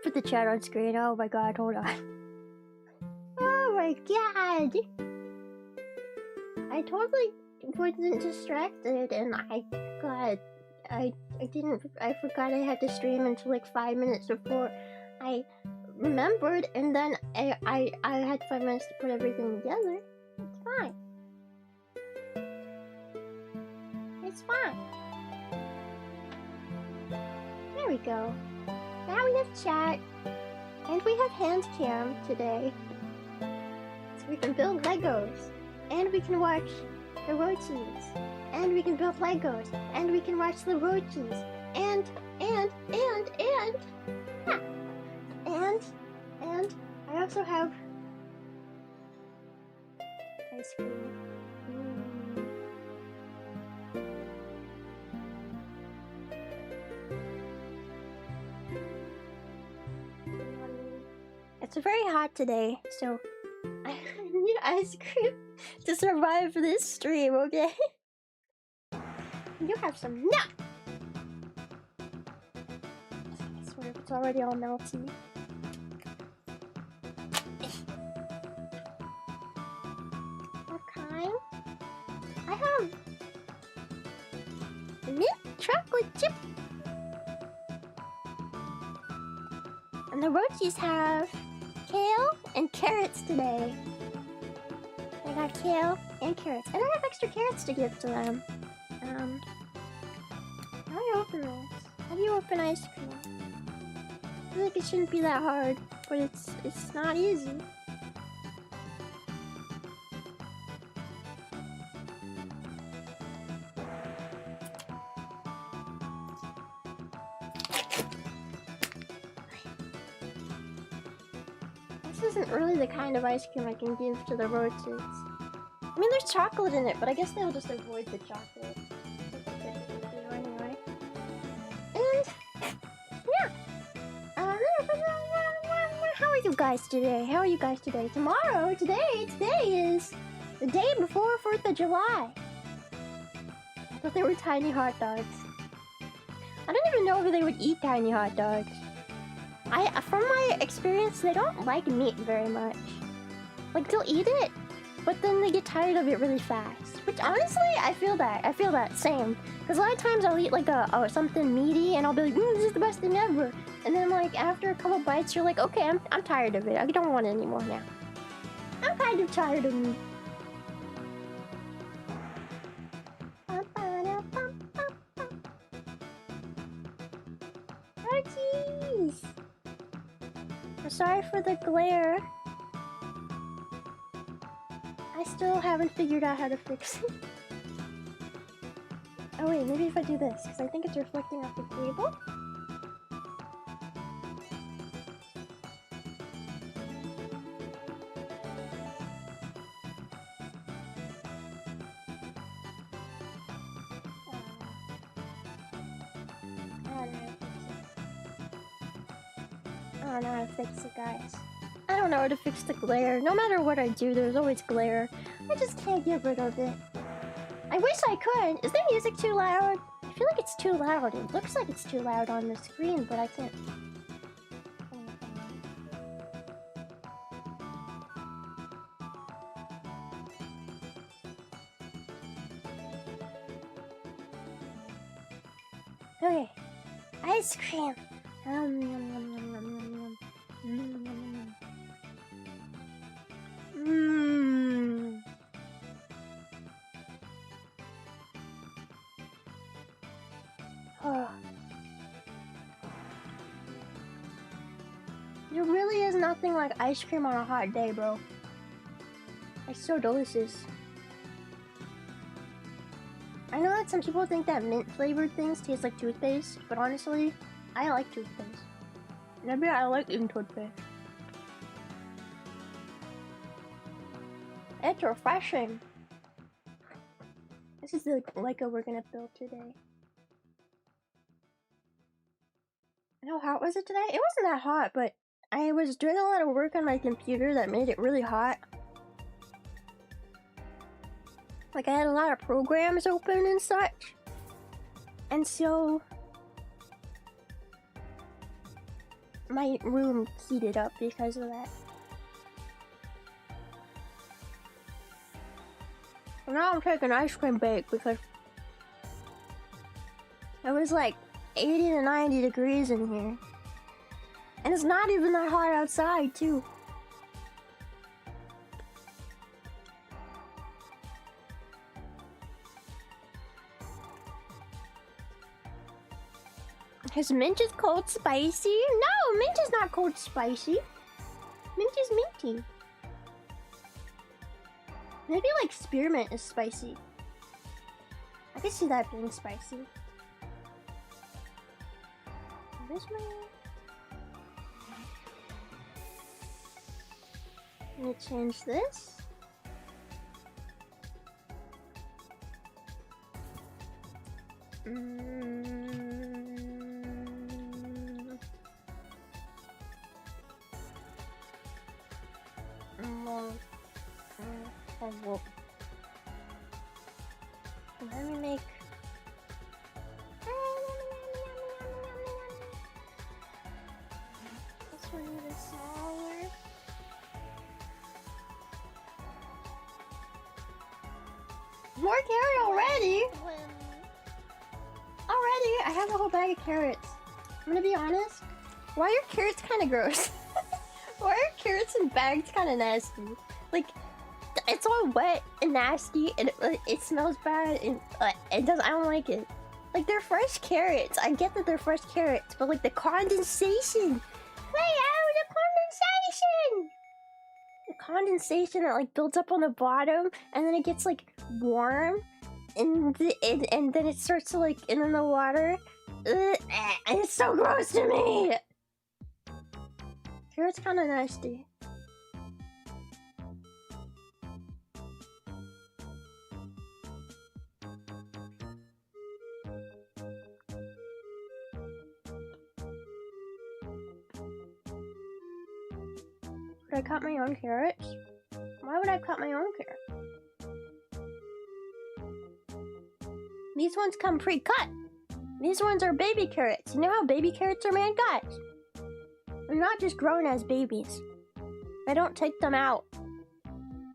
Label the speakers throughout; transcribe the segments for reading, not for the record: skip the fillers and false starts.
Speaker 1: put the chat on screen. Oh my god, hold on. Oh my god! I totally wasn't distracted and I forgot I had to stream until like 5 minutes before I remembered, and then I had 5 minutes to put everything together. It's fine. It's fine. There we go. Now we have chat, and we have hand cam today, so we can build Legos, and we can watch the Roaches, and we can build Legos, and we can watch the Roaches, and I also have ice cream. It's very hot today, so I need ice cream to survive this stream, okay? You have some nut! I swear it's already all melty. What kind? I have mint chocolate chip. And the Roaches have kale and carrots today. I got kale and carrots. And I have extra carrots to give to them. How do you open this? How do you open ice cream? I feel like it shouldn't be that hard, but it's not easy. This isn't really the kind of ice cream I can give to the Roaches. I mean, there's chocolate in it, but I guess they'll just avoid the chocolate. Anyway. And yeah. How are you guys today? How are you guys today? Today is the day before 4th of July. I thought they were tiny hot dogs. I don't even know if they would eat tiny hot dogs. From my experience, they don't like meat very much. Like, they'll eat it, but then they get tired of it really fast. Which, honestly, I feel that, same. Because a lot of times I'll eat, like, something meaty, and I'll be like, this is the best thing ever. And then, like, after a couple bites, you're like, okay, I'm tired of it. I don't want it anymore now. I'm kind of tired of meat. Oh, jeez. I'm sorry for the glare. I still haven't figured out how to fix it. Oh wait, maybe if I do this, because I think it's reflecting off the table. I don't know how to fix it, guys. I don't know how to fix the glare. No matter what I do, there's always glare. I just can't get rid of it. I wish I could. Is the music too loud? I feel like it's too loud. It looks like it's too loud on the screen, but I can't. Okay. Ice cream. Yum, yum, yum, yum, yum, yum. Oh. There really is nothing like ice cream on a hot day, bro. It's so delicious. I know that some people think that mint flavored things taste like toothpaste, but honestly, I like toothpaste. Maybe I like eating toothpaste. It's refreshing. This is the Lego we're gonna build today. How hot was it today? It wasn't that hot, but I was doing a lot of work on my computer that made it really hot. Like, I had a lot of programs open and such. And so my room heated up because of that. So now I'm taking ice cream bake because it was like 80 to 90 degrees in here. And it's not even that hot outside, too. His mint is cold spicy? No, mint is not cold spicy. Mint is minty. Maybe like spearmint is spicy. I could see that being spicy. This one. Let me change this. Let me make. This one is smaller. More carrot already? Already? I have a whole bag of carrots. I'm gonna be honest. Why are carrots kind of gross? Why are carrots in bags kind of nasty? Like, it's all wet and nasty, and it smells bad, and it doesn't. I don't like it. Like, they're fresh carrots. I get that they're fresh carrots, but like the condensation. The condensation. The condensation that like builds up on the bottom, and then it gets like warm, and then it starts to like in the water. And it's so gross to me. Carrots kind of nasty. Would I cut my own carrots? Why would I cut my own carrots? These ones come pre-cut. These ones are baby carrots. You know how baby carrots are made, guys? They're not just grown as babies. I don't take them out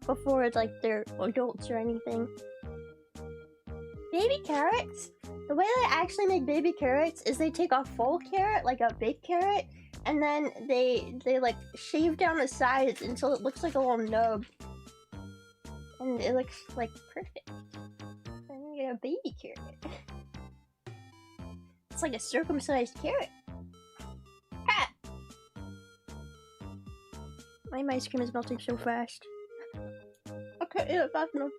Speaker 1: before it's like they're adults or anything. Baby carrots? The way they actually make baby carrots is they take a full carrot, like a big carrot, and then they like shave down the sides until it looks like a little nub. And it looks like perfect. And you get a baby carrot. It's like a circumcised carrot. Ah! My ice cream is melting so fast. Okay, yeah, fast enough.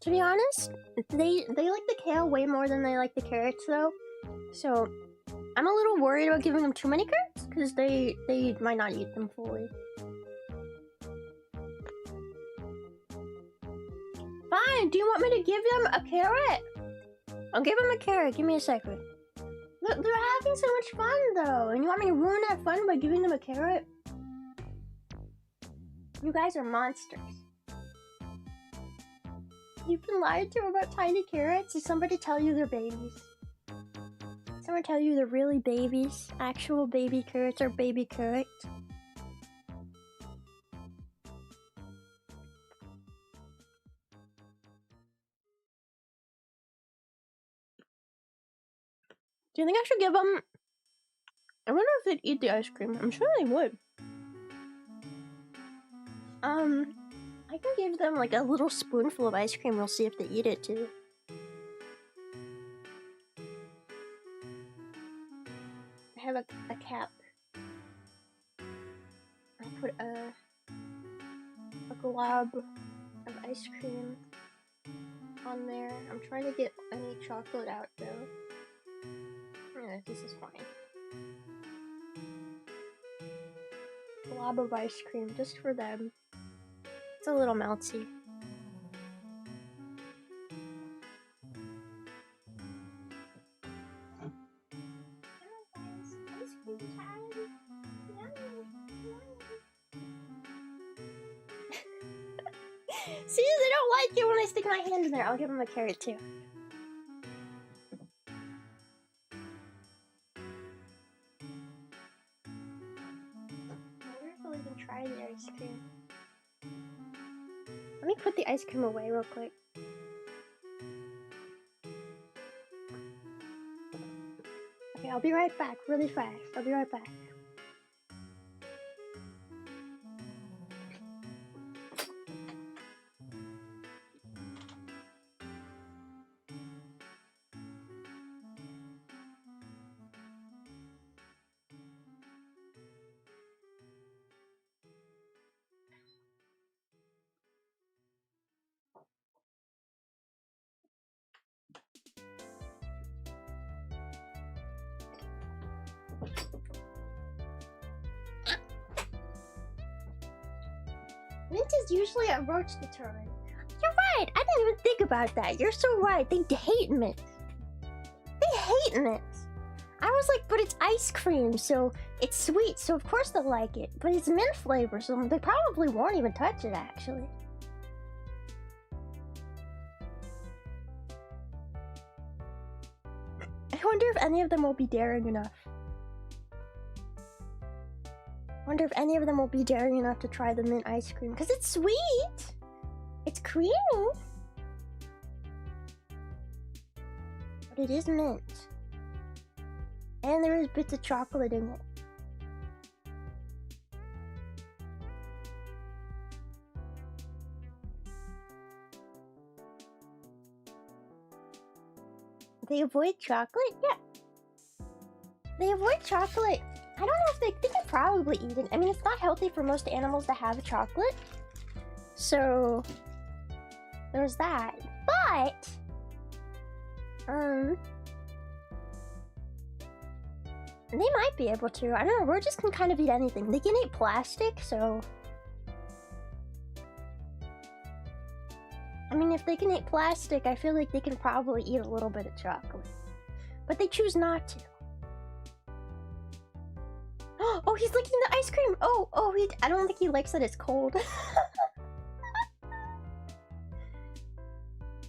Speaker 1: To be honest, they like the kale way more than they like the carrots though. So I'm a little worried about giving them too many carrots because they might not eat them fully. Fine, do you want me to give them a carrot? I'll give them a carrot, give me a second. Look, they're having so much fun though, and you want me to ruin that fun by giving them a carrot? You guys are monsters. You've been lied to about tiny carrots? Did somebody tell you they're babies? Someone tell you they're really babies? Actual baby carrots are baby carrots? Do you think I should give them... I wonder if they'd eat the ice cream. I'm sure they would. I can give them like a little spoonful of ice cream. We'll see if they eat it too. I have a cap. I'll put a glob of ice cream on there. I'm trying to get any chocolate out though. Yeah, this is fine. Glob of ice cream just for them. It's a little melty. See, they don't like it when I stick my hand in there. I'll give them a carrot too. Let me put the ice cream away real quick. Okay, I'll be right back really fast. I'll be right back. Mint is usually a Roach deterrent. You're right! I didn't even think about that. You're so right. They hate mint. They hate mint. I was like, but it's ice cream, so it's sweet, so of course they'll like it. But it's mint flavor, so they probably won't even touch it, actually. I wonder if any of them will be daring enough. Wonder if any of them will be daring enough to try the mint ice cream, because it's sweet! It's creamy! But it is mint. And there is bits of chocolate in it. They avoid chocolate? Yeah. They avoid chocolate. I don't know if they could probably eat it. I mean, it's not healthy for most animals to have chocolate. So, there's that. But, they might be able to. I don't know, roaches can kind of eat anything. They can eat plastic, so... I mean, if they can eat plastic, I feel like they can probably eat a little bit of chocolate. But they choose not to. Oh, he's licking the ice cream! I don't think he likes that it's cold. Look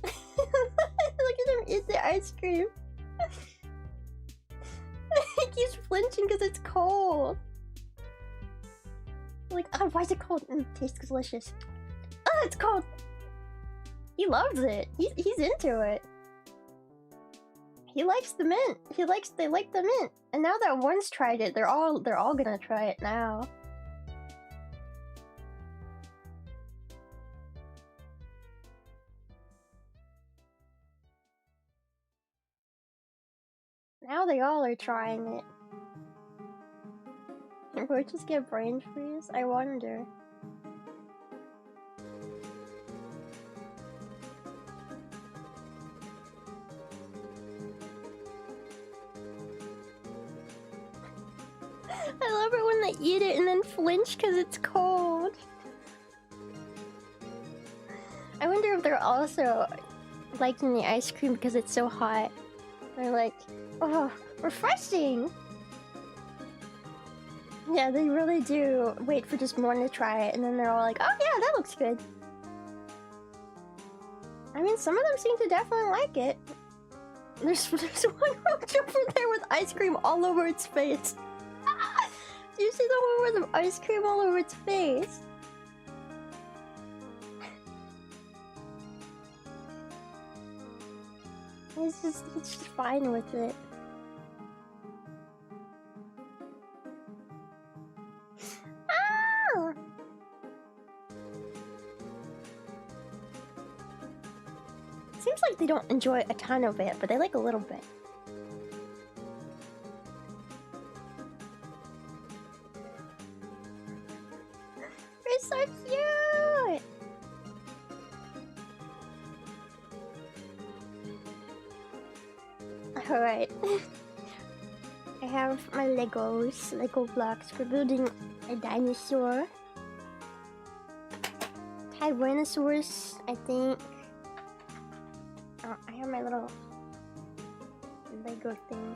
Speaker 1: at him eat the ice cream. He keeps flinching because it's cold. Like, oh, why is it cold? Tastes delicious. Oh, it's cold! He loves it. He's into it. He likes the mint. They like the mint. And now that one's tried it, they're all gonna try it now. Now they all are trying it. Roaches get brain freeze? I wonder. I love it when they eat it and then flinch because it's cold. I wonder if they're also liking the ice cream because it's so hot. They're like, oh, refreshing! Yeah, they really do wait for just one to try it and then they're all like, oh yeah, that looks good. I mean, some of them seem to definitely like it. There's one roach over there with ice cream all over its face. Do you see the one with ice cream all over its face? It's just fine with it. Ah! Seems like they don't enjoy a ton of it, but they like a little bit. They're so cute! Alright. I have my Lego blocks for building a dinosaur. Tyrannosaurus, I think. Oh, I have my little Lego thing.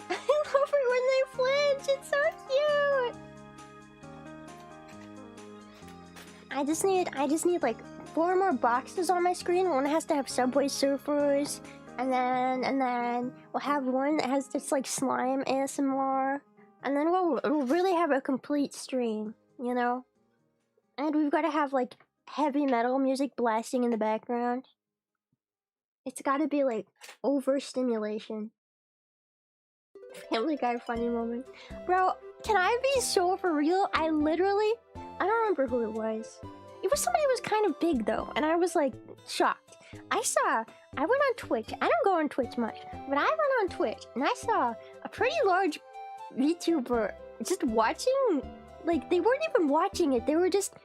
Speaker 1: I love it when they flinch, it's so cute! I just need like 4 more boxes on my screen. One has to have Subway Surfers, and then we'll have one that has just like slime ASMR, and then we'll really have a complete stream, you know? And we've got to have like heavy metal music blasting in the background. It's got to be like overstimulation. Family Guy funny moment. Bro, can I be so for real? I don't remember who it was. It was somebody who was kind of big though, and I was like shocked. I went on Twitch. I don't go on Twitch much, but I went on Twitch and I saw a pretty large VTuber just watching, like they weren't even watching it, they were just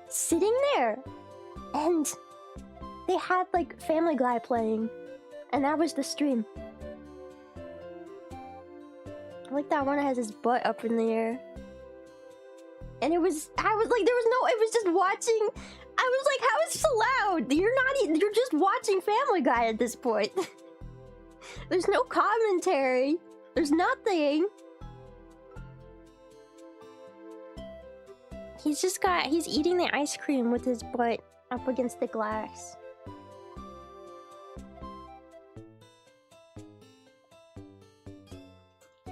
Speaker 1: sitting there. And they had like Family Guy playing, and that was the stream. I like that one that has his butt up in the air. And I was like, it was just watching. I was like, how is it so loud? You're just watching Family Guy at this point. There's no commentary. There's nothing. He's eating the ice cream with his butt up against the glass.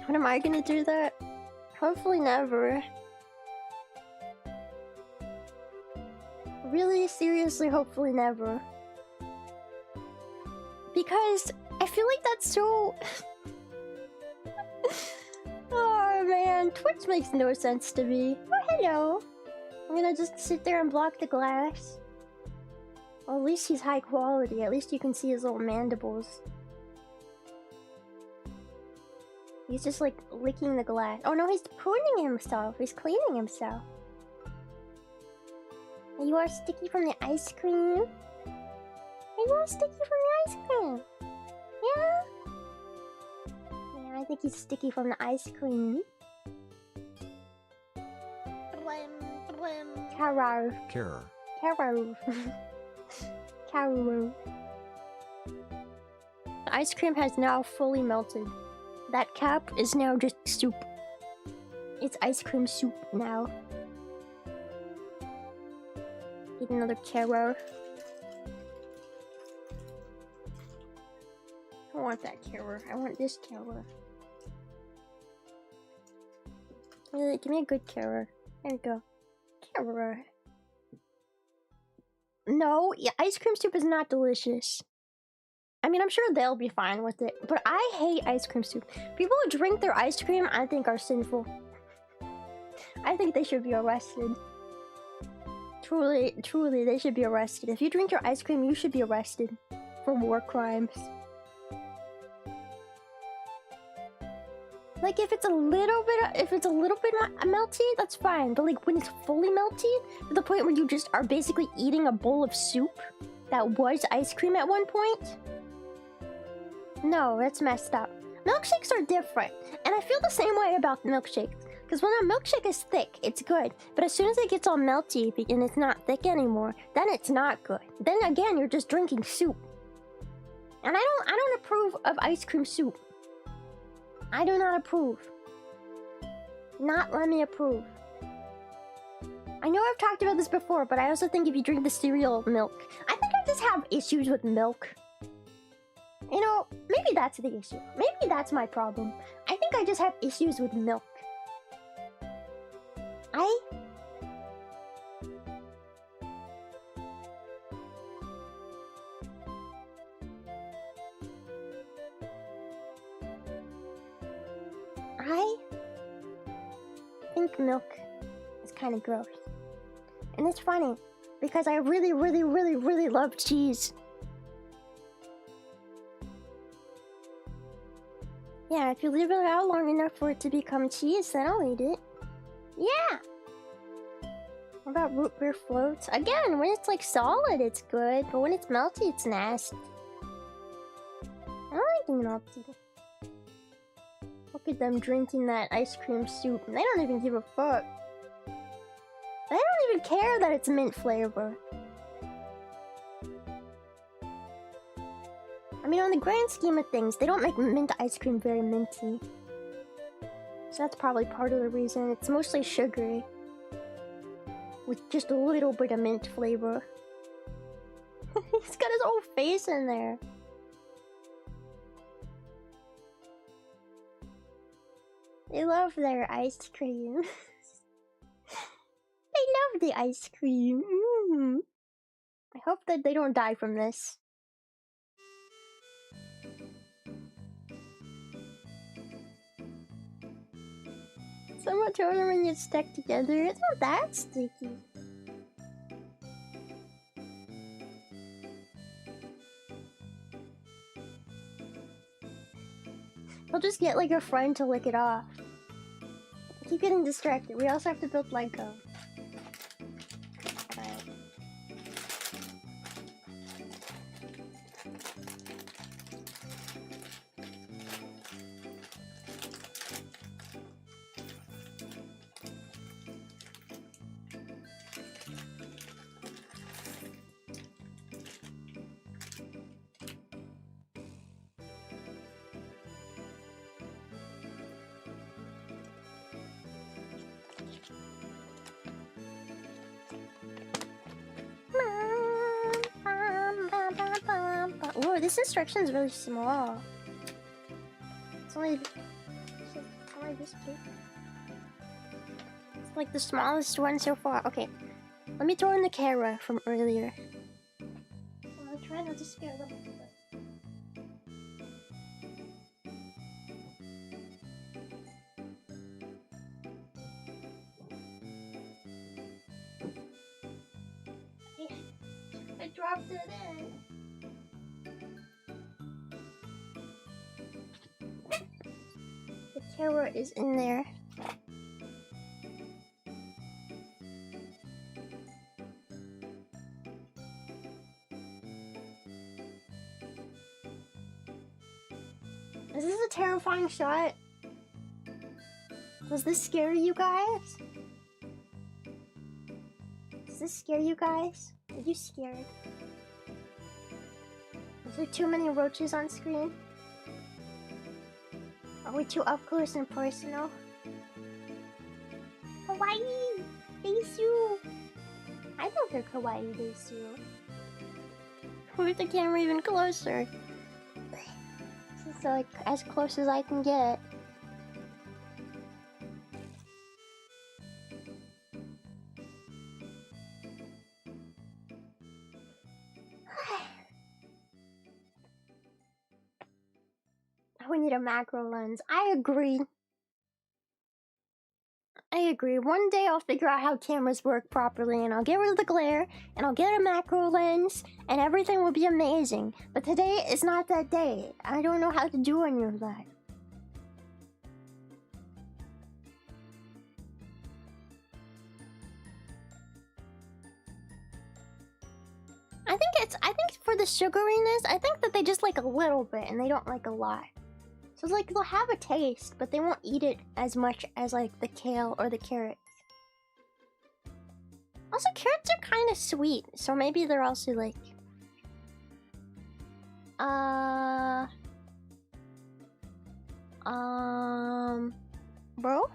Speaker 1: When am I gonna do that? Hopefully never. Really, seriously, hopefully never. Because I feel like that's so... Oh man, Twitch makes no sense to me. Oh, hello. I'm gonna just sit there and block the glass. Well, at least he's high quality. At least you can see his little mandibles. He's just like licking the glass. Oh no, he's pruning himself. He's cleaning himself. You are sticky from the ice cream? You are sticky from the ice cream? Yeah? Yeah, I think he's sticky from the ice cream. Caro. Caro. Caro. The ice cream has now fully melted. That cap is now just soup. It's ice cream soup now. Eat another Caro. I want that Caro. I want this Caro. Give me a good Caro. There you go. Caro. No, yeah, ice cream soup is not delicious. I mean, I'm sure they'll be fine with it, but I hate ice cream soup. People who drink their ice cream, I think, are sinful. I think they should be arrested. Truly, they should be arrested. If you drink your ice cream, you should be arrested for war crimes. Like, if it's a little bit melty, that's fine. But like, when it's fully melty, to the point where you just are basically eating a bowl of soup that was ice cream at one point. No, that's messed up. Milkshakes are different, and I feel the same way about milkshakes. Because when a milkshake is thick, it's good. But as soon as it gets all melty and it's not thick anymore, then it's not good. Then again, you're just drinking soup. And I don't approve of ice cream soup. I do not approve. Not let me approve. I know I've talked about this before, but I also think if you drink the cereal milk, I think I just have issues with milk. You know, maybe that's the issue. Maybe that's my problem. I think I just have issues with milk. I think milk is kind of gross. And it's funny, because I really love cheese. Yeah, if you leave it out long enough for it to become cheese, then I'll eat it. Yeah! What about root beer floats? Again, when it's like solid, it's good, but when it's melty, it's nasty. I like it melty. Look at them drinking that ice cream soup, and they don't even give a fuck. They don't even care that it's mint flavor. I mean, on the grand scheme of things, they don't make mint ice cream very minty. So that's probably part of the reason. It's mostly sugary, with just a little bit of mint flavor. He's got his whole face in there. They love their ice cream. They love the ice cream. I hope that they don't die from this. Some of them get stuck together. It's not that sticky. I'll just get like a friend to lick it off. I keep getting distracted. We also have to build Lego. Whoa, this instruction is really small. It's only this big. It's like the smallest one so far. Okay, let me throw in the camera from earlier. I'll try not to scare them. I dropped it in. The camera is in there. Is this a terrifying shot? Does this scare you guys? Does this scare you guys? Are you scared? Is there too many roaches on screen? Are we too up close and personal? Kawaii! Desu! I love their kawaii Desu. Move the camera even closer. This is like as close as I can get. We need a macro lens. I agree. I agree. One day I'll figure out how cameras work properly and I'll get rid of the glare and I'll get a macro lens and everything will be amazing. But today is not that day. I don't know how to do any of that. I think for the sugariness, I think that they just like a little bit and they don't like a lot. So it's like they'll have a taste, but they won't eat it as much as like the kale or the carrots. Also, carrots are kind of sweet, so maybe they're also like... Bro?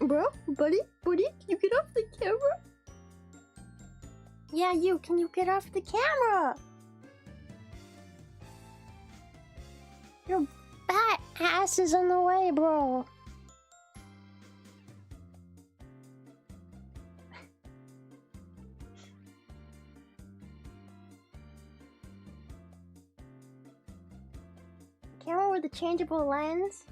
Speaker 1: Bro? Buddy? Buddy? Can you get off the camera? Yeah, you. Can you get off the camera? Your fat ass is in the way, bro. Camera with a changeable lens?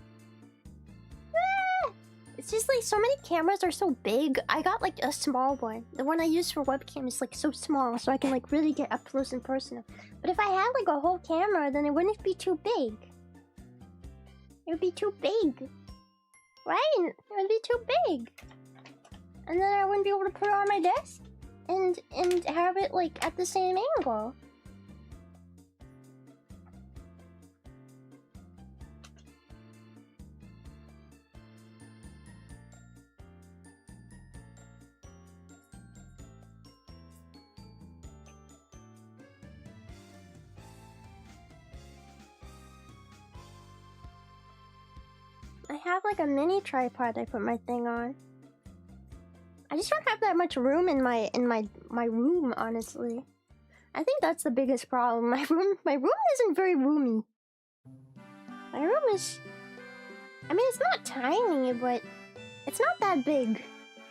Speaker 1: Ah! It's just like so many cameras are so big. I got like a small one. The one I use for webcam is like so small, so I can like really get up close and personal. But if I had like a whole camera, then it wouldn't be too big. It would be too big. Right? It would be too big. And then I wouldn't be able to put it on my desk and have it like at the same angle. I have like a mini tripod I put my thing on. I just don't have that much room in my room, honestly. I think that's the biggest problem. My room isn't very roomy. My room is, I mean, it's not tiny, but it's not that big.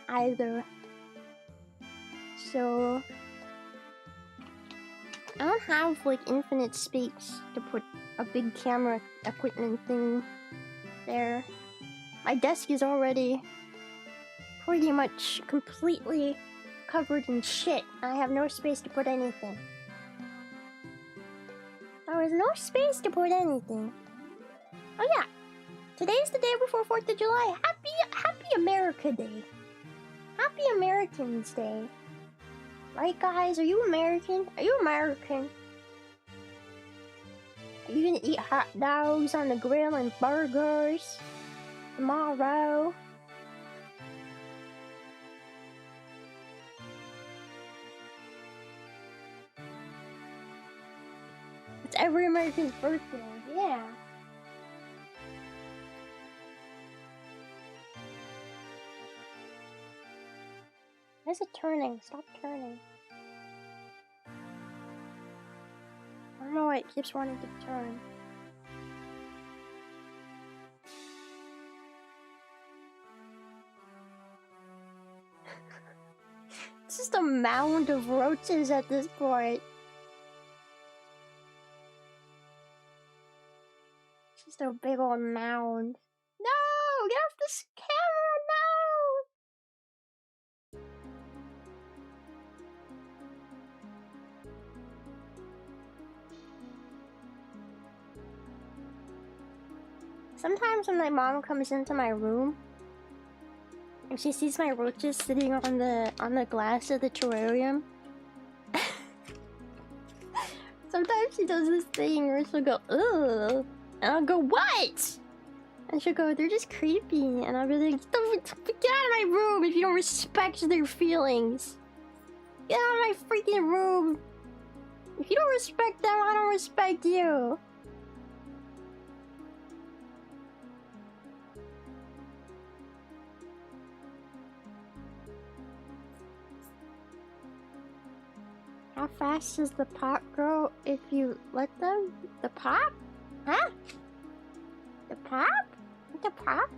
Speaker 1: either. So I don't have like infinite space to put a big camera equipment thing there. My desk is already pretty much completely covered in shit. I have no space to put anything. There is no space to put anything. Oh yeah, today's the day before 4th of July. Happy America Day. Happy Americans Day. Right, guys? Are you American? Are you American? Are you gonna eat hot dogs on the grill and burgers tomorrow? It's every American's birthday, yeah. Why is it turning? Stop turning. I don't know why it keeps wanting to turn. It's just a mound of roaches at this point. Just a big old mound. No! Get off this camera! No! Sometimes when my mom comes into my room and she sees my roaches sitting on the glass of the terrarium, sometimes she does this thing where she'll go, ugh, and I'll go, what? And she'll go, they're just creepy, and I'll be like, get out of my room if you don't respect their feelings. Get out of my freaking room. If you don't respect them, I don't respect you. How fast does the pot grow if you let them? The pop? Huh? The pop? The pop?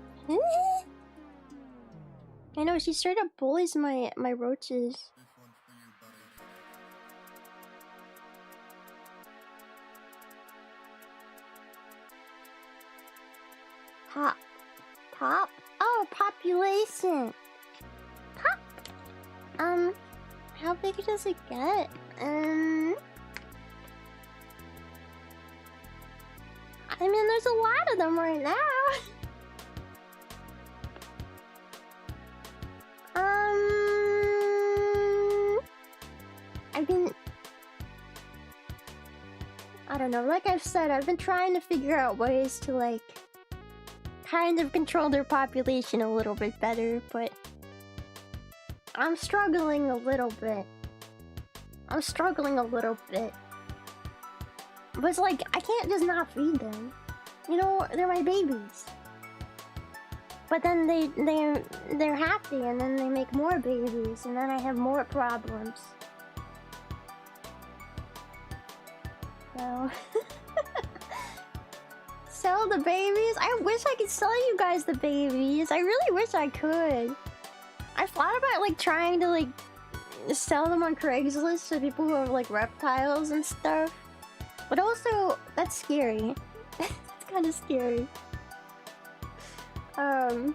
Speaker 1: I know, she straight up bullies my roaches. Pop. Pop? Oh, population. Pop. How big does it get? I mean, there's a lot of them right now. I don't know, like I've said, I've been trying to figure out ways to, like, kind of control their population a little bit better, but I'm struggling a little bit. But it's like, I can't just not feed them. You know, they're my babies. But then they're happy, and then they make more babies, and then I have more problems. So... Sell the babies? I wish I could sell you guys the babies. I really wish I could. I thought about, like, trying to, like, sell them on Craigslist to people who have, like, reptiles and stuff. But also, that's scary. It's kind of scary. So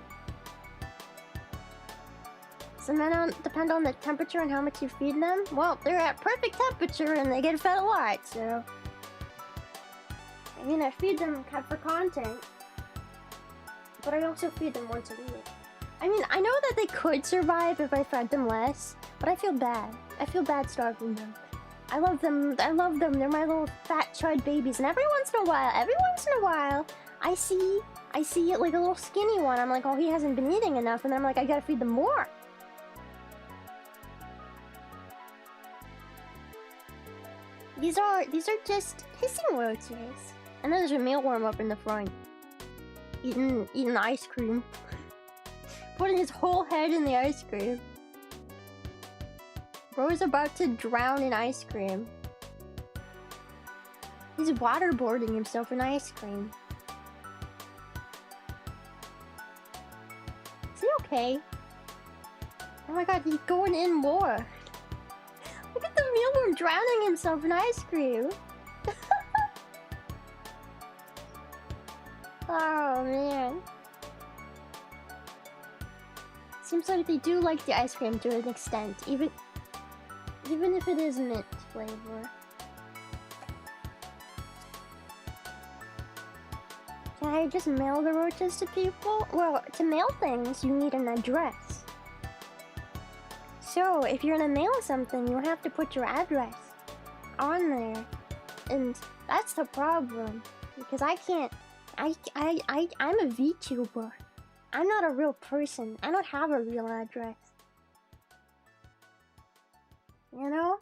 Speaker 1: then depend on the temperature and how much you feed them. Well, they're at perfect temperature and they get fed a lot, so... I mean, I feed them for content. But I also feed them once a week. I mean, I know that they could survive if I fed them less, but I feel bad. I feel bad starving them. I love them. They're my little fat chud babies. And every once in a while, I see like a little skinny one. I'm like, oh, he hasn't been eating enough. And I'm like, I gotta feed them more. These are just hissing roaches. And then there's a mealworm up in the front. Eating ice cream. Putting his whole head in the ice cream. Bro's about to drown in ice cream. He's waterboarding himself in ice cream. Is he okay? Oh my god, he's going in more. Look at the mealworm drowning himself in ice cream. Oh man. Seems like they do like the ice cream to an extent, even if it is mint flavor. Can I just mail the roaches to people? Well, to mail things, you need an address. So, if you're gonna mail something, you have to put your address on there. And that's the problem. Because I can't... I'm a VTuber. I'm not a real person. I don't have a real address. You know?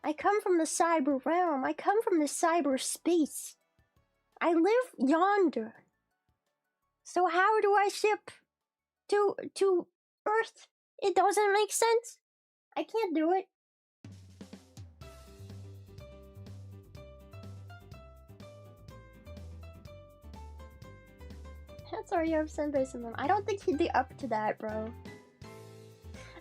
Speaker 1: I come from the cyber realm. I come from the cyberspace. I live yonder. So how do I ship to Earth? It doesn't make sense. I can't do it. That's why you have Senbei in them. I don't think he'd be up to that, bro.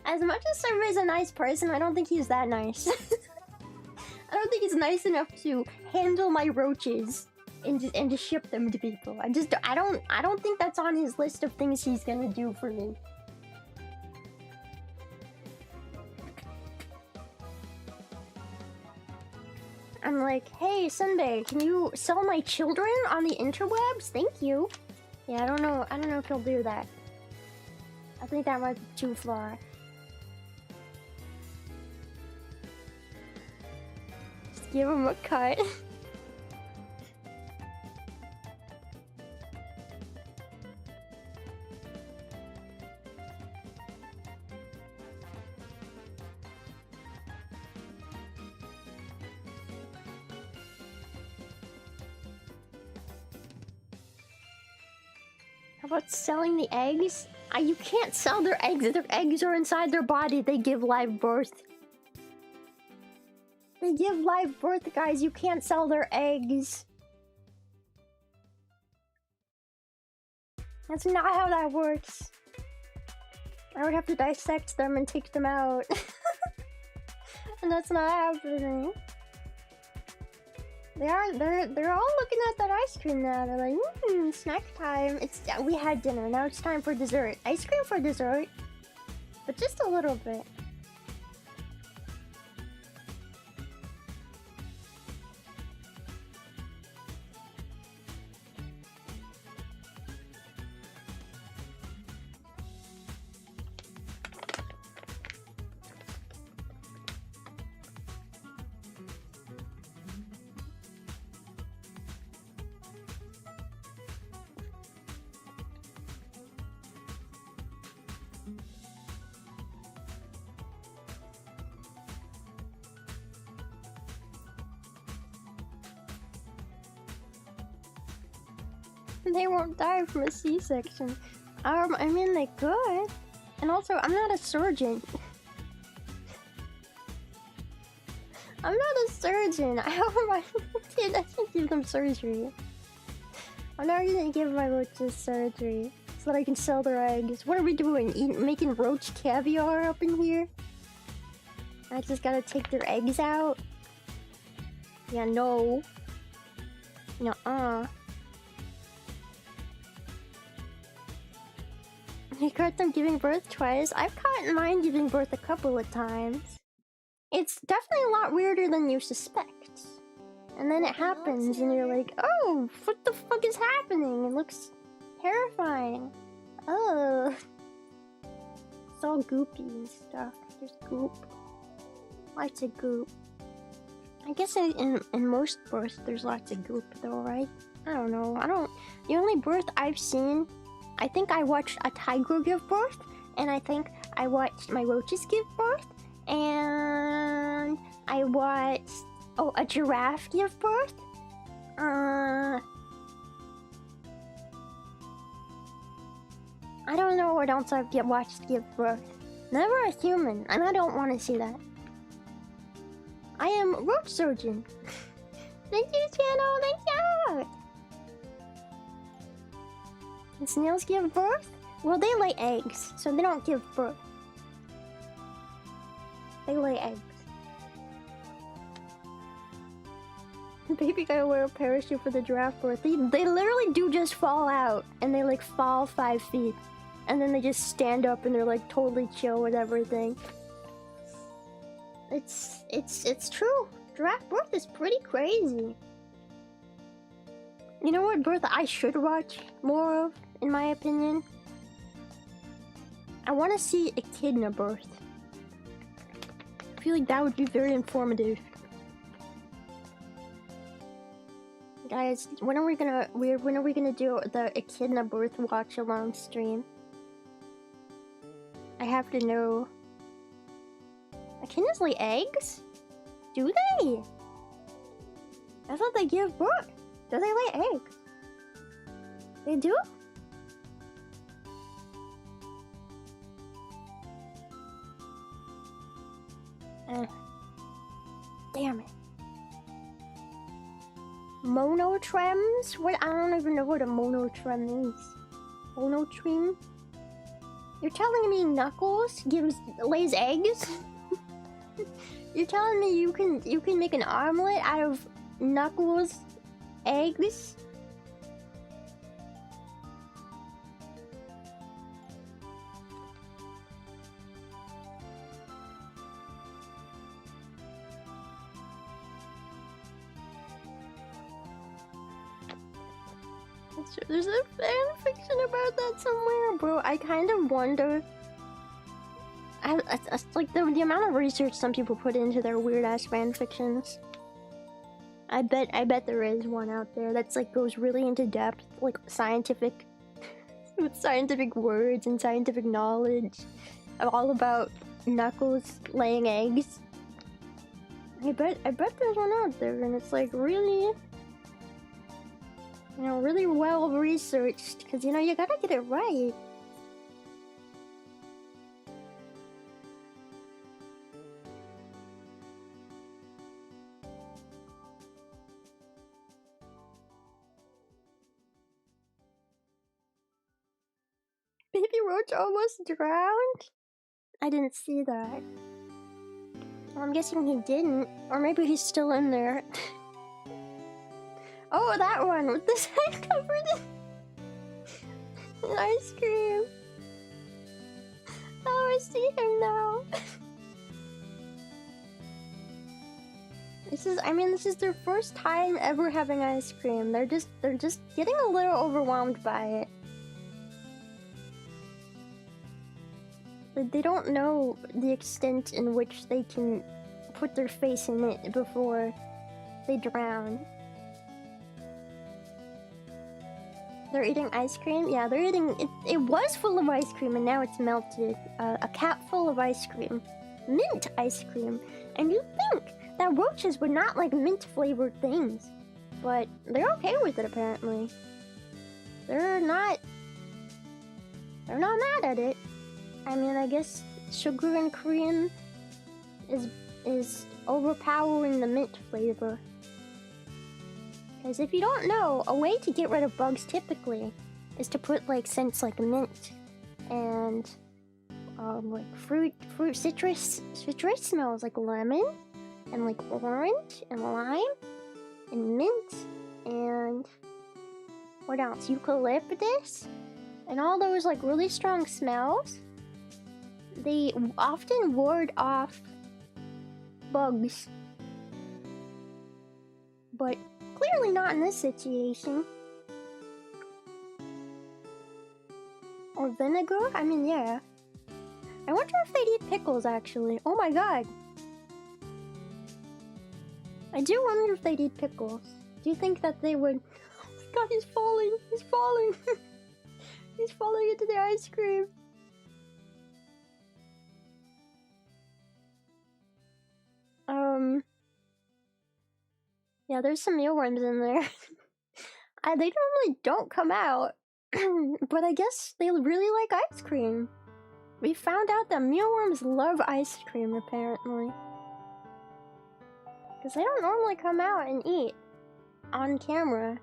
Speaker 1: As much as Senbei's a nice person, I don't think he's that nice. I don't think he's nice enough to handle my roaches and to ship them to people. I don't think that's on his list of things he's gonna do for me. I'm like, hey, Senbei, can you sell my children on the interwebs? Thank you. Yeah, I don't know if he'll do that. I think that might be too far. Just give him a cut. How about selling the eggs? You can't sell their eggs. Their eggs are inside their body. They give live birth. They give live birth, guys. You can't sell their eggs. That's not how that works. I would have to dissect them and take them out. And that's not happening. They're all looking at that ice cream now. They're like, snack time. We had dinner, now it's time for dessert. Ice cream for dessert, but just a little bit. They won't die from a C-section. I mean, they could. And also, I'm not a surgeon. I'm not a surgeon. How am I? I can't give them surgery. I'm not gonna give my roaches surgery so that I can sell their eggs. What are we doing? Making roach caviar up in here? I just gotta take their eggs out? Yeah, no. Nuh-uh. You caught them giving birth twice? I've caught mine giving birth a couple of times. It's definitely a lot weirder than you suspect. And then it happens and you're like, oh, what the fuck is happening? It looks terrifying. Oh. It's all goopy and stuff. There's goop. Lots of goop. I guess in most births there's lots of goop though, right? I don't know. The only birth I've seen, I think I watched a tiger give birth, and I think I watched my roaches give birth, and I watched a giraffe give birth. I don't know what else I've watched give birth. Never a human, and I don't want to see that. I am roach surgeon. Thank you, channel. Thank you. Can snails give birth? Well, they lay eggs, so they don't give birth. They lay eggs. Baby gotta wear a parachute for the giraffe birth. They literally do just fall out, and they like fall 5 feet, and then they just stand up and they're like totally chill with everything. It's true. Giraffe birth is pretty crazy. You know what birth I should watch more of, in my opinion? I want to see echidna birth. I feel like that would be very informative. Guys, when are we gonna do the echidna birth watch along stream? I have to know. Echidnas lay eggs? Do they? I thought they give birth. Do they lay eggs? They do? Damn it. Monotrems? What? I don't even know what a monotrem is. Monotrem? You're telling me Knuckles lays eggs? You're telling me you can make an omelet out of Knuckles' eggs? There's a fan fiction about that somewhere, bro. I kind of wonder. Like the amount of research some people put into their weird ass fan fictions. I bet there is one out there that's like goes really into depth, like scientific, with scientific words and scientific knowledge, all about Knuckles laying eggs. I bet there's one out there, and it's like really, you know, really well researched, because you know you gotta get it right. Baby Roach almost drowned? I didn't see that. Well, I'm guessing he didn't. Or maybe he's still in there. Oh, that one with the side covered in ice cream. Oh, I see him now. This is their first time ever having ice cream. They're just getting a little overwhelmed by it. They don't know the extent in which they can put their face in it before they drown. They're eating ice cream? Yeah, they're eating... It was full of ice cream and now it's melted. A cap full of ice cream. Mint ice cream. And you'd think that roaches would not like mint-flavored things. But they're okay with it, apparently. They're not mad at it. I mean, I guess sugar and cream is overpowering the mint flavor. Because if you don't know, a way to get rid of bugs typically is to put like scents like mint and like fruit citrus smells like lemon and like orange and lime and mint and what else? Eucalyptus and all those like really strong smells. They often ward off bugs, but clearly not in this situation. Or vinegar? I mean, yeah. I wonder if they'd eat pickles, actually. Oh my god. I do wonder if they'd eat pickles. Do you think that they would... Oh my god, he's falling! He's falling! He's falling into the ice cream! Yeah, there's some mealworms in there. They normally don't come out, but I guess they really like ice cream. We found out that mealworms love ice cream, apparently. Because they don't normally come out and eat on camera.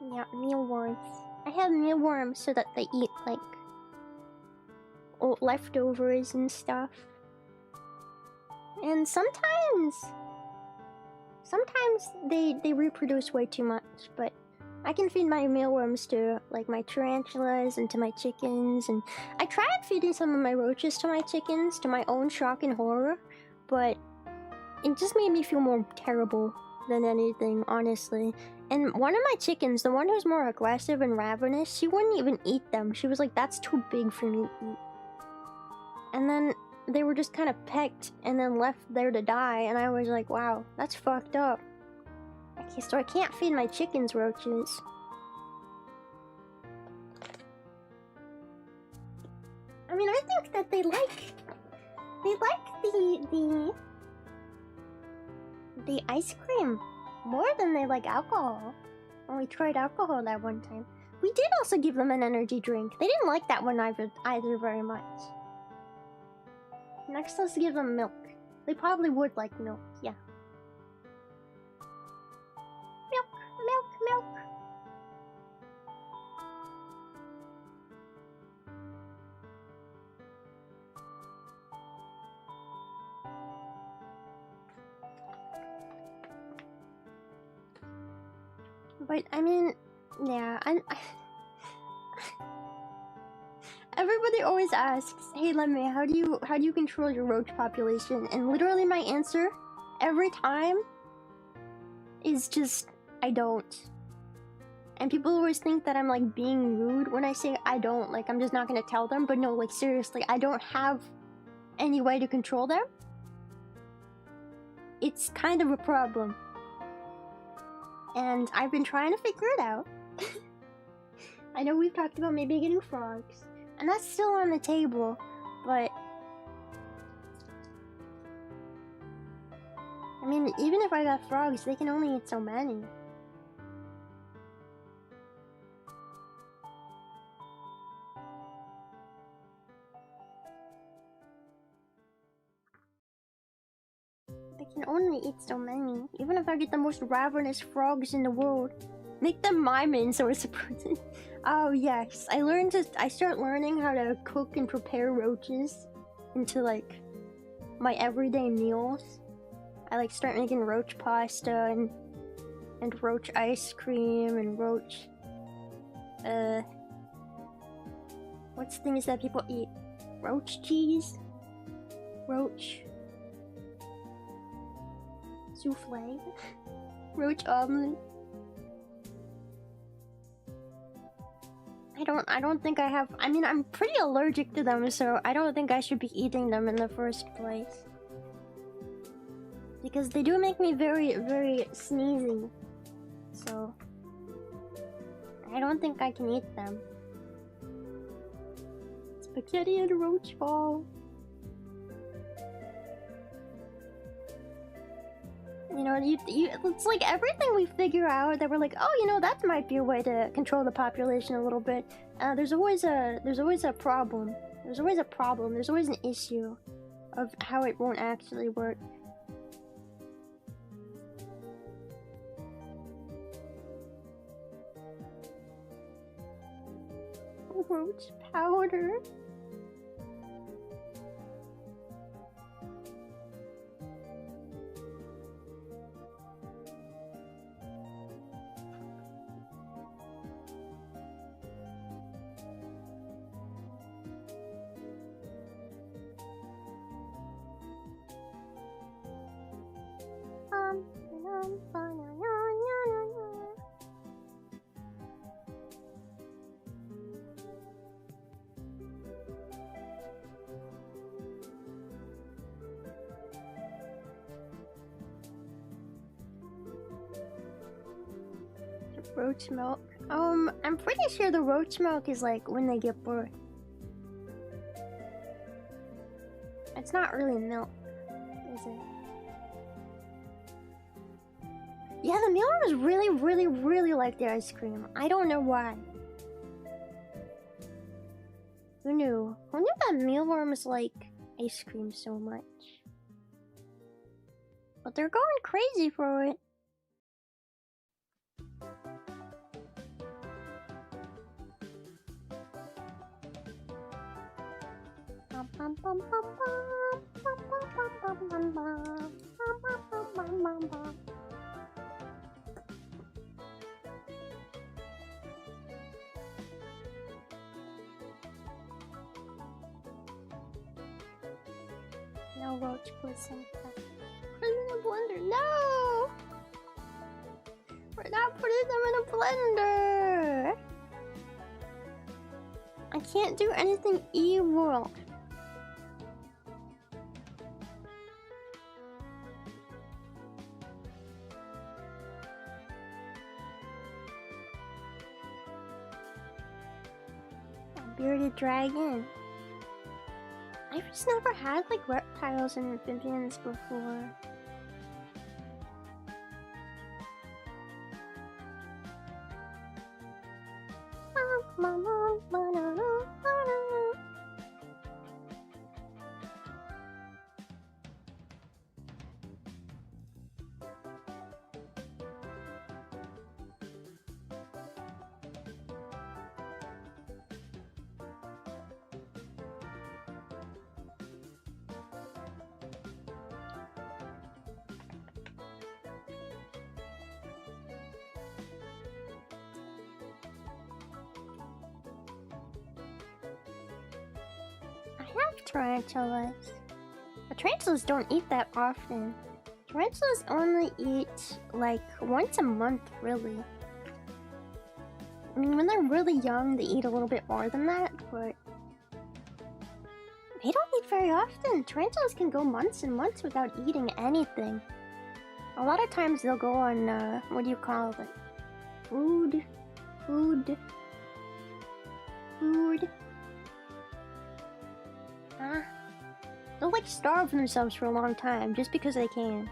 Speaker 1: Yeah, mealworms. I have mealworms so that they eat, leftovers and stuff. And sometimes they reproduce way too much, but I can feed my mealworms to like my tarantulas and to my chickens, and I tried feeding some of my roaches to my chickens to my own shock and horror, but it just made me feel more terrible than anything, honestly. And one of my chickens, the one who's more aggressive and ravenous, she wouldn't even eat them. She was like, that's too big for me to eat. And then they were just kind of pecked and then left there to die, and I was like, wow, that's fucked up. Okay, so I can't feed my chickens roaches. I mean, I think that they like the ice cream more than they like alcohol. When we tried alcohol that one time. We did also give them an energy drink. They didn't like that one either very much. Next, let's give them milk. They probably would like milk, yeah. Milk, milk, milk. But I mean, yeah, everybody always asks, "Hey Lemmy, how do you control your roach population?" And literally my answer every time is just I don't. And people always think that I'm like being rude when I say I don't, like I'm just not gonna tell them, but no, like seriously, I don't have any way to control them. It's kind of a problem. And I've been trying to figure it out. I know we've talked about maybe getting frogs, and that's still on the table, but I mean, even if I got frogs, they can only eat so many. They can only eat so many. Even if I get the most ravenous frogs in the world. Make them my main source of protein. Oh yes, I start learning how to cook and prepare roaches into like my everyday meals. I like start making roach pasta and roach ice cream and roach what's things that people eat? Roach cheese? Roach souffle? Roach omelet? I don't think I have. I mean, I'm pretty allergic to them, so I don't think I should be eating them in the first place. Because they do make me very, very sneezy. So I don't think I can eat them. Spaghetti and roach ball. You know, it's like everything we figure out that we're like, oh, you know, that might be a way to control the population a little bit. There's always a problem. There's always a problem. There's always an issue of how it won't actually work. Roach powder. Roach milk. I'm pretty sure the roach milk is like when they give birth. It's not really milk, is it? Yeah, the mealworms really like the ice cream. I don't know why. Who knew? Who knew that mealworms like ice cream so much? But they're going crazy for it. No, Roach, please. Put them in a blender. No! We're not putting them in a blender! I can't do anything evil. A bearded dragon. I've just never had like reptiles and amphibians before. Tarantulas. But tarantulas don't eat that often. Tarantulas only eat like once a month, really. I mean, when they're really young, they eat a little bit more than that, but they don't eat very often. Tarantulas can go months and months without eating anything. A lot of times they'll go on, what do you call it? Food. They'll like starve themselves for a long time just because they can.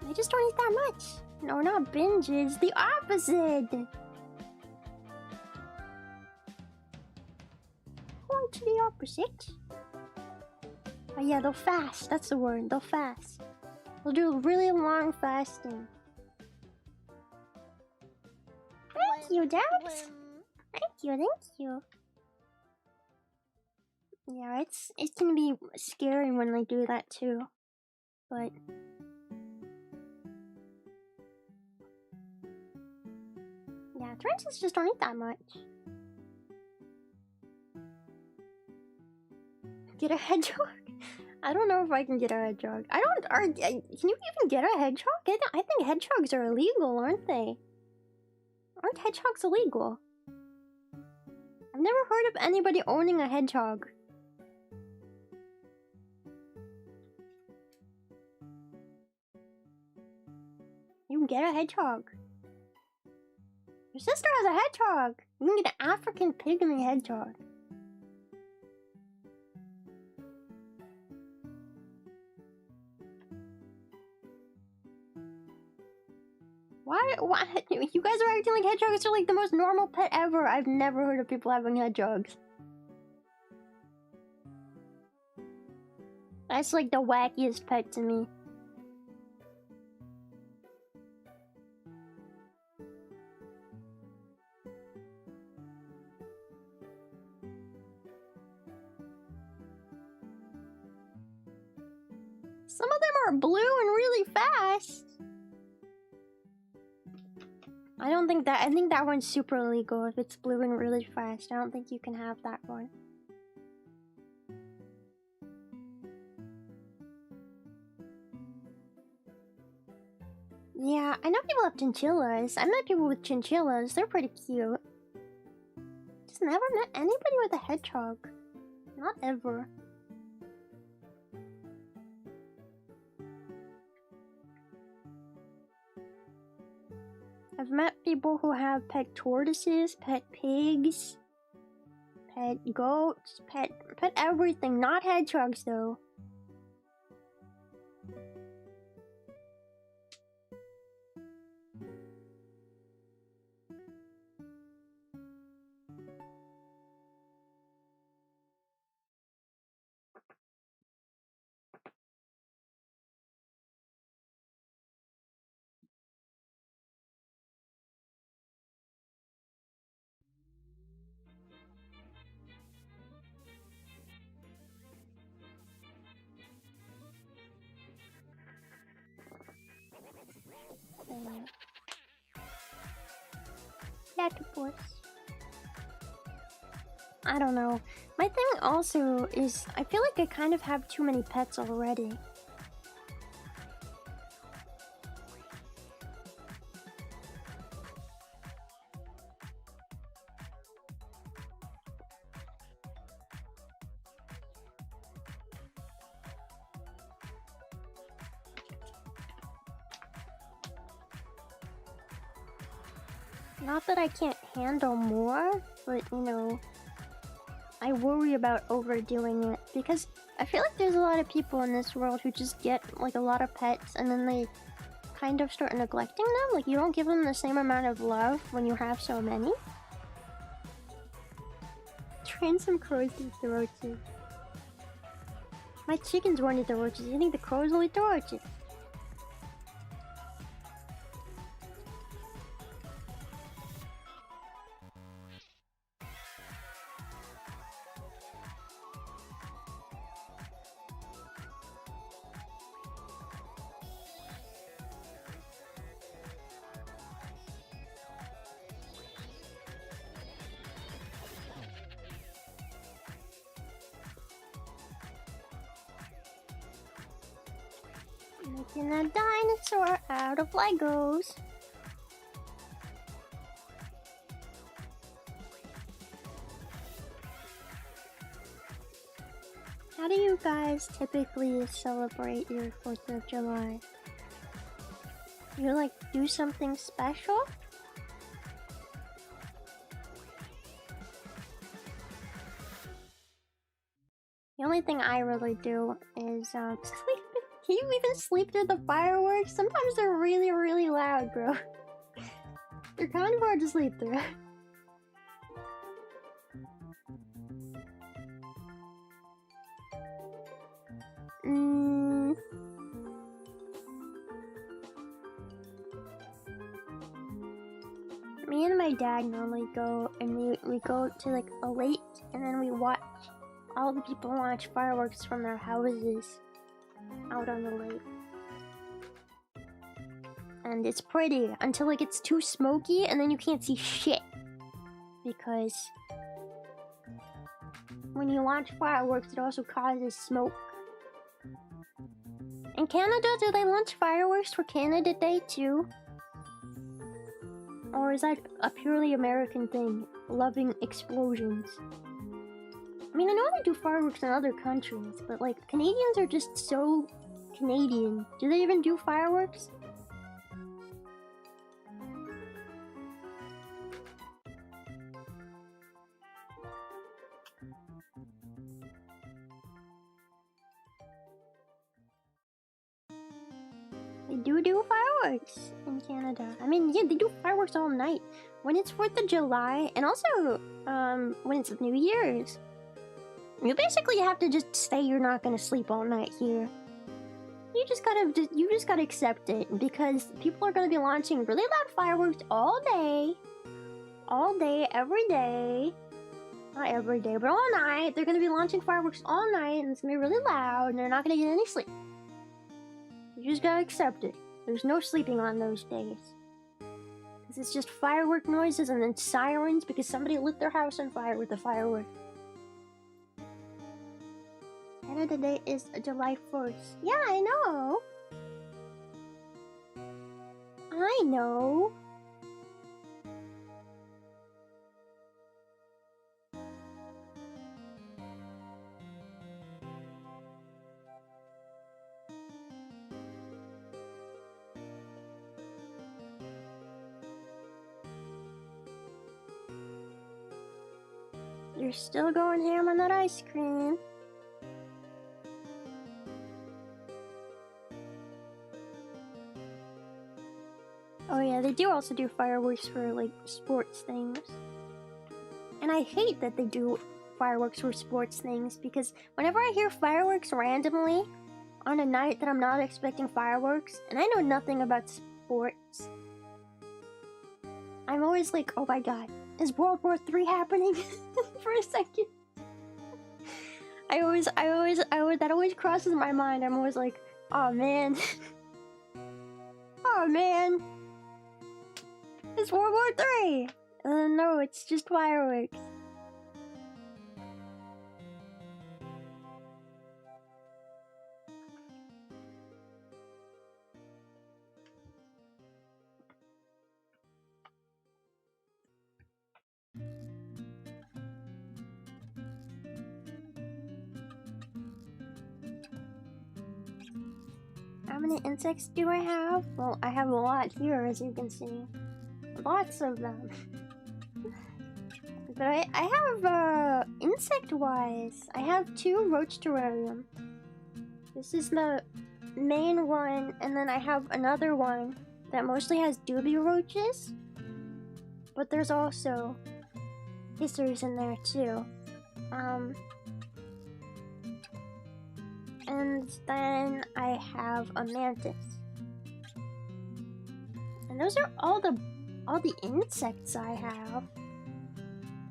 Speaker 1: They just don't eat that much. No, not binges. The opposite. Quite the opposite. Oh yeah, they'll fast. That's the word. They'll fast. They'll do really long fasting. Thank you, Dax. Thank you. Yeah, it's gonna be scary when they do that too. But yeah, tarantulas just don't eat that much. Get a hedgehog? I don't know if I can get a hedgehog. Can you even get a hedgehog? I think hedgehogs are illegal, aren't they? Aren't hedgehogs illegal? I've never heard of anybody owning a hedgehog. You can get a hedgehog. Your sister has a hedgehog! You can get an African pygmy hedgehog. Why? You guys are acting like hedgehogs are like the most normal pet ever. I've never heard of people having hedgehogs. That's like the wackiest pet to me. Some of them are blue and really fast. I think that one's super illegal if it's blue and really fast. I don't think you can have that one. Yeah, I know people have chinchillas. I met people with chinchillas. They're pretty cute. Just never met anybody with a hedgehog. Not ever. I've met people who have pet tortoises, pet pigs, pet goats, pet everything. Not hedgehogs though. Octopus. I don't know. My thing also is I feel like I kind of have too many pets already. Not that I can't handle more, but you know, I worry about overdoing it because I feel like there's a lot of people in this world who just get like a lot of pets and then they kind of start neglecting them. Like you don't give them the same amount of love when you have so many. Train some crows to eat the roaches. My chickens won't eat the roaches. You think the crows will eat the roaches? Making a dinosaur out of Legos. How do you guys typically celebrate your 4th of July? You like do something special? The only thing I really do is sleep. Can you even sleep through the fireworks? Sometimes they're really, really loud, bro. They're kind of hard to sleep through. Me and my dad normally go and we go to like a lake and then we watch all the people watch fireworks from their houses out on the lake. And it's pretty until it gets too smoky and then you can't see shit. Because when you launch fireworks, it also causes smoke. In Canada, do they launch fireworks for Canada Day too? Or is that a purely American thing? Loving explosions. I mean, I know they do fireworks in other countries, but like, Canadians are just so Canadian. Do they even do fireworks? They do fireworks in Canada. I mean, yeah, they do fireworks all night. When it's 4th of July, and also, when it's New Year's. You basically have to just say you're not gonna sleep all night here. You just gotta accept it, because people are gonna be launching really loud fireworks all day, every day. Not every day, but all night. They're gonna be launching fireworks all night, and it's gonna be really loud, and they're not gonna get any sleep. You just gotta accept it. There's no sleeping on those days. Because it's just firework noises and then sirens because somebody lit their house on fire with a firework. Canada Day is July 1st. Yeah, I know. I know. You're still going ham on that ice cream. Oh yeah, they do also do fireworks for like sports things. And I hate that they do fireworks for sports things because whenever I hear fireworks randomly on a night that I'm not expecting fireworks, and I know nothing about sports, I'm always like, oh my god, is World War III happening? For a second. That always crosses my mind. I'm always like, oh man. Oh man. It's World War III. No, it's just fireworks. How many insects do I have? Well, I have a lot here, as you can see. Lots of them. But I have, insect-wise, I have 2 roach terrarium. This is the main one, and then I have another one that mostly has doobie roaches. But there's also hissers in there, too. And then I have a mantis. And those are all the insects I have.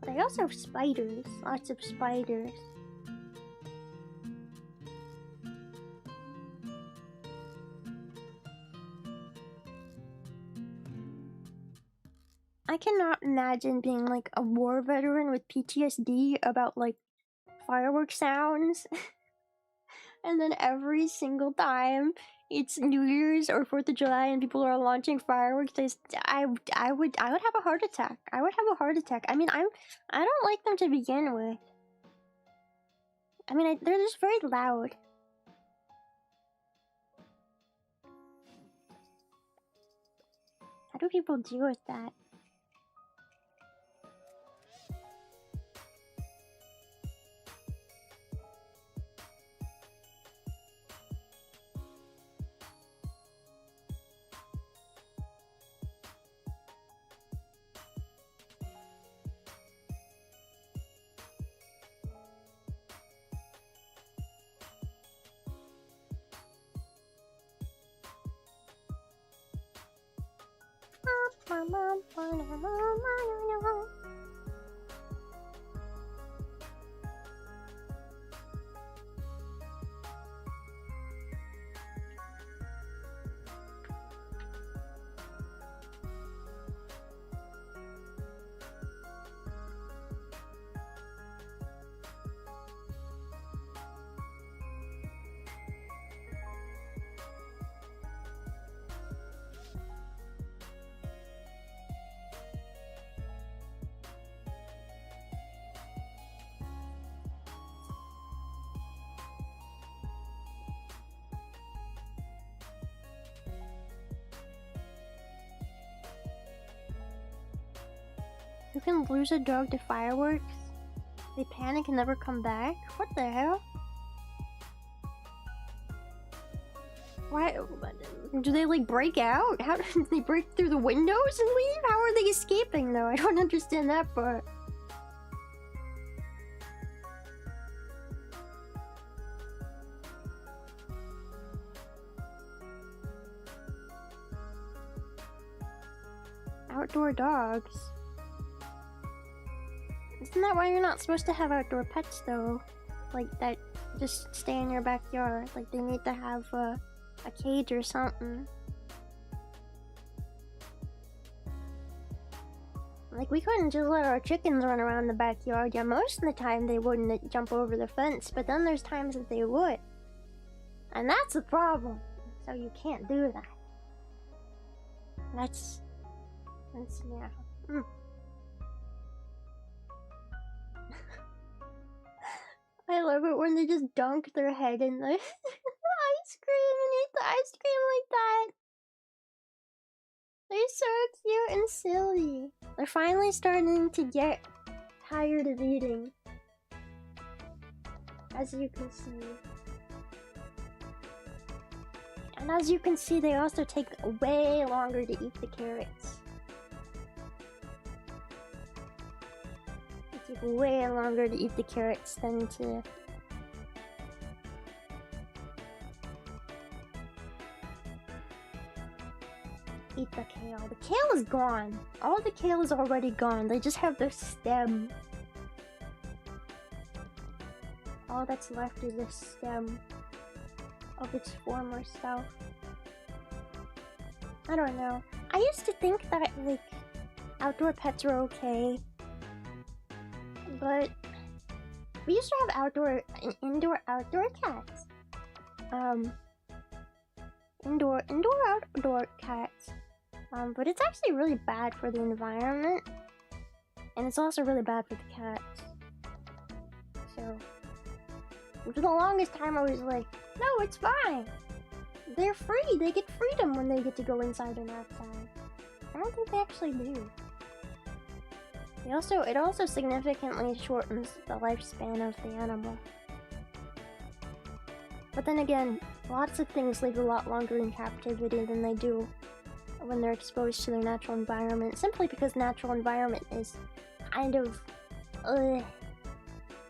Speaker 1: But I also have spiders, lots of spiders. I cannot imagine being like a war veteran with PTSD about like fireworks sounds. And then every single time it's New Year's or 4th of July and people are launching fireworks, I would have a heart attack. I would have a heart attack. I mean, I don't like them to begin with. I mean, they're just very loud. How do people deal with that? You can lose a dog to fireworks? They panic and never come back? What the hell? Why? Do they like break out? How do they break through the windows and leave? How are they escaping though? I don't understand that part. Outdoor dogs? Isn't that why you're not supposed to have outdoor pets though? Like that just stay in your backyard. Like they need to have a cage or something. Like we couldn't just let our chickens run around the backyard. Yeah, most of the time they wouldn't jump over the fence, but then there's times that they would. And that's a problem. So you can't do that. That's yeah. I love it when they just dunk their head in the ice cream and eat the ice cream like that. They're so cute and silly. They're finally starting to get tired of eating. As you can see. And as you can see, they also take way longer to eat the carrots. It takes way longer to eat the carrots than to... eat the kale. The kale is gone. All the kale is already gone. They just have the stem. All that's left is the stem of its former self. I don't know. I used to think that, like, Outdoor pets are okay. But we used to have indoor-outdoor cats. Indoor-outdoor cats. But it's actually really bad for the environment. And it's also really bad for the cats. So, for the longest time I was like, no, it's fine. They're free. They get freedom when they get to go inside and outside. I don't think they actually do. It also significantly shortens the lifespan of the animal. But then again, lots of things live a lot longer in captivity than they do when they're exposed to their natural environment, simply because natural environment is kind of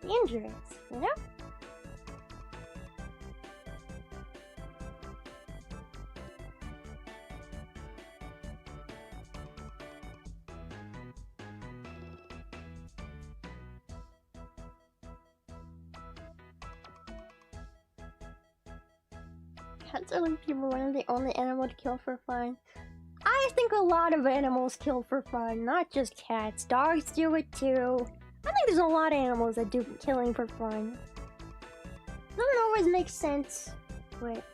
Speaker 1: dangerous, you know? Cats are like people one of the only animal to kill for fun. I think a lot of animals kill for fun, not just cats. Dogs do it too. I think there's a lot of animals that do killing for fun. Doesn't always make sense, but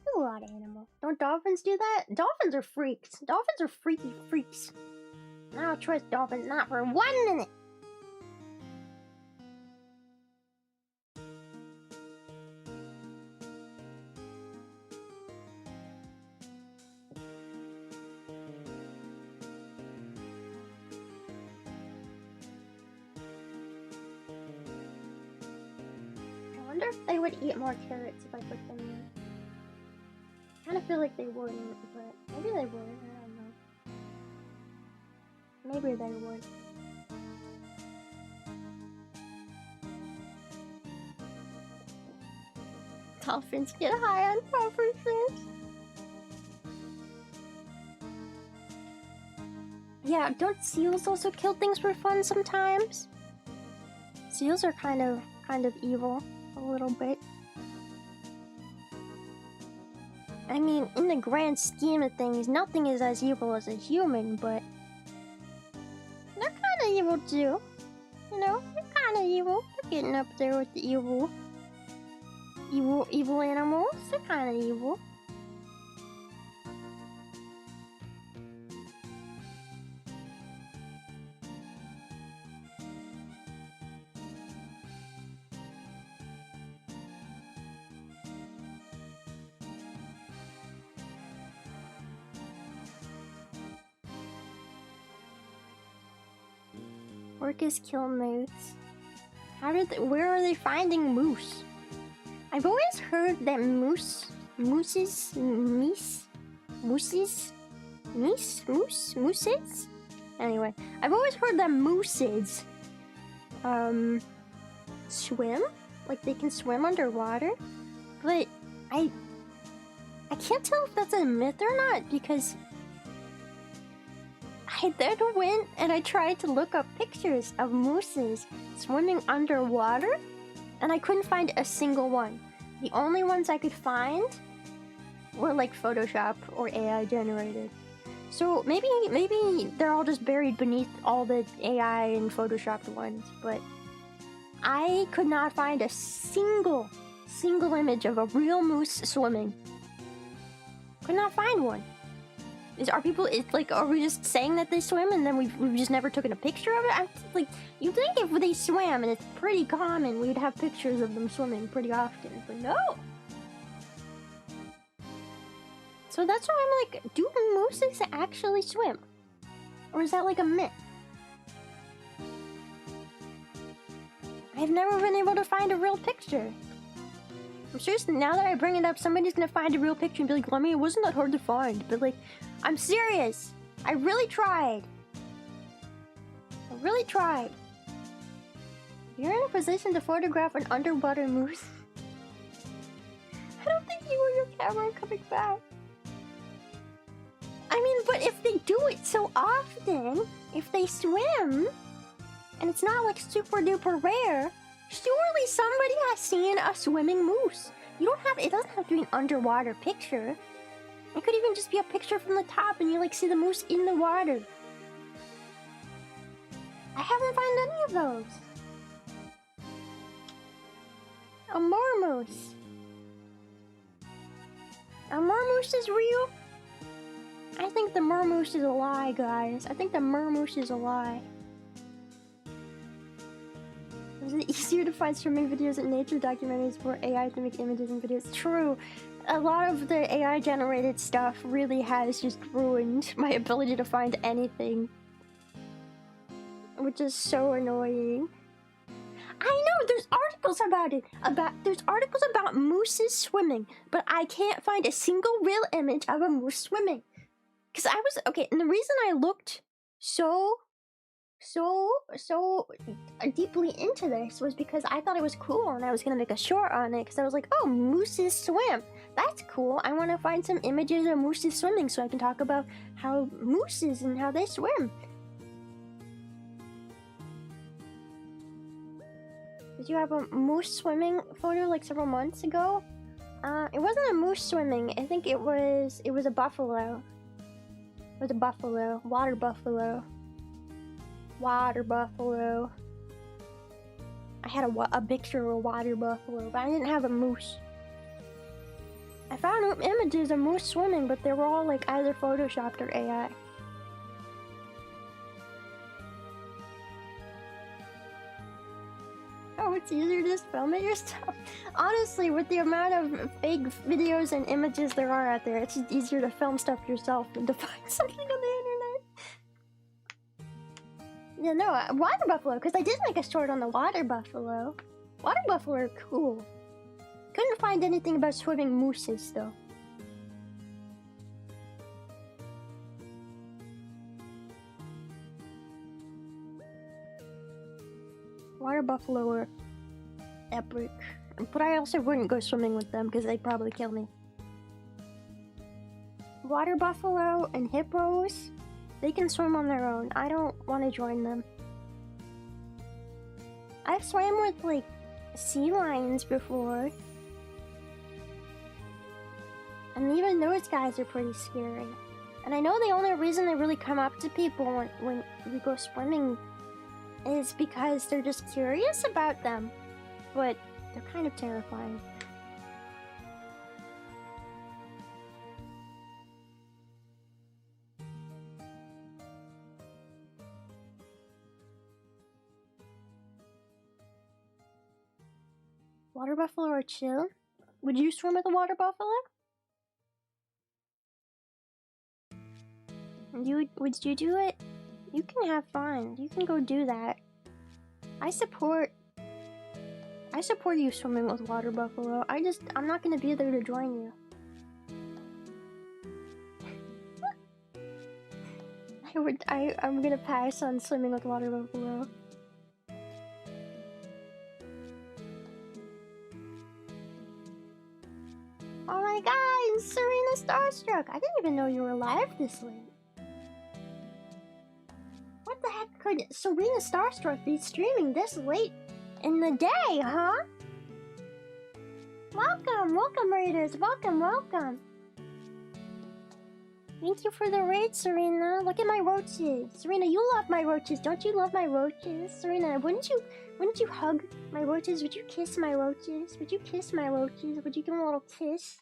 Speaker 1: there's a lot of animals. Don't dolphins do that? Dolphins are freaks. Dolphins are freaky freaks. I don't trust dolphins, not for 1 minute. I wonder if they would eat more carrots if I put them in. I kind of feel like they wouldn't, but maybe they would. I don't know. Maybe they would. Dolphins get high on pufferfish. Yeah, don't seals also kill things for fun sometimes? Seals are kind of evil. A little bit. I mean, in the grand scheme of things, nothing is as evil as a human, but they're kind of evil too. You know, they're kind of evil. They're getting up there with the evil animals. They're kind of evil. Orcas kill moose. Where are they finding moose? I've always heard that mooses? Anyway, I've always heard that mooses, swim? Like they can swim underwater? But I can't tell if that's a myth or not, because I then went and I tried to look up pictures of mooses swimming underwater, and I couldn't find a single one. The only ones I could find were like Photoshop or AI generated. So maybe they're all just buried beneath all the AI and Photoshopped ones, but I could not find a single image of a real moose swimming. Could not find one. Are we just saying that they swim and then we've just never taken a picture of it? You'd think if they swam, and it's pretty common, we'd have pictures of them swimming pretty often, but no! So that's why I'm like, do mooses actually swim? Or is that like a myth? I've never been able to find a real picture. I'm serious, now that I bring it up, somebody's gonna find a real picture and be like, Lemmy, it wasn't that hard to find. But like, I'm serious. I really tried. If you're in a position to photograph an underwater moose, I don't think you or your camera are coming back. I mean, but if they do it so often, if they swim, and it's not like super duper rare, surely somebody has seen a swimming moose. It doesn't have to be an underwater picture. It could even just be a picture from the top and you like see the moose in the water. I haven't found any of those. A mermoose. A mermoose is real? I think the mermoose is a lie, guys. I think the mermoose is a lie. Is it easier to find swimming videos in nature documentaries for AI to make images and videos? True. A lot of the AI generated stuff really has just ruined my ability to find anything. Which is so annoying. I know, there's articles about it. There's articles about mooses swimming, but I can't find a single real image of a moose swimming. Cause I was, okay, and the reason I looked so deeply into this was because I thought it was cool and I was gonna make a short on it because I was like, oh, mooses swim. That's cool. I want to find some images of mooses swimming so I can talk about how mooses and how they swim. Did you have a moose swimming photo like several months ago? It wasn't a moose swimming. I think it was a buffalo. It was a buffalo. Water buffalo. Water buffalo. I had a picture of a water buffalo, but I didn't have a moose. I found images of moose swimming, but they were all like either photoshopped or AI. Oh, it's easier to just film it yourself. Honestly, with the amount of fake videos and images there are out there, it's just easier to film stuff yourself than to find something on the internet. Yeah, no, water buffalo, because I did make a short on the water buffalo. Water buffalo are cool. Couldn't find anything about swimming mooses, though. Water buffalo are epic. But I also wouldn't go swimming with them because they'd probably kill me. Water buffalo and hippos, they can swim on their own. I don't want to join them. I've swam with, like, sea lions before. And even those guys are pretty scary. And I know the only reason they really come up to people when we go swimming is because they're just curious about them. But they're kind of terrifying. Water buffalo are chill? Would you swim with a water buffalo? Would you do it? You can have fun. You can go do that. I support you swimming with water buffalo. I'm not gonna be there to join you. I'm gonna pass on swimming with water buffalo. Oh my god, Serena Starstruck! I didn't even know you were live this late. What the heck could Serena Starstruck be streaming this late in the day, huh? Welcome raiders, welcome. Thank you for the raid, Serena. Look at my roaches. Serena, you love my roaches. Don't you love my roaches? Serena, wouldn't you hug my roaches? Would you kiss my roaches? Would you kiss my roaches? Would you give them a little kiss?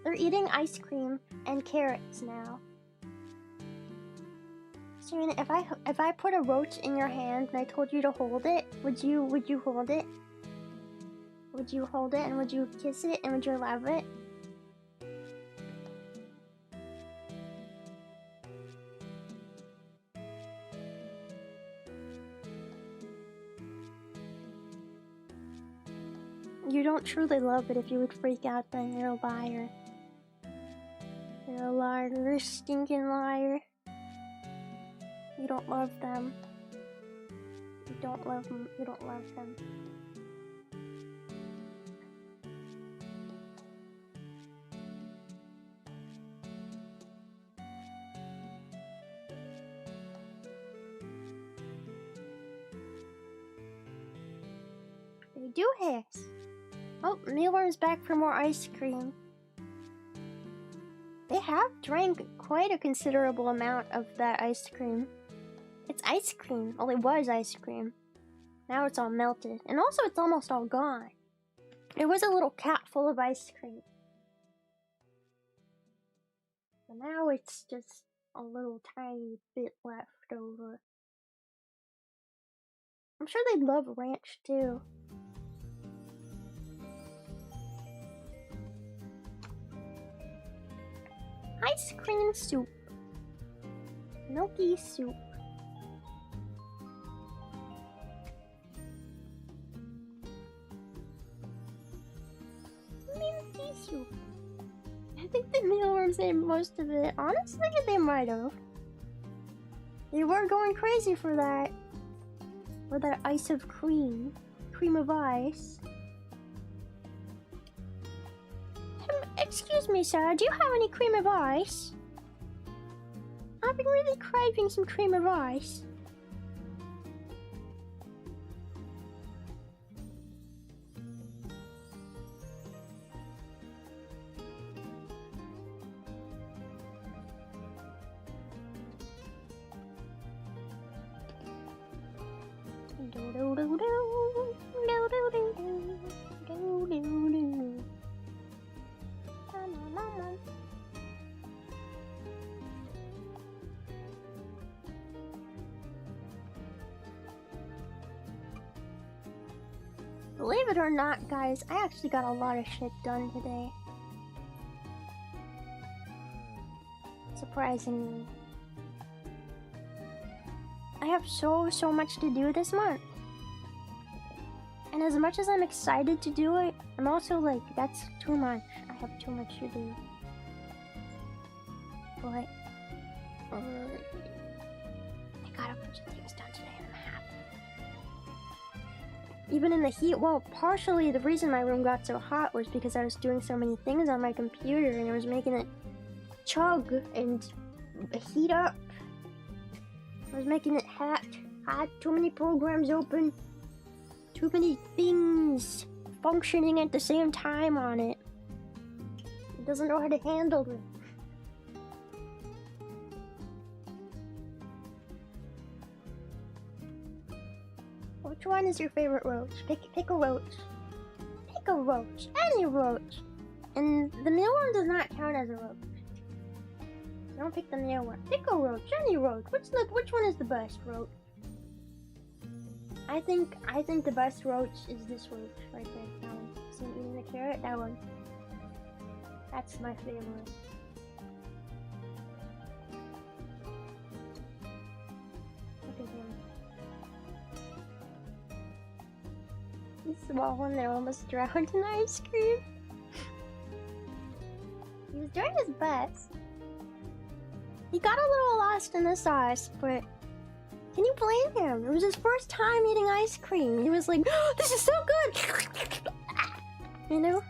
Speaker 1: They're eating ice cream and carrots now. Serena, if I put a roach in your hand and I told you to hold it, would you hold it? Would you hold it and would you kiss it and would you love it? You don't truly love it if you would freak out, then you're a liar. You're a liar, you're a stinking liar. You don't love them. You don't love them. You don't love them. They do hiss. Oh, Mealworm's back for more ice cream. They have drank quite a considerable amount of that ice cream. It's ice cream. Well, it was ice cream. Now it's all melted. And also it's almost all gone. It was a little cap full of ice cream. But now it's just a little tiny bit left over. I'm sure they'd love ranch too. Ice cream soup. Milky soup. Minty soup. I think the mealworms ate most of it. Honestly, they might have. They were going crazy for that. For that ice of cream. Cream of ice. Excuse me, sir, do you have any cream of ice? I've been really craving some cream of ice. Believe it or not, guys, I actually got a lot of shit done today. Surprisingly. I have so much to do this month. And as much as I'm excited to do it, I'm also like, that's too much. I have too much to do. But I got a bunch of things done today and I'm happy. Even in the heat, well, partially the reason my room got so hot was because I was doing so many things on my computer and it was making it chug and heat up. I was making it hot, too many programs open, too many things functioning at the same time on it. It doesn't know how to handle it. Which one is your favorite roach? Pick a roach. Pick a roach. Any roach. And the mealworm does not count as a roach. Don't pick the mealworm. Pick a roach. Any roach. Which one is the best roach? I think the best roach is this roach right there. That one. See him eating the carrot? That one. That's my favorite. Look at him. The small one that almost drowned in ice cream. He was doing his best. He got a little lost in the sauce, but can you blame him? It was his first time eating ice cream. He was like, oh, this is so good! You know?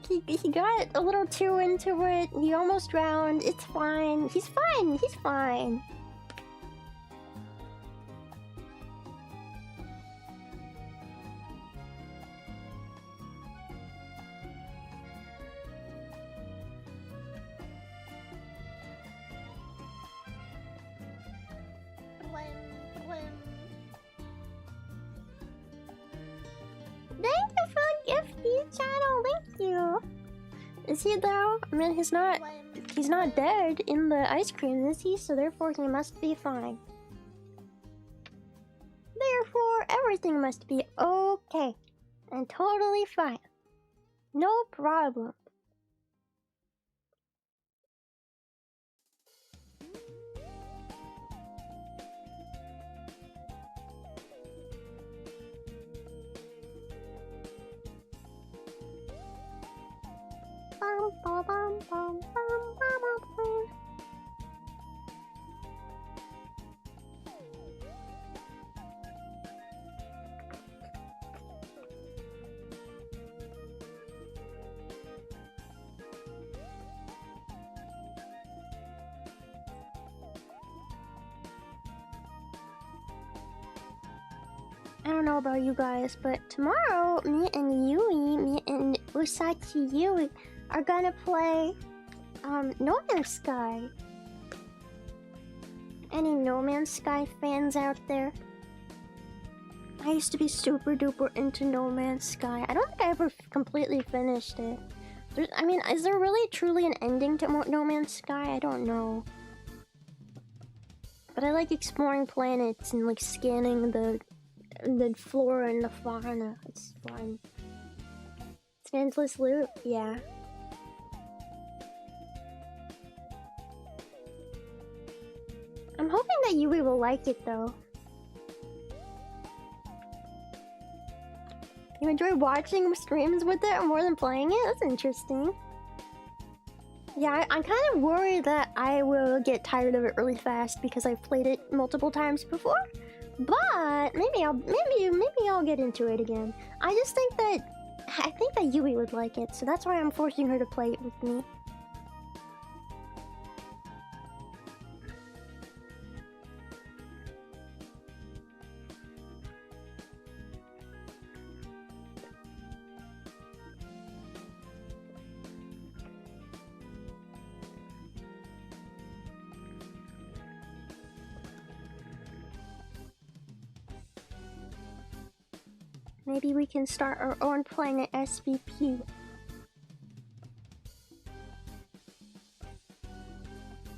Speaker 1: he got a little too into it. He almost drowned. It's fine. He's fine. He's fine. Thank you for the gift, channel. Thank you. Is he though? I mean, he's not dead in the ice cream, is he? So therefore, he must be fine. Therefore, everything must be okay and totally fine. No problem. I don't know about you guys, but tomorrow, me and Yui, me and Usachi Yui, are gonna play No Man's Sky. Any No Man's Sky fans out there? I used to be super duper into No Man's Sky. I don't think I ever completely finished it. I mean, is there really truly an ending to No Man's Sky? I don't know. But I like exploring planets and like scanning the flora and the fauna. It's fun. It's an endless loop, yeah. I'm hoping that Yui will like it though. You enjoy watching streams with it more than playing it? That's interesting. Yeah, I'm kind of worried that I will get tired of it really fast because I've played it multiple times before. But maybe I'll get into it again. I think that Yui would like it, so that's why I'm forcing her to play it with me. Maybe we can start our own planet SVP.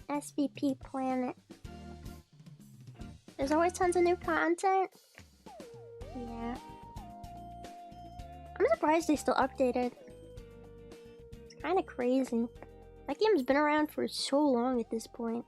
Speaker 1: SVP planet. There's always tons of new content. Yeah. I'm surprised they still update it. It's kind of crazy. That game's been around for so long at this point.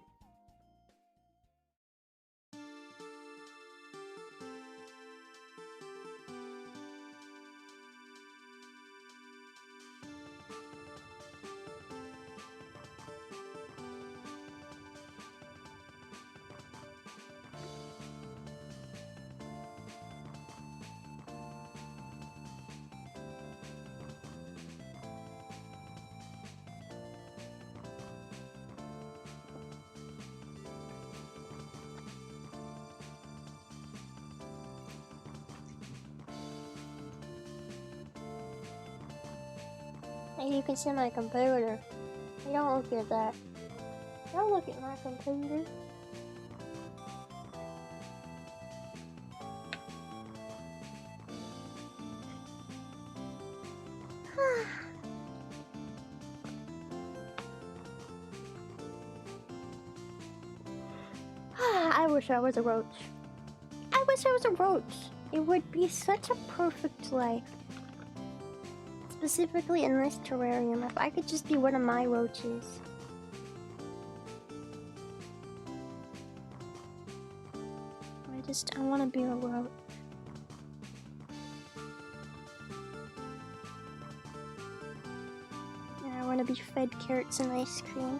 Speaker 1: Maybe you can see my computer. Hey, don't look at that. Don't look at my computer. I wish I was a roach. I wish I was a roach. It would be such a perfect life. Specifically in this terrarium, if I could just be one of my roaches. I want to be a roach. And I want to be fed carrots and ice cream.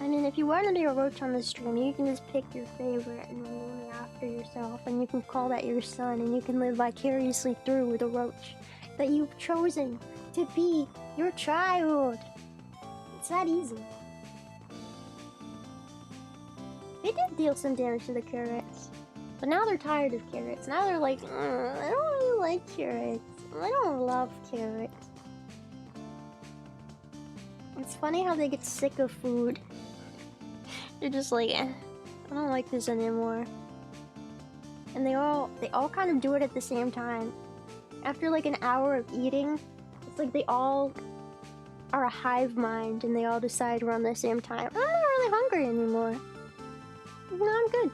Speaker 1: I mean, if you want to be a roach on the stream, you can just pick your favorite and name it after yourself, and you can call that your son, and you can live vicariously through the roach that you've chosen to be your child. It's that easy. They did deal some damage to the carrots, but now they're tired of carrots. Now they're like, I don't really like carrots. I don't love carrots. It's funny how they get sick of food. They're just like, I don't like this anymore. And they all kind of do it at the same time. After like an hour of eating, it's like they all are a hive mind and they all decide around the same time. I'm not really hungry anymore. No, I'm good.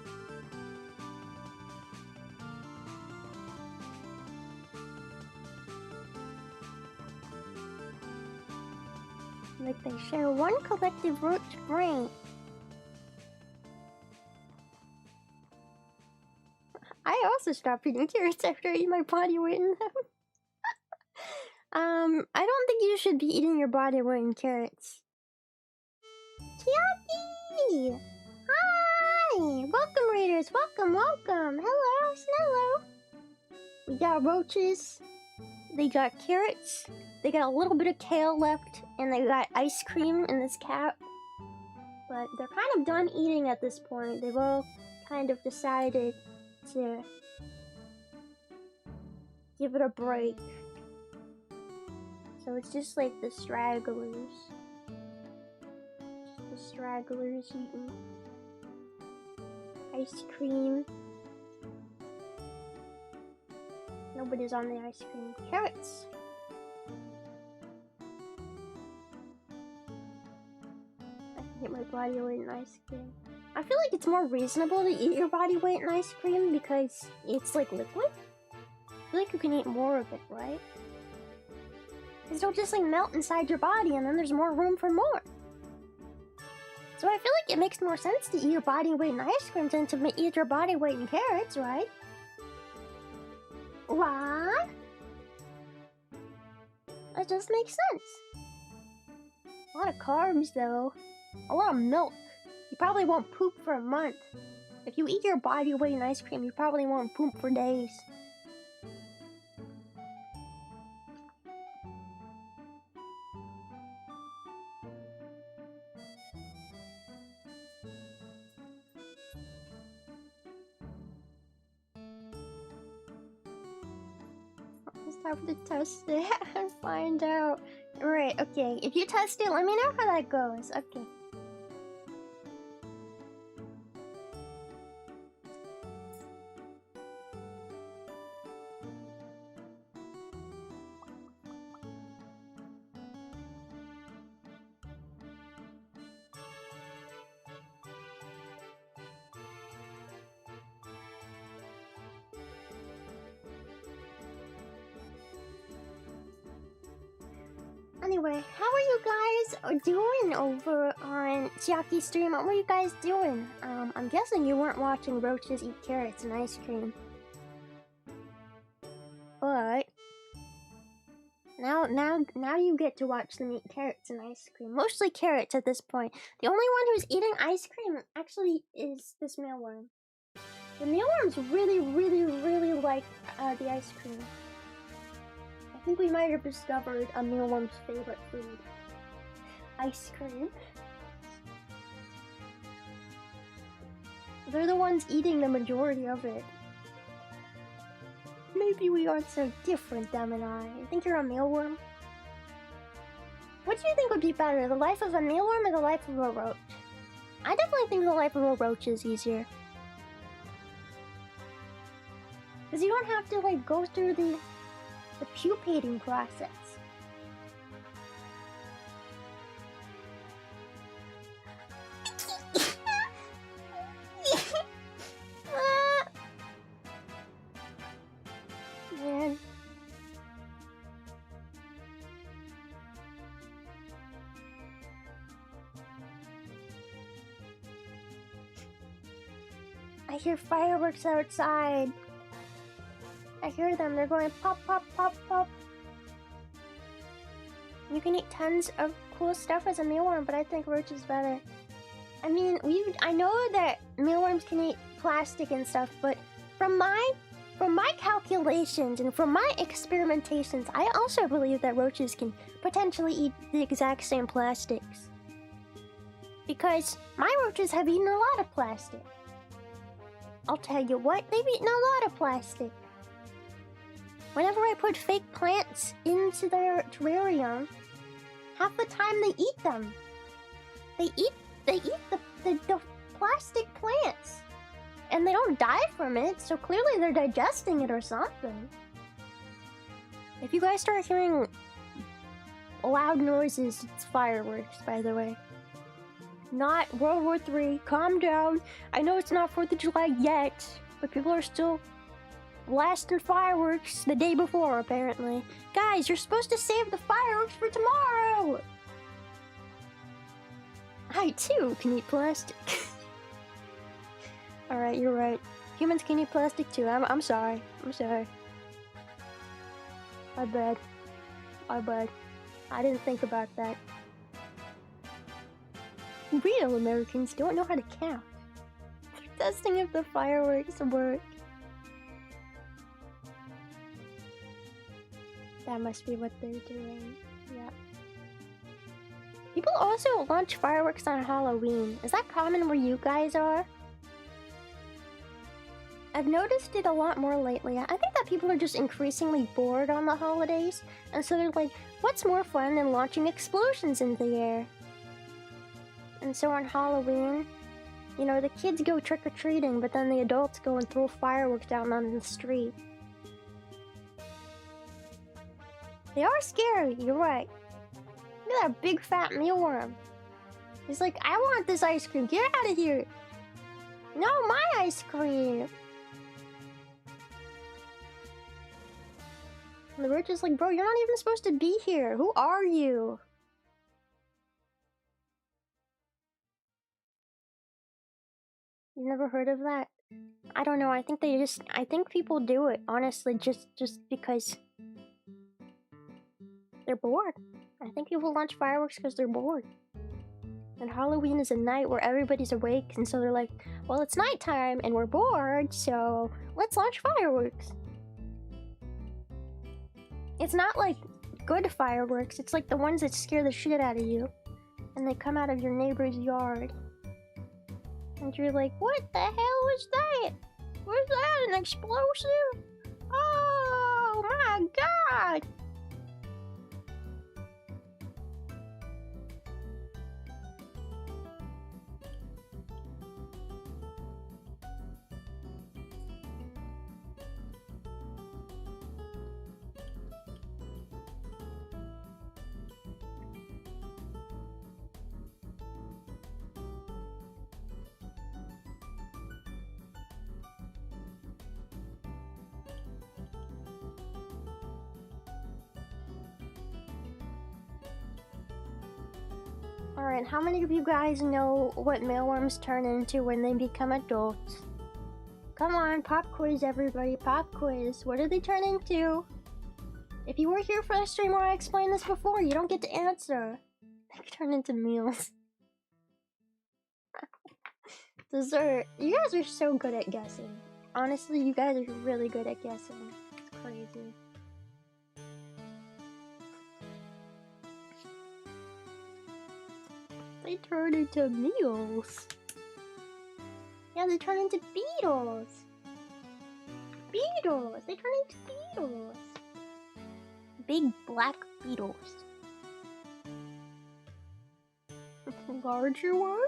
Speaker 1: Like they share one collective roach brain. I also stopped eating carrots after I ate my body weight in them. I don't think you should be eating your body weight in carrots. Chiaki! Hi! Welcome, readers. Welcome, welcome. Hello, Snello. We got roaches. They got carrots. They got a little bit of kale left, and they got ice cream in this cap. But they're kind of done eating at this point. They've all kind of decided to give it a break. So it's just like the stragglers. Just the stragglers eating ice cream. Nobody's on the ice cream. Carrots! I can get my body weight in ice cream. I feel like it's more reasonable to eat your body weight in ice cream because it's like liquid. I feel like you can eat more of it, right? Because it'll just like melt inside your body and then there's more room for more. So I feel like it makes more sense to eat your body weight in ice cream than to eat your body weight in carrots, right? What? That just makes sense. A lot of carbs though. A lot of milk. You probably won't poop for a month. If you eat your body weight in ice cream, you probably won't poop for days. Let's have to test it and find out. Right, okay. If you test it, let me know how that goes. Okay. Anyway, how are you guys doing over on Chiaki's stream? What were you guys doing? I'm guessing you weren't watching roaches eat carrots and ice cream. But now you get to watch them eat carrots and ice cream. Mostly carrots at this point. The only one who's eating ice cream actually is this mealworm. The mealworms really like the ice cream. I think we might have discovered a mealworm's favorite food. Ice cream. They're the ones eating the majority of it. Maybe we aren't so different, them and I. You think you're a mealworm? What do you think would be better, the life of a mealworm or the life of a roach? I definitely think the life of a roach is easier. Because you don't have to, like, go through the pupating process. Man. I hear fireworks outside. I hear them, they're going pop, pop, pop, pop. You can eat tons of cool stuff as a mealworm, but I think roach is better. I mean, I know that mealworms can eat plastic and stuff, but from my calculations and from my experimentations, I also believe that roaches can potentially eat the exact same plastics. Because my roaches have eaten a lot of plastic. I'll tell you what, they've eaten a lot of plastic. Whenever I put fake plants into their terrarium, half the time they eat them. They eat the plastic plants. And they don't die from it, so clearly they're digesting it or something. If you guys start hearing loud noises, it's fireworks, by the way. Not World War III. Calm down. I know it's not 4th of July yet, but people are still blasting fireworks the day before, apparently. Guys, you're supposed to save the fireworks for tomorrow! I, too, can eat plastic. Alright, you're right. Humans can eat plastic, too. I'm sorry. I'm sorry. My bad. My bad. I didn't think about that. Real Americans don't know how to count. They're testing if the fireworks work. That must be what they're doing. Yeah. People also launch fireworks on Halloween. Is that common where you guys are? I've noticed it a lot more lately. I think that people are just increasingly bored on the holidays, and so they're like, what's more fun than launching explosions into the air? And so on Halloween, you know, the kids go trick-or-treating, but then the adults go and throw fireworks down on the street. They are scary, you're right. Look at that big fat mealworm. He's like, I want this ice cream, get out of here! No, my ice cream! And the Roach is like, bro, you're not even supposed to be here. Who are you? You never heard of that? I don't know. I think people do it, honestly, just because they're bored. I think people launch fireworks because they're bored. And Halloween is a night where everybody's awake, and so they're like, well, it's nighttime and we're bored, so let's launch fireworks. It's not like good fireworks, it's like the ones that scare the shit out of you. And they come out of your neighbor's yard. And you're like, what the hell was that? Was that an explosive? Oh my god! Alright, how many of you guys know what mealworms turn into when they become adults? Come on, pop quiz everybody, pop quiz. What do they turn into? If you were here for the stream where I explained this before, you don't get to answer. They turn into meals. Dessert. You guys are so good at guessing. Honestly, you guys are really good at guessing. It's crazy. They turn into meals. Yeah, they turn into beetles. Beetles! They turn into beetles. Big black beetles. Larger one?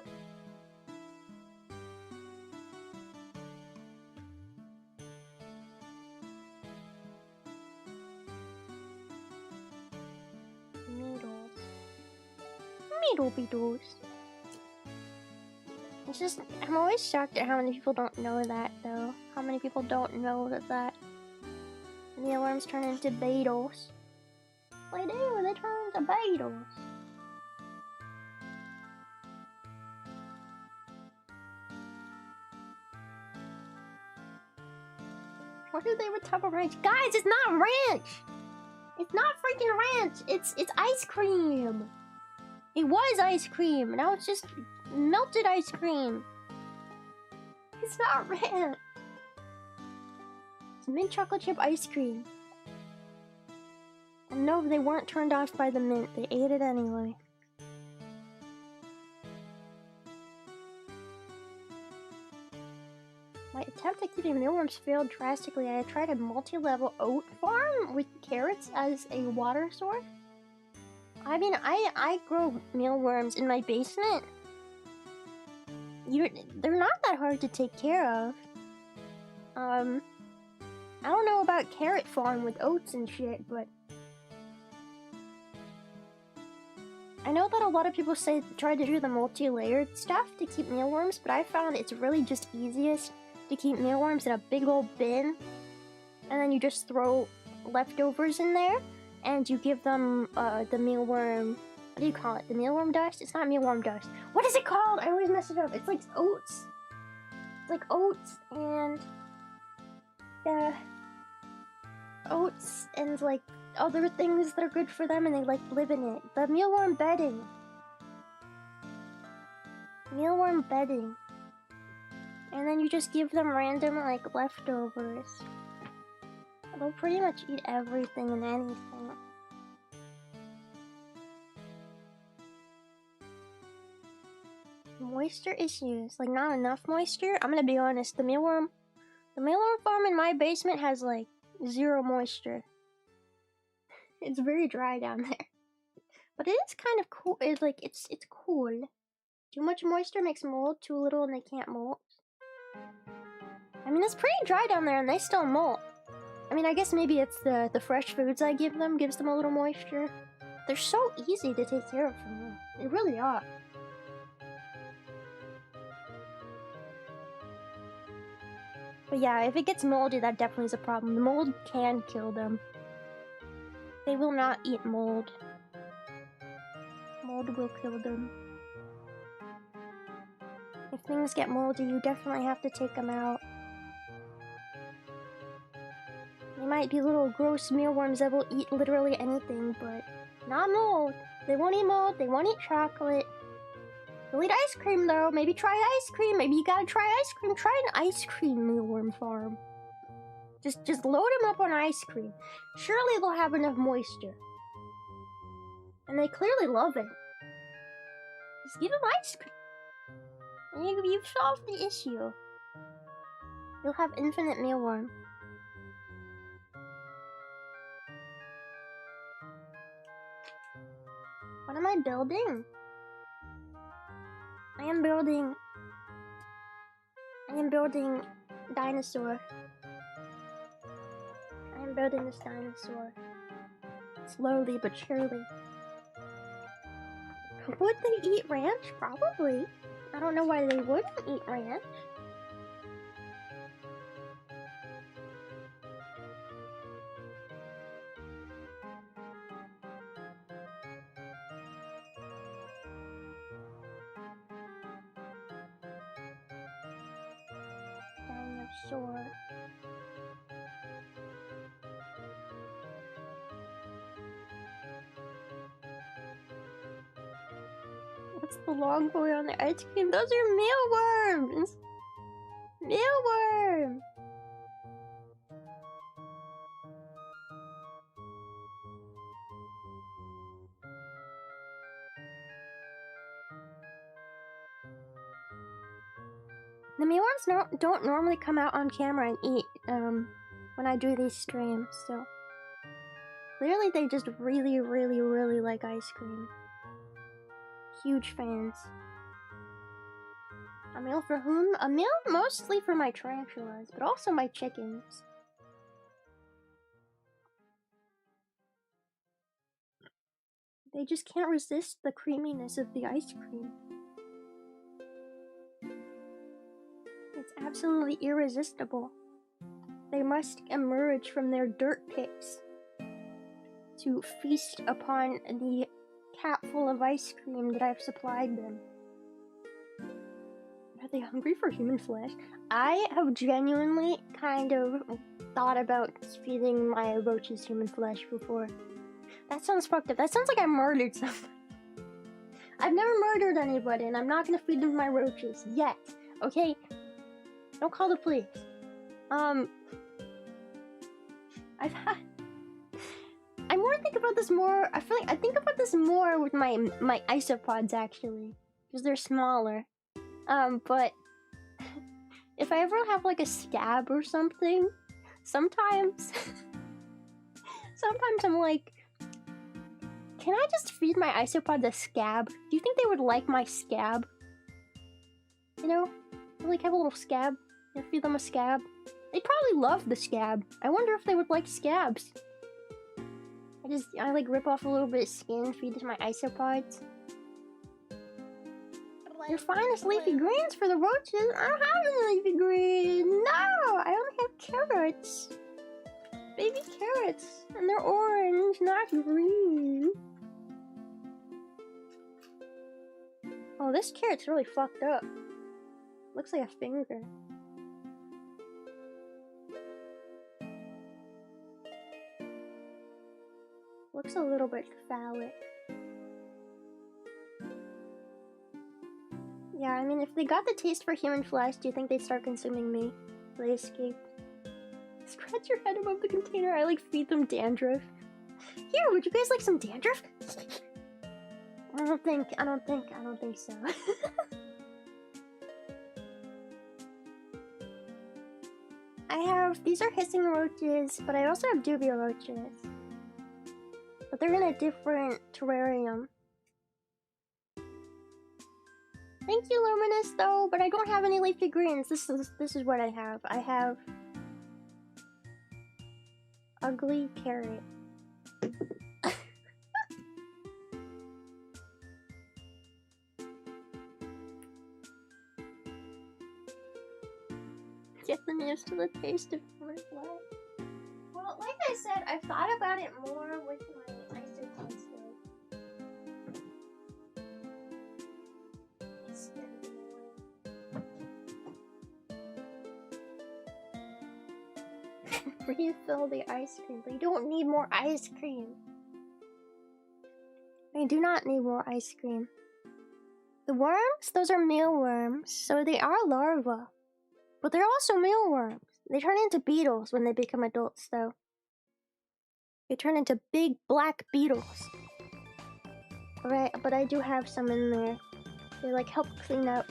Speaker 1: Beetles. It's just, I'm always shocked at how many people don't know that, though. How many people don't know that mealworms turn into beetles. They do, they turn into beetles. What do they with Tupper Ranch? Guys, it's not ranch! It's not freaking ranch! It's ice cream! It was ice cream, now it's just melted ice cream. It's not ranch. It's mint chocolate chip ice cream. And no, they weren't turned off by the mint. They ate it anyway. My attempt at keeping mealworms failed drastically. I tried a multi-level oat farm with carrots as a water source. I mean, I grow mealworms in my basement. They're not that hard to take care of. I don't know about carrot farm with oats and shit, but I know that a lot of people say try to do the multi-layered stuff to keep mealworms, but I found it's really just easiest to keep mealworms in a big old bin, and then you just throw leftovers in there, and you give them the mealworm. What do you call it? The mealworm dust? It's not mealworm dust. What is it called? I always mess it up. It's like oats. It's like oats and oats and like other things that are good for them, and they like live in it. The mealworm bedding. Mealworm bedding. And then you just give them random, like, leftovers. They'll pretty much eat everything and anything. Moisture issues. Like, not enough moisture? I'm gonna be honest, the mealworm farm in my basement has, like, 0 moisture. It's very dry down there. But it is kind of cool. It's like, it's cool. Too much moisture makes mold, too little and they can't molt. I mean, it's pretty dry down there and they still molt. I mean, I guess maybe it's the fresh foods I give them gives them a little moisture. They're so easy to take care of for me. They really are. But yeah, if it gets moldy, that definitely is a problem. The mold can kill them. They will not eat mold. Mold will kill them. If things get moldy, you definitely have to take them out. They might be little gross mealworms that will eat literally anything, but not mold. They won't eat mold, they won't eat chocolate. They'll eat ice cream though. Maybe try ice cream. Maybe you gotta try ice cream. Try an ice cream mealworm farm. Just load them up on ice cream. Surely they'll have enough moisture. And they clearly love it. Just give them ice cream. And you've solved the issue. You'll have infinite mealworm. What am I building? I am building dinosaur. I am building this dinosaur. Slowly but surely. Would they eat ranch? Probably. I don't know why they wouldn't eat ranch. Dinosaur. What's the long boy on the ice cream? Those are mealworms! Mealworm! The mealworms don't normally come out on camera and eat when I do these streams, so clearly they just really, really, really like ice cream. Huge fans. A meal for whom? A meal mostly for my tarantulas, but also my chickens. They just can't resist the creaminess of the ice cream. It's absolutely irresistible. They must emerge from their dirt pits to feast upon the capful of ice cream that I've supplied them. Are they hungry for human flesh? I have genuinely kind of thought about feeding my roaches human flesh before. That sounds fucked up. That sounds like I murdered someone. I've never murdered anybody, and I'm not gonna feed them my roaches yet. Okay? Don't call the police. I more think about this more. I feel like I think about this more with my isopods actually, because they're smaller. But if I ever have like a scab or something, sometimes I'm like, can I just feed my isopods a scab? Do you think they would like my scab? You know, like have a little scab. You know, feed them a scab. They probably love the scab. I wonder if they would like scabs. I like rip off a little bit of skin, feed it to my isopods. Your finest leafy greens for the roaches? I don't have any leafy greens. No, I only have carrots. Baby carrots. And they're orange, not green. Oh, this carrot's really fucked up. Looks like a finger. Looks a little bit phallic. Yeah, I mean, if they got the taste for human flesh, do you think they'd start consuming me? They escape. Scratch your head above the container. I like feed them dandruff. Here, would you guys like some dandruff? I don't think so. These are hissing roaches, but I also have dubia roaches. But they're in a different terrarium. Thank you, Luminous, though, but I don't have any leafy greens. This is what I have. I have ugly carrot. Get them used to the taste of human flesh. Well, like I said, I've thought about it more with my isotone still. It's gonna be annoying. Refill the ice cream, but you don't need more ice cream. I do not need more ice cream. The worms? Those are mealworms, so they are larvae. But they're also mealworms. They turn into beetles when they become adults, though. They turn into big black beetles. Alright, but I do have some in there. They like help clean up.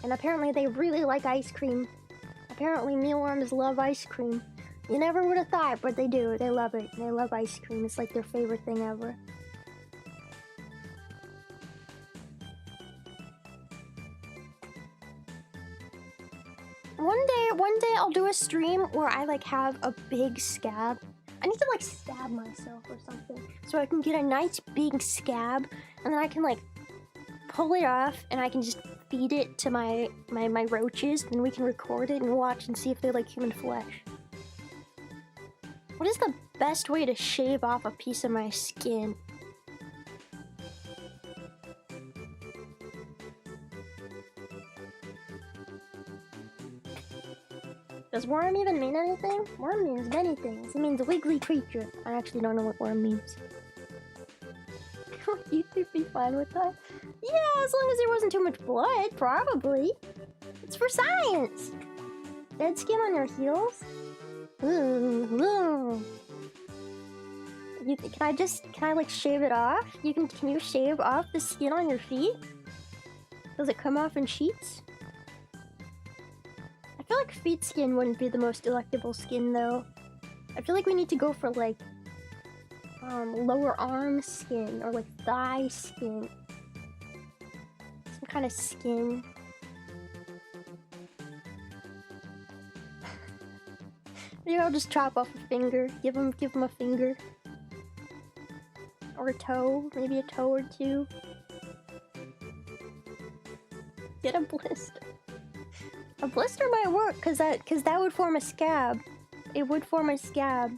Speaker 1: And apparently they really like ice cream. Apparently mealworms love ice cream. You never would have thought, but they do. They love it. They love ice cream. It's like their favorite thing ever. One day I'll do a stream where I like have a big scab. I need to like stab myself or something so I can get a nice big scab, and then I can like pull it off and I can just feed it to my roaches, and we can record it and watch and see if they like human flesh. What is the best way to shave off a piece of my skin? Does worm even mean anything? Worm means many things. It means a wiggly creature. I actually don't know what worm means. Would YouTube be fine with that? Yeah, as long as there wasn't too much blood, probably. It's for science! Dead skin on your heels? Ooh. Can I like shave it off? Can you shave off the skin on your feet? Does it come off in sheets? I feel like feet skin wouldn't be the most delectable skin, though. I feel like we need to go for, like, lower arm skin, or, like, thigh skin. Some kind of skin. Maybe I'll just chop off a finger. Give him a finger. Or a toe. Maybe a toe or two. Get a blister. A blister might work, cause that would form a scab. It would form a scab.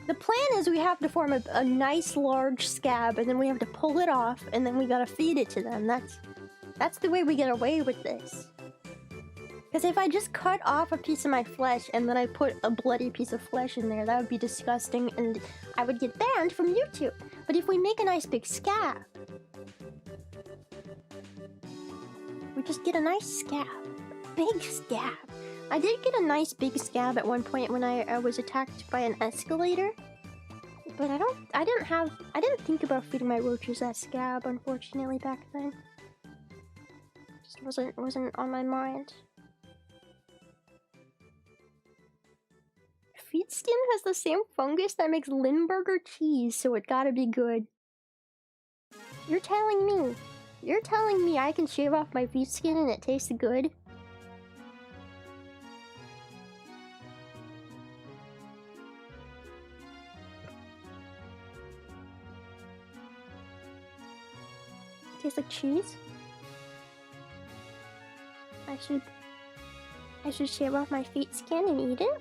Speaker 1: The plan is we have to form a nice large scab, and then we have to pull it off, and then we gotta feed it to them. That's the way we get away with this. Because if I just cut off a piece of my flesh and then I put a bloody piece of flesh in there, that would be disgusting, and I would get banned from YouTube. But if we make a nice big scab, we just get a nice scab. Big scab. I did get a nice big scab at one point when I was attacked by an escalator. But I didn't think about feeding my roaches that scab, unfortunately, back then. Just wasn't on my mind. Feet skin has the same fungus that makes Limburger cheese, so it gotta be good. You're telling me I can shave off my feet skin and it tastes good? Tastes like cheese? I should shave off my feet skin and eat it?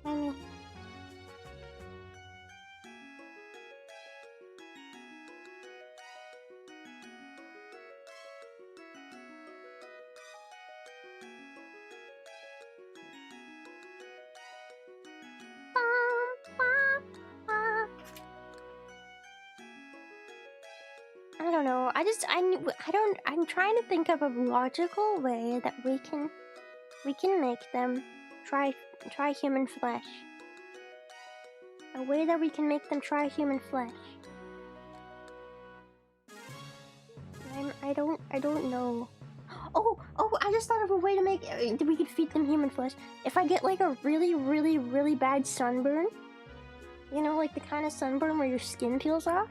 Speaker 1: I mean... I don't know. I'm trying to think of a logical way that we can make them try human flesh. A way that we can make them try human flesh. I don't know. Oh, I just thought of a way to make we could feed them human flesh. If I get like a really bad sunburn, you know, like the kind of sunburn where your skin peels off.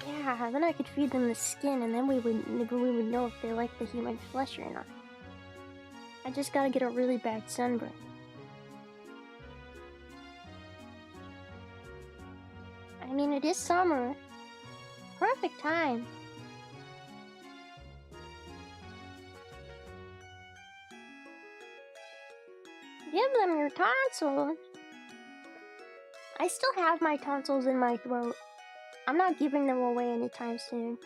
Speaker 1: Yeah, then I could feed them the skin, and then we would know if they like the human flesh or not. I just gotta get a really bad sunburn. I mean, it is summer. Perfect time. Give them your tonsils. I still have my tonsils in my throat. I'm not giving them away anytime soon.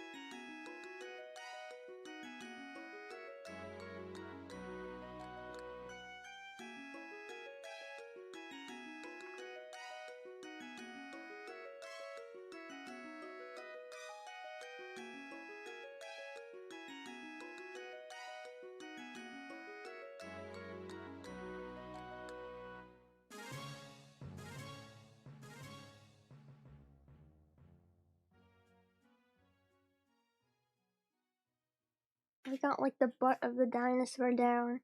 Speaker 1: I got like the butt of the dinosaur down.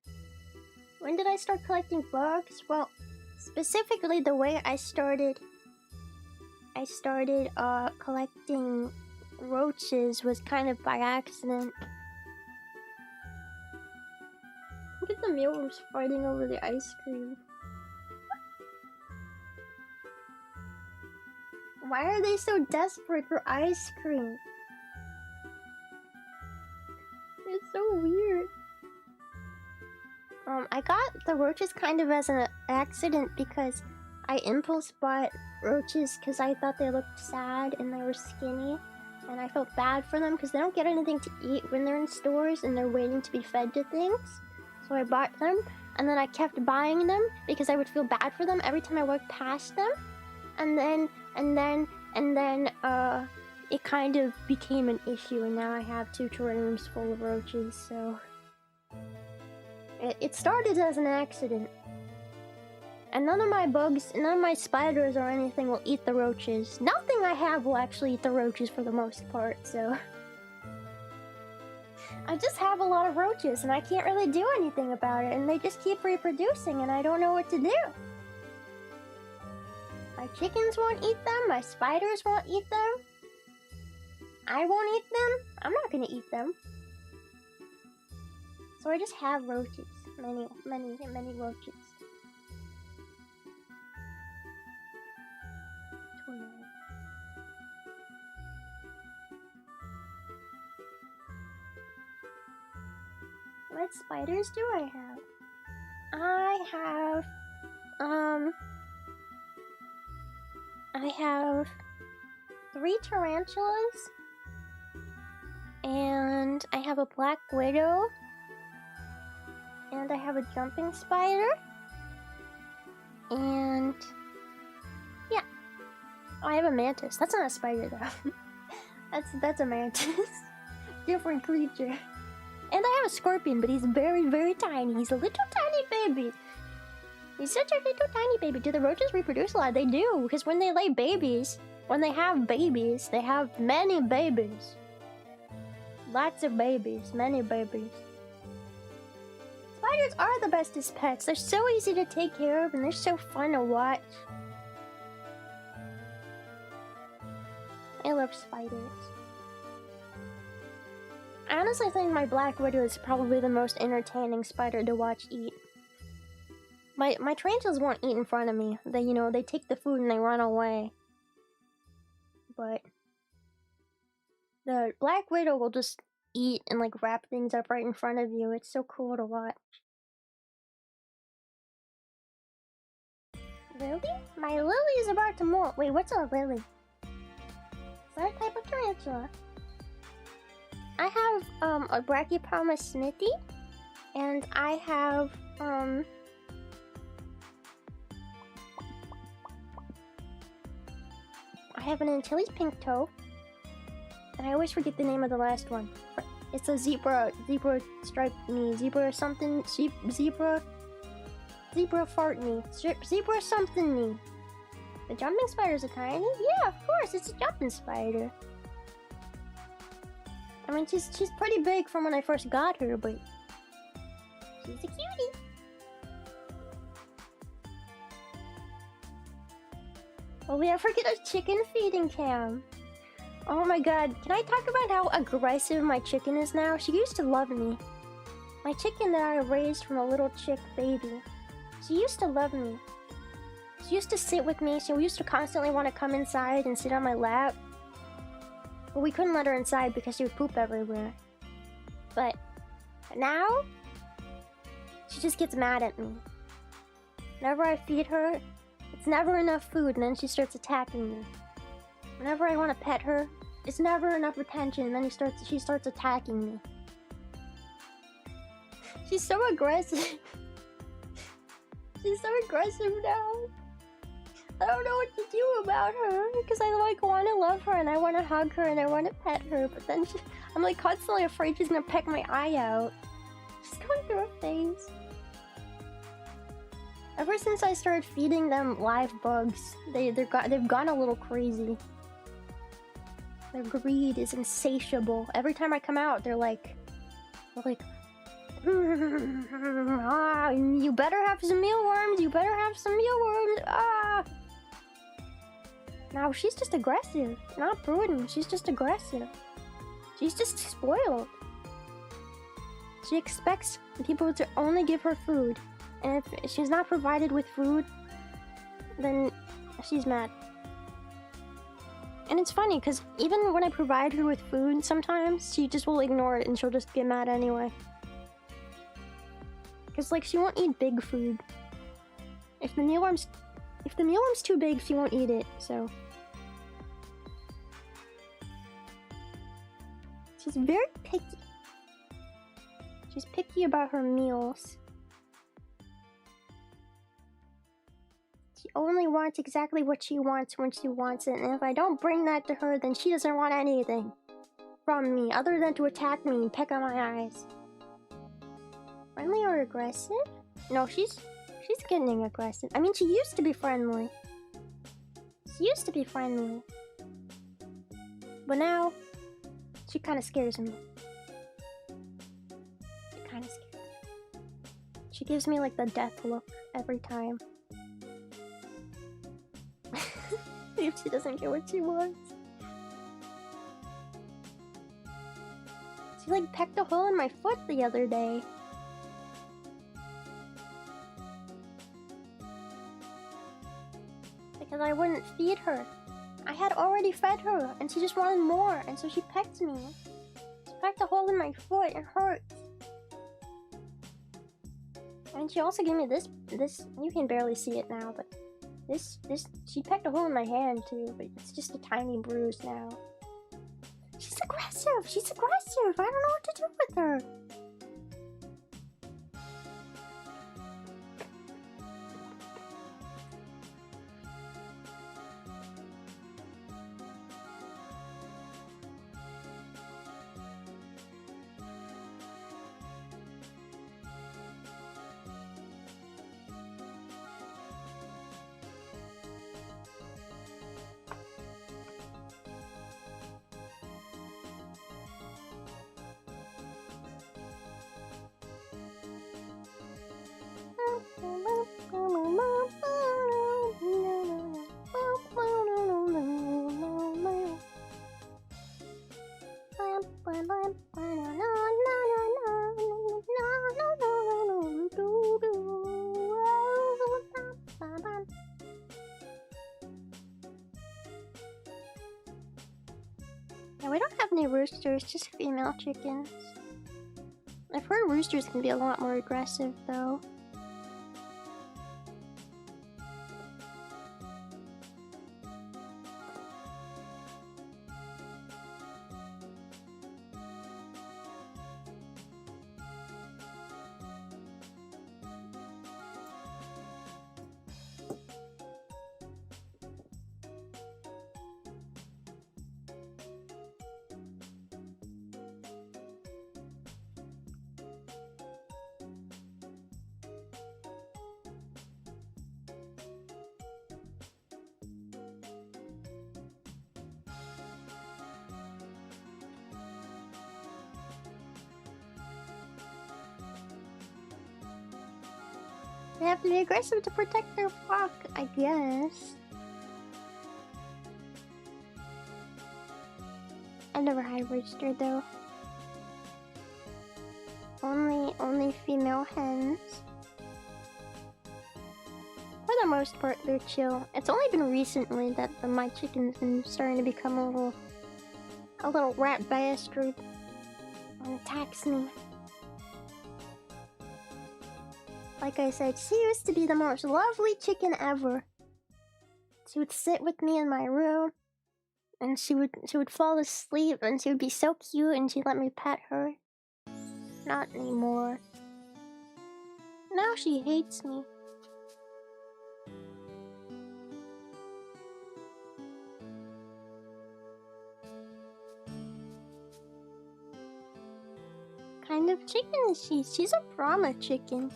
Speaker 1: When did I start collecting bugs? Well, specifically the way I started collecting roaches was kind of by accident. Look at the mealworms fighting over the ice cream. Why are they so desperate for ice cream? It's so weird. I got the roaches kind of as an accident because I impulse bought roaches because I thought they looked sad and they were skinny, and I felt bad for them because they don't get anything to eat when they're in stores and they're waiting to be fed to things. So I bought them, and then I kept buying them because I would feel bad for them every time I walked past them, and then it kind of became an issue, and now I have 2 terrariums full of roaches, so... It started as an accident. And none of my bugs, none of my spiders or anything will eat the roaches. Nothing I have will actually eat the roaches for the most part, so... I just have a lot of roaches, and I can't really do anything about it, and they just keep reproducing, and I don't know what to do. My chickens won't eat them, my spiders won't eat them. I won't eat them. I'm not gonna eat them. So I just have roaches. Many roaches. What spiders do I have? I have 3 tarantulas, and I have a black widow, and I have a jumping spider, and yeah. Oh, I have a mantis. That's not a spider though. that's a mantis. Different creature. And I have a scorpion, but he's very tiny. He's a little tiny baby. He's such a little tiny baby. Do the roaches reproduce a lot? They do, because when they lay babies, when they have babies, they have many babies. Lots of babies, many babies. Spiders are the bestest pets. They're so easy to take care of, and they're so fun to watch. I love spiders. I honestly think my black widow is probably the most entertaining spider to watch eat. My tarantulas won't eat in front of me. They, you know, they take the food and they run away. But the black widow will just eat and like wrap things up right in front of you. It's so cool to watch. Lily? My lily is about to molt. Wait, what's a lily? Is that a type of tarantula? I have a Brachypalma smithy, and I have have an Antilles pink toe. And I always forget the name of the last one. It's a zebra stripe knee, zebra something, zebra fart knee, zebra something knee. The jumping spider's a tiny? Yeah, of course, it's a jumping spider. I mean, she's pretty big from when I first got her, but she's a cutie. Oh, we have forget a chicken feeding cam. Oh my god, can I talk about how aggressive my chicken is now? She used to love me. My chicken that I raised from a little chick baby. She used to love me. She used to sit with me. She used to constantly want to come inside and sit on my lap. But we couldn't let her inside because she would poop everywhere. But now, she just gets mad at me. Whenever I feed her, it's never enough food, and then she starts attacking me. Whenever I want to pet her, it's never enough attention, and then she starts attacking me. She's so aggressive. She's so aggressive now. I don't know what to do about her, because I like want to love her, and I want to hug her, and I want to pet her, but then I'm like constantly afraid she's gonna peck my eye out. She's going through a phase. Ever since I started feeding them live bugs, they've gone a little crazy. Their greed is insatiable. Every time I come out, they're like, ah, you better have some mealworms. You better have some mealworms. Ah. Now she's just aggressive, not prudent. She's just aggressive. She's just spoiled. She expects people to only give her food. And if she's not provided with food, then she's mad. And it's funny, because even when I provide her with food, sometimes she just will ignore it and she'll just get mad anyway. Because, like, she won't eat big food. If the mealworm's too big, she won't eat it, so... She's very picky. She's picky about her meals. She only wants exactly what she wants when she wants it, and if I don't bring that to her, then she doesn't want anything from me other than to attack me and peck on my eyes. Friendly or aggressive? No, she's getting aggressive. I mean, she used to be friendly. She used to be friendly. But now, she kind of scares me. She kind of scares me. She gives me like the death look every time. If she doesn't get what she wants. She like pecked a hole in my foot the other day. Because I wouldn't feed her. I had already fed her and she just wanted more, and so she pecked me. She pecked a hole in my foot, it hurt. And she also gave me this, you can barely see it now, but she pecked a hole in my hand too, but it's just a tiny bruise now. She's aggressive! She's aggressive! I don't know what to do with her! Yeah, we don't have any roosters, just female chickens. I've heard roosters can be a lot more aggressive, though. They have to be aggressive to protect their flock, I guess. I've never had a rooster though. Only female hens. For the most part, they're chill. It's only been recently that my chicken's been starting to become a little rat bastard and attacks me. Like I said, she used to be the most lovely chicken ever. She would sit with me in my room, and she would fall asleep, and she would be so cute, and she'd let me pet her. Not anymore. Now she hates me. Kind of chicken is she? She's a Brahma chicken.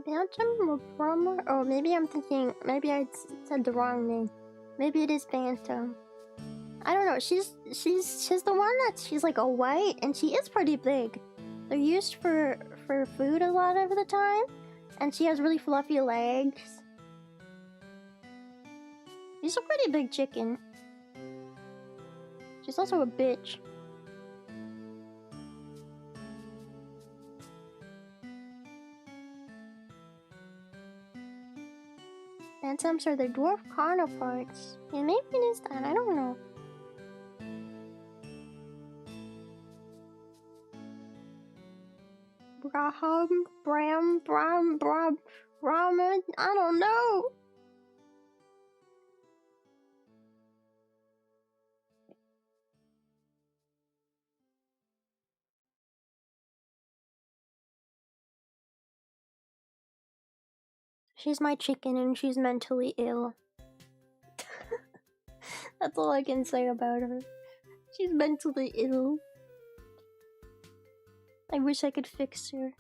Speaker 1: Bantam or Brahma? Oh, maybe I'm thinking. Maybe I said the wrong name. Maybe it is Bantam. I don't know. She's the one that she's like a white, and she is pretty big. They're used for food a lot of the time, and she has really fluffy legs. She's a pretty big chicken. She's also a bitch. Bantams are their dwarf counterparts. Yeah, maybe it is that. I don't know. Brahman. I don't know. She's my chicken and she's mentally ill. That's all I can say about her. She's mentally ill. I wish I could fix her.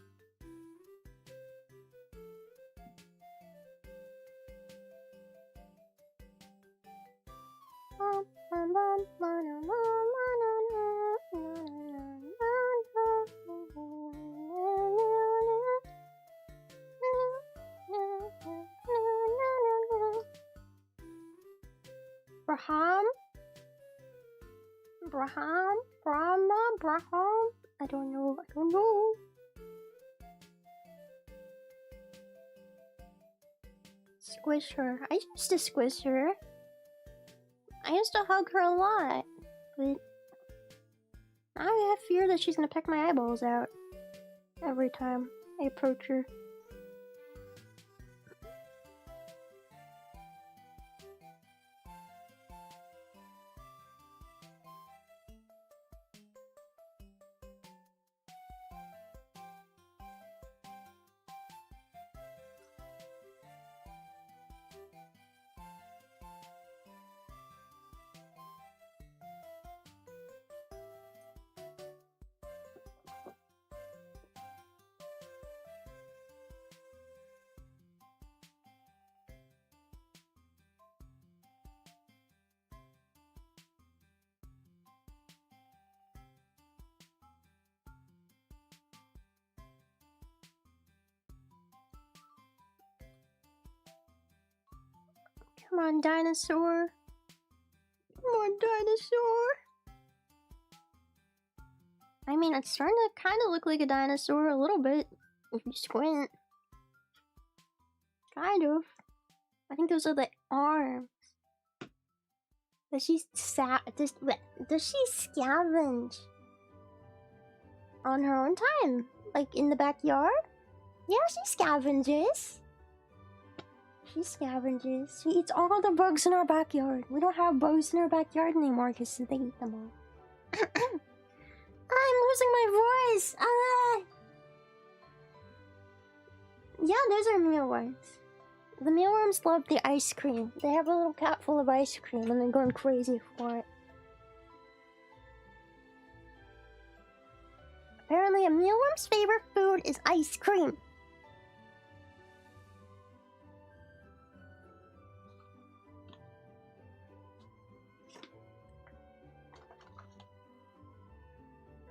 Speaker 1: Braham? I don't know. Squish her. I used to squish her. I used to hug her a lot. But now I have fear that she's gonna peck my eyeballs out every time I approach her. Come on, dinosaur. Come on, dinosaur. I mean, it's starting to kind of look like a dinosaur a little bit, if you squint. Kind of. I think those are the arms. Does she scavenge on her own time? Like in the backyard? Yeah, she scavenges. She scavenges. She eats all the bugs in our backyard. We don't have bugs in our backyard anymore because they eat them all. I'm losing my voice! Ah! Yeah, those are mealworms. The mealworms love the ice cream. They have a little cap full of ice cream and they're going crazy for it. Apparently, a mealworm's favorite food is ice cream.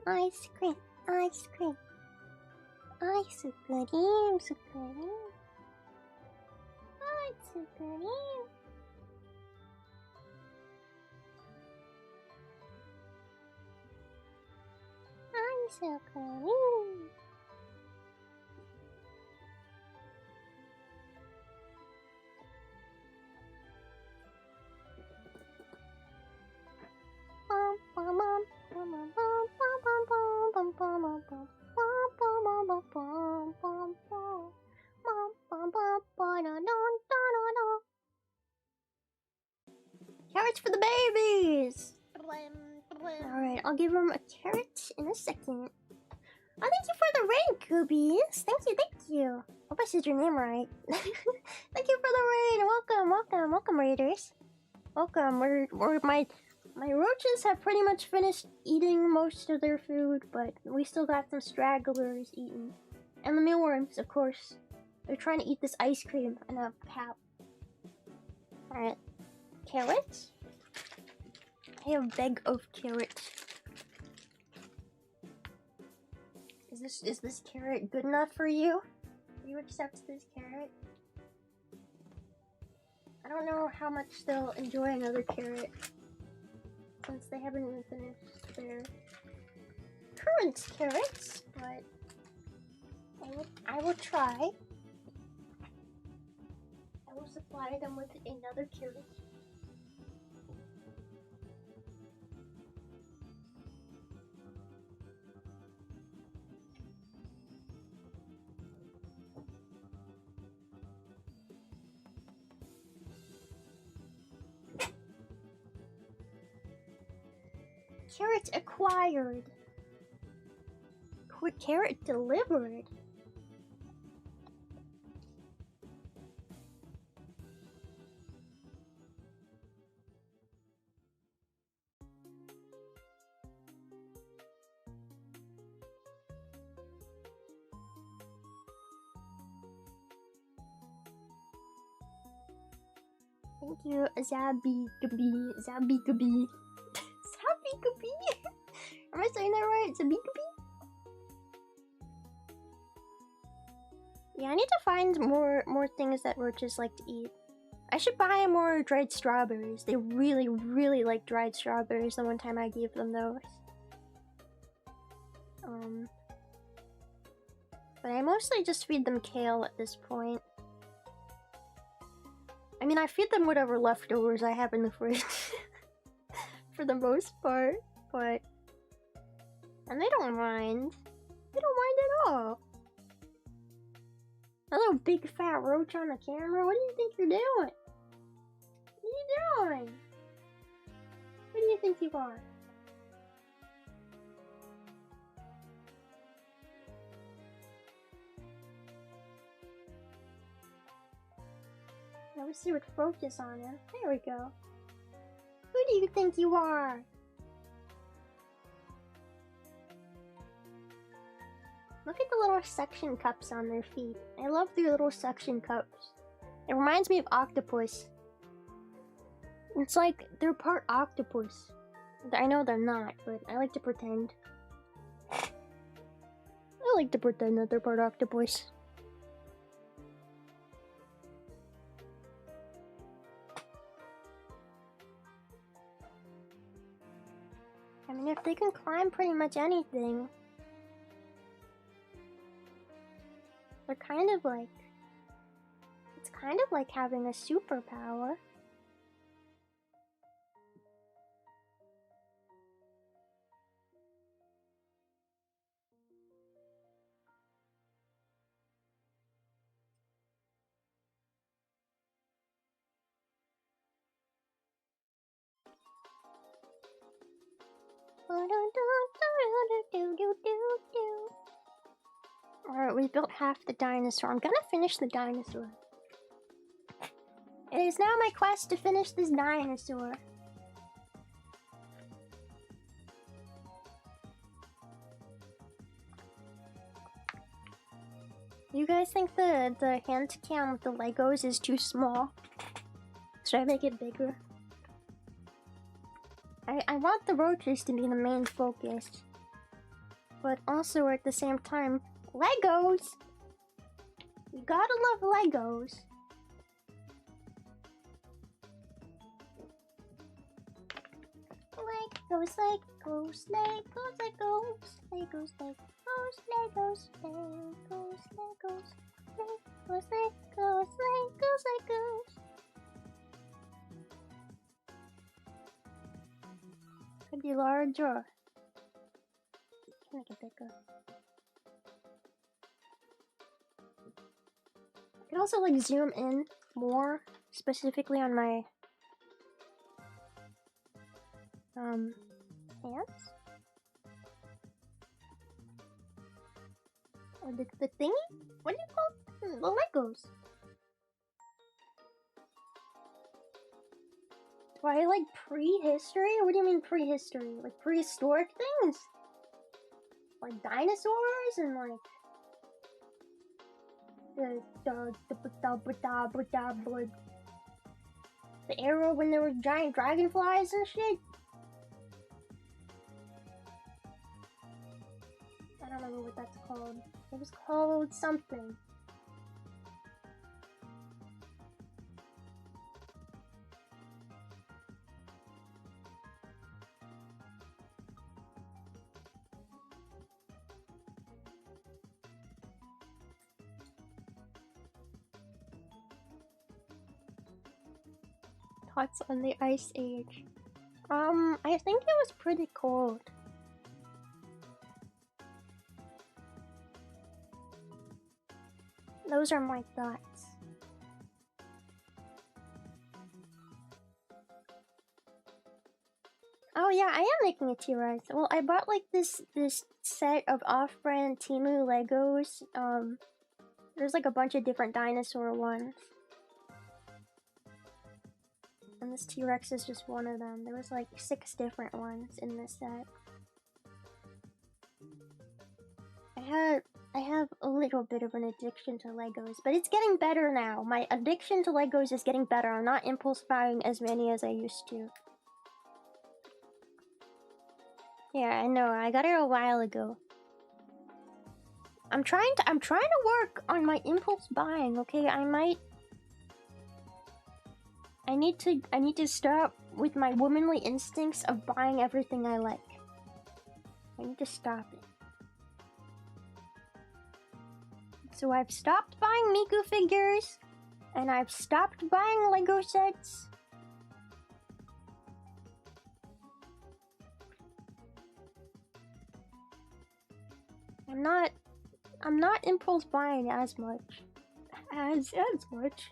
Speaker 1: Ice cream, ice cream. Ice cream, ice cream. Ice cream. Ice cream. Carrots for the babies! Alright, I'll give them a carrot in a second. Oh, thank you for the raid, Goobies! Thank you. Hope I said your name right. Thank you for the raid! Welcome, raiders. Welcome. My roaches have pretty much finished eating most of their food, but we still got some stragglers eating. And the mealworms, of course. They're trying to eat this ice cream in a cap. Alright. Carrots? I have a bag of carrots. Is this carrot good enough for you? Do you accept this carrot? I don't know how much they'll enjoy another carrot, since they haven't even finished their current carrots, but I will try. I will supply them with another carrot. Carrot acquired. Carrot delivered. Thank you, Zabby Gabi. Am I saying that right? Zabby Gabi? Yeah, I need to find more things that roaches like to eat. I should buy more dried strawberries. They really like dried strawberries the one time I gave them those. But I mostly just feed them kale at this point. I mean, I feed them whatever leftovers I have in the fridge. For the most part, but... And they don't mind. They don't mind at all. A little big fat roach on the camera? What do you think you're doing? What are you doing? Who do you think you are? Now we see what focus on him. There we go. Who do you think you are? Look at the little suction cups on their feet. I love their little suction cups. It reminds me of octopus. It's like they're part octopus. I know they're not, but I like to pretend. I like to pretend that they're part octopus. I mean, if they can climb pretty much anything, they're kind of like... It's kind of like having a superpower. Alright, we built half the dinosaur. I'm gonna finish the dinosaur. It is now my quest to finish this dinosaur. You guys think the hand cam with the Legos is too small? Should I make it bigger? I want the roaches to be the main focus. But also at the same time, Legos! You gotta love Legos. Legos, Legos, Legos, Legos, Legos, Legos, Legos, Legos, Legos, Legos, Legos, Legos, Legos. Could be large or make it bigger. I could also like zoom in more specifically on my hands. Or the thingy? What do you call it? The Legos. Do I like prehistory? What do you mean prehistory? Like prehistoric things? Like dinosaurs and like the era when there were giant dragonflies and shit? I don't remember what that's called. It was called something. Thoughts on the Ice Age? I think it was pretty cold. Those are my thoughts. Oh yeah, I am making a T-Rex. Well, I bought like this set of off-brand Temu Legos. There's like a bunch of different dinosaur ones. And this T-Rex is just one of them. There was like 6 different ones in this set. I have a little bit of an addiction to Legos, but it's getting better now. My addiction to Legos is getting better. I'm not impulse buying as many as I used to. Yeah, I know. I got it a while ago. I'm trying to work on my impulse buying, okay? I need to stop with my womanly instincts of buying everything I like. I need to stop it. So I've stopped buying Miku figures, and I've stopped buying Lego sets. I'm not impulse buying as much. As much.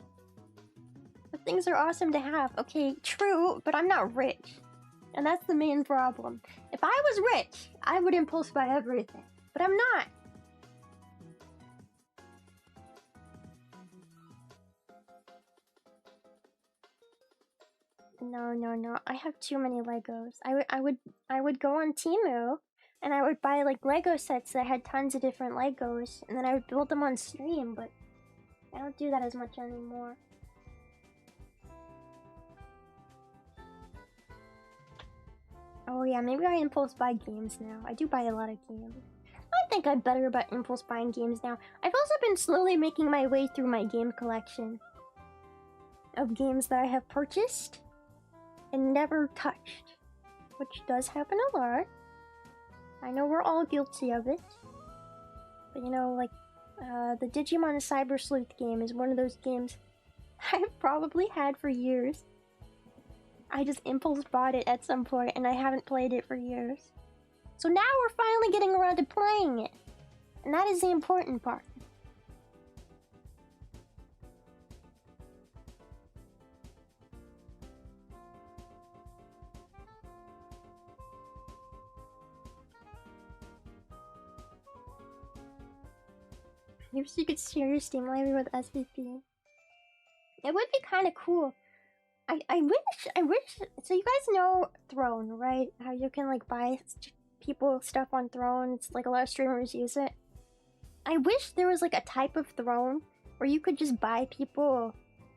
Speaker 1: But things are awesome to have. Okay, true, but I'm not rich. And that's the main problem. If I was rich, I would impulse buy everything. But I'm not. No. I have too many Legos. I would go on Temu and I would buy like Lego sets that had tons of different Legos, and then I would build them on stream, but I don't do that as much anymore. Oh yeah, maybe I impulse buy games now. I do buy a lot of games. I think I'm better about impulse buying games now. I've also been slowly making my way through my game collection of games that I have purchased and never touched, which does happen a lot. I know we're all guilty of it, but you know, like, the Digimon Cyber Sleuth game is one of those games I've probably had for years. I just impulse bought it at some point and I haven't played it for years. So now we're finally getting around to playing it, and that is the important part. Maybe you could share your Steam library with SVP. It would be kind of cool. I wish. So you guys know Throne, right? How you can like buy people stuff on Throne. It's like a lot of streamers use it. I wish there was like a type of Throne where you could just buy people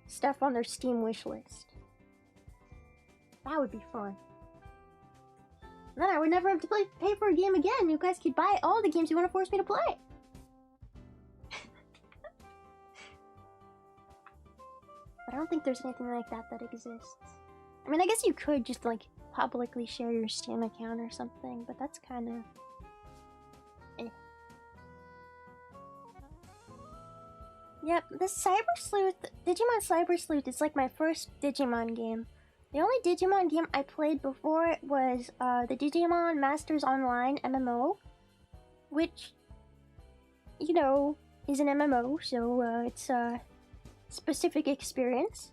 Speaker 1: stuff on their Steam wishlist. That would be fun. Then I would never have to pay for a game again. You guys could buy all the games you want to force me to play. But I don't think there's anything like that that exists. I mean, I guess you could just like publicly share your Steam account or something, but that's kind of... eh. Yep, this Cyber Sleuth, Digimon Cyber Sleuth is like my first Digimon game. The only Digimon game I played before it was the Digimon Masters Online MMO, which, you know, is an MMO, so it's a specific experience.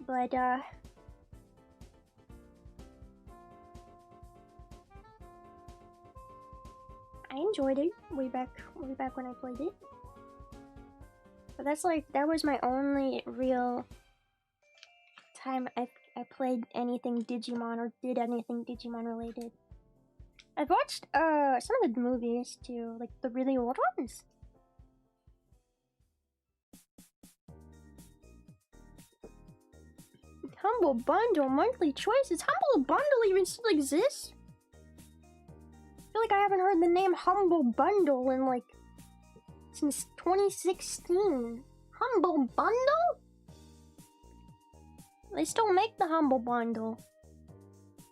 Speaker 1: But I enjoyed it way back when I played it. But that was my only real time I played anything Digimon or did anything Digimon related. I've watched some of the movies too, like the really old ones. Humble Bundle monthly choices. Humble Bundle even still exists? I feel like I haven't heard the name Humble Bundle in like since 2016. Humble Bundle? They still make the Humble Bundle.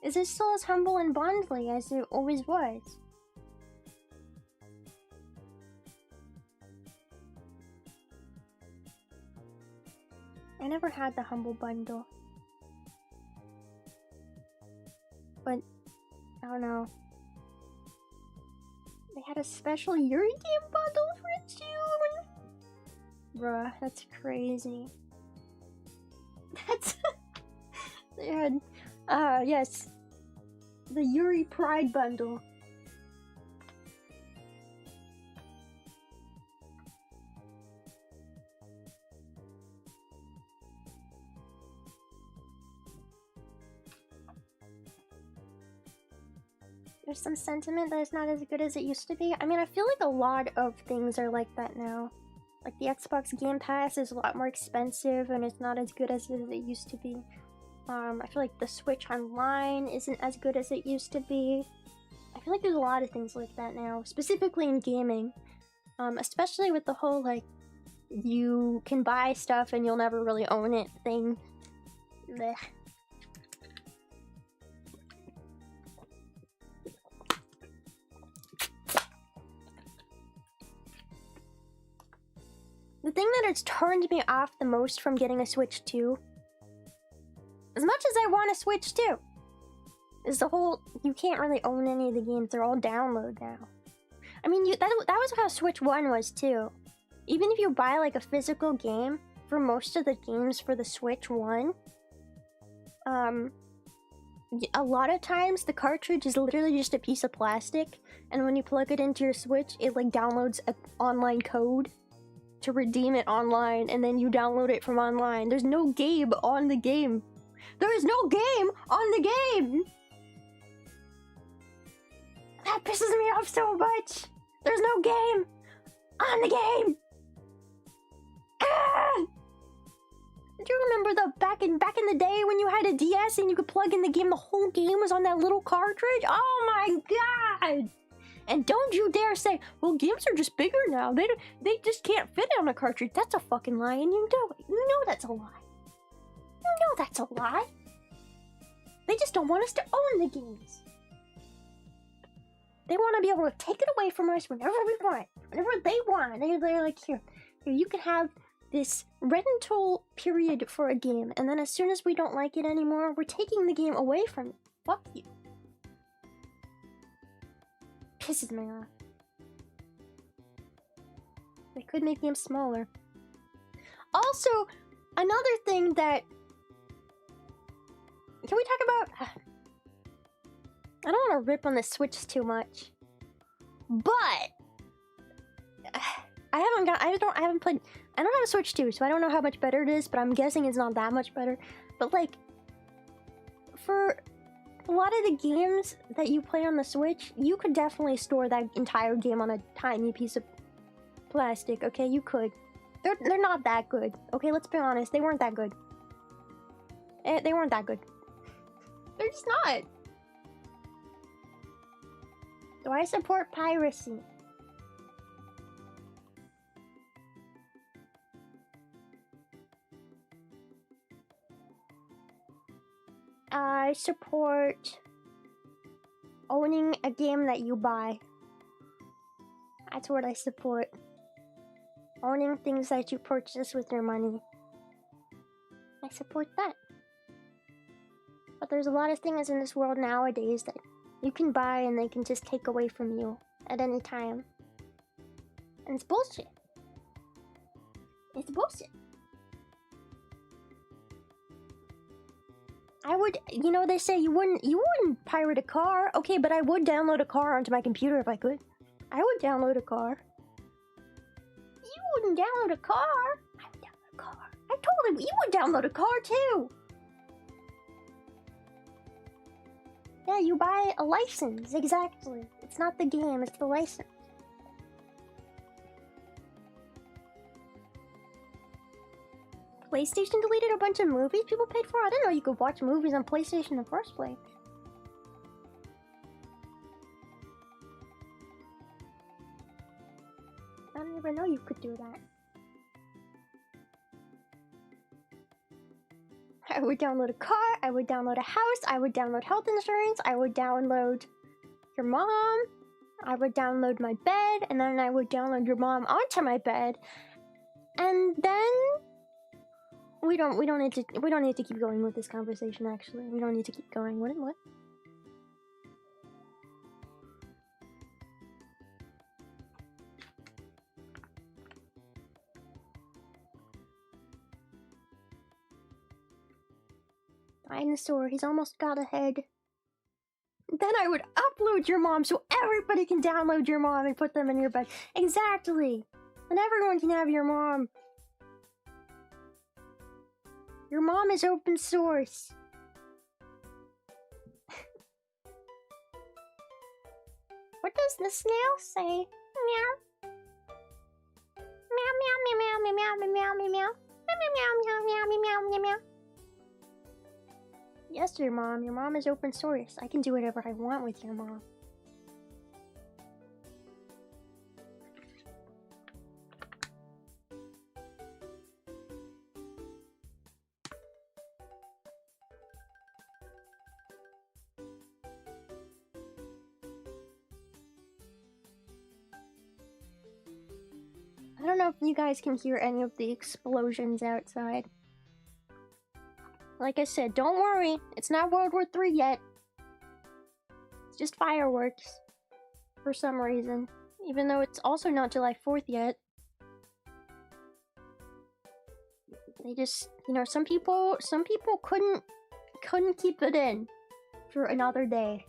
Speaker 1: Is it still as humble and bundly as it always was? I never had the Humble Bundle. But, I don't know. They had a special Yuri game bundle for June! Bruh, that's crazy. That's... They had... yes. The Yuri Pride bundle. There's some sentiment that it's not as good as it used to be. I mean, I feel like a lot of things are like that now. Like the Xbox Game Pass is a lot more expensive and it's not as good as it used to be. I feel like the Switch Online isn't as good as it used to be. I feel like there's a lot of things like that now, specifically in gaming. Especially with the whole, like, you can buy stuff and you'll never really own it thing. Blech. The thing that has turned me off the most from getting a Switch 2, as much as I want a Switch 2, is the whole, you can't really own any of the games, they're all download now. I mean, that was how Switch 1 was too. Even if you buy like a physical game, for most of the games for the Switch 1, a lot of times the cartridge is literally just a piece of plastic, and when you plug it into your Switch, it like downloads an online code to redeem it online, and then you download it from online. There's no game on the game. There is no game on the game! That pisses me off so much! There's no game on the game! Ah! Do you remember the back in the day when you had a DS and you could plug in the game, the whole game was on that little cartridge? Oh my god! And don't you dare say, well, games are just bigger now. They just can't fit on a cartridge. That's a fucking lie, and you know it. You know that's a lie. You know that's a lie. They just don't want us to own the games. They want to be able to take it away from us whenever we want. Whenever they want. They're like, here, you can have this rental period for a game, and then as soon as we don't like it anymore, we're taking the game away from you. Fuck you. Pisses me off. They could make games smaller. Also, another thing that... Can we talk about... I don't want to rip on the Switch too much. But... I haven't played. I don't have a Switch 2, so I don't know how much better it is, but I'm guessing it's not that much better. But like, for a lot of the games that you play on the Switch, you could definitely store that entire game on a tiny piece of plastic. Okay, you could. They're not that good. Okay, let's be honest. They weren't that good. They weren't that good. They're just not. Do I support piracy? I support owning a game that you buy. That's what I support. Owning things that you purchase with your money. I support that. But there's a lot of things in this world nowadays that you can buy and they can just take away from you at any time. And it's bullshit. It's bullshit. I would, you know, they say you wouldn't pirate a car. Okay, but I would download a car onto my computer if I could. I would download a car. You wouldn't download a car. I would download a car. I told him you would download a car too. Yeah, you buy a license, exactly. It's not the game, it's the license. PlayStation deleted a bunch of movies people paid for? I didn't know you could watch movies on PlayStation in the first place. I didn't even know you could do that. I would download a car, I would download a house, I would download health insurance, I would download your mom, I would download my bed, and then I would download your mom onto my bed. And then we don't need to keep going with this conversation, actually. We don't need to keep going. What? Dinosaur, he's almost got a head. Then I would upload your mom so everybody can download your mom and put them in your bed. Exactly! And everyone can have your mom. Your mom is open source. What does the snail say? Meow. Meow, meow, meow, meow, meow, meow, meow, meow, meow, meow, meow, meow, meow, meow, meow, meow. Yes, your mom. Your mom is open source. I can do whatever I want with your mom. I don't know if you guys can hear any of the explosions outside. Like I said, don't worry. It's not World War III yet. It's just fireworks. For some reason. Even though it's also not July 4th yet. They just, you know, some people couldn't keep it in for another day.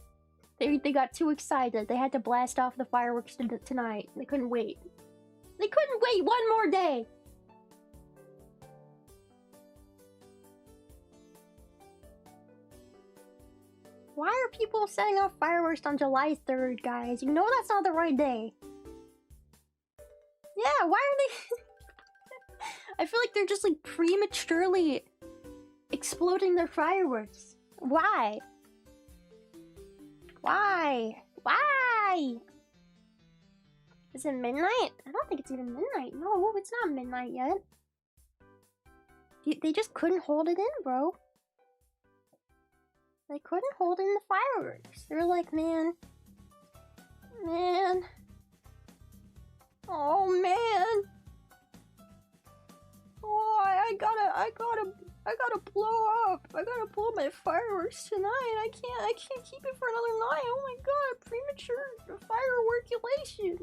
Speaker 1: They got too excited. They had to blast off the fireworks tonight. They couldn't wait. They couldn't wait one more day! Why are people setting off fireworks on July 3rd, guys? You know that's not the right day. Yeah, why are they... I feel like they're just like prematurely exploding their fireworks. Why? Why? Why? Is it midnight? I don't think it's even midnight. No, it's not midnight yet. They just couldn't hold it in, bro. They couldn't hold in the fireworks. They were like, man. Oh, man. Oh, I gotta blow up. I gotta blow my fireworks tonight. I can't keep it for another night. Oh my god, premature fireworkulation.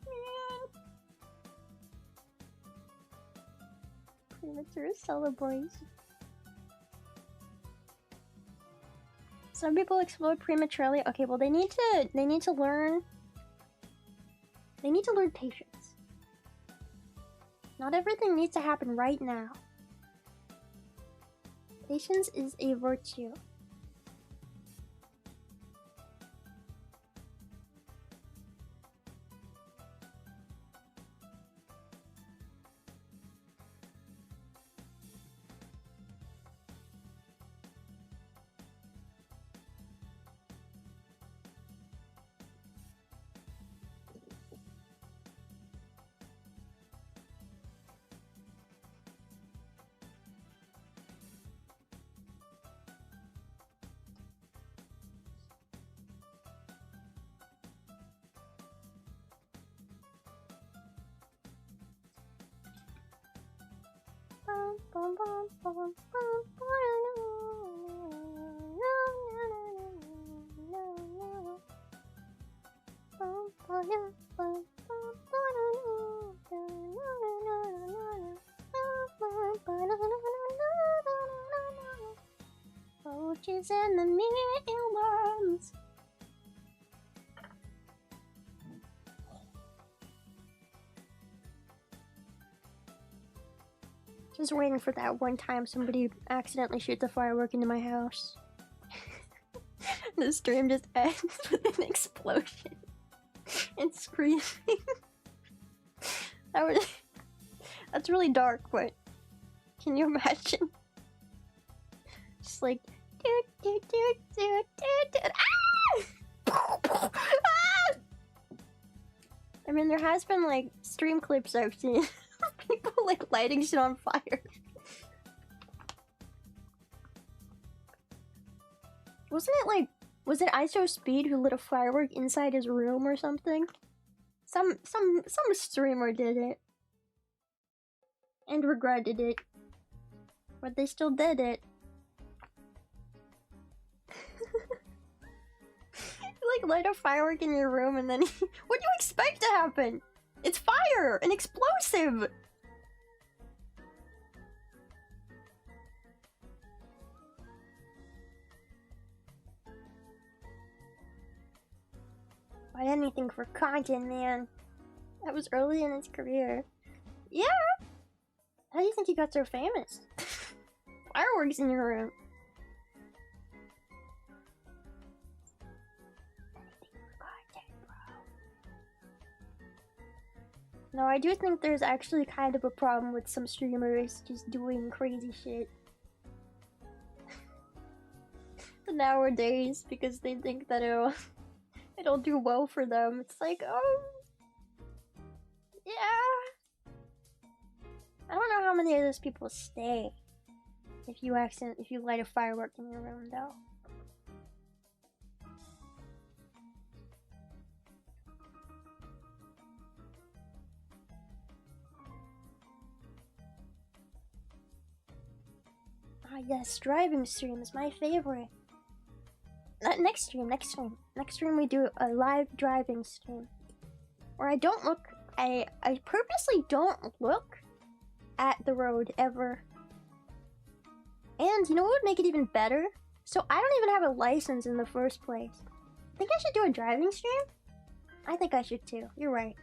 Speaker 1: Man. Premature celebration. Some people explode prematurely. Okay, well they need to learn They need to learn patience. Not everything needs to happen right now. Patience is a virtue. Roaches and the mealworms. Just waiting for that one time somebody accidentally shoots a firework into my house. The stream just ends with an explosion and screaming. That's really dark, but can you imagine? Just like ah! I mean, there has been like stream clips I've seen of people like lighting shit on fire. Wasn't it like, was it ISO Speed who lit a firework inside his room or something? Some streamer did it and regretted it, but they still did it. You like light a firework in your room and then what do you expect to happen? It's fire! An explosive! Buy anything for content, man. That was early in his career. Yeah! How do you think he got so famous? Fireworks in your room. No, I do think there's actually kind of a problem with some streamers just doing crazy shit nowadays because they think that it'll do well for them. It's like, oh, yeah. I don't know how many of those people stay if you light a firework in your room, though. Ah, yes, driving stream is my favorite. Next stream we do a live driving stream. Where I don't look, I purposely don't look at the road ever. And you know what would make it even better? So I don't even have a license in the first place. Think I should do a driving stream? I think I should too, you're right.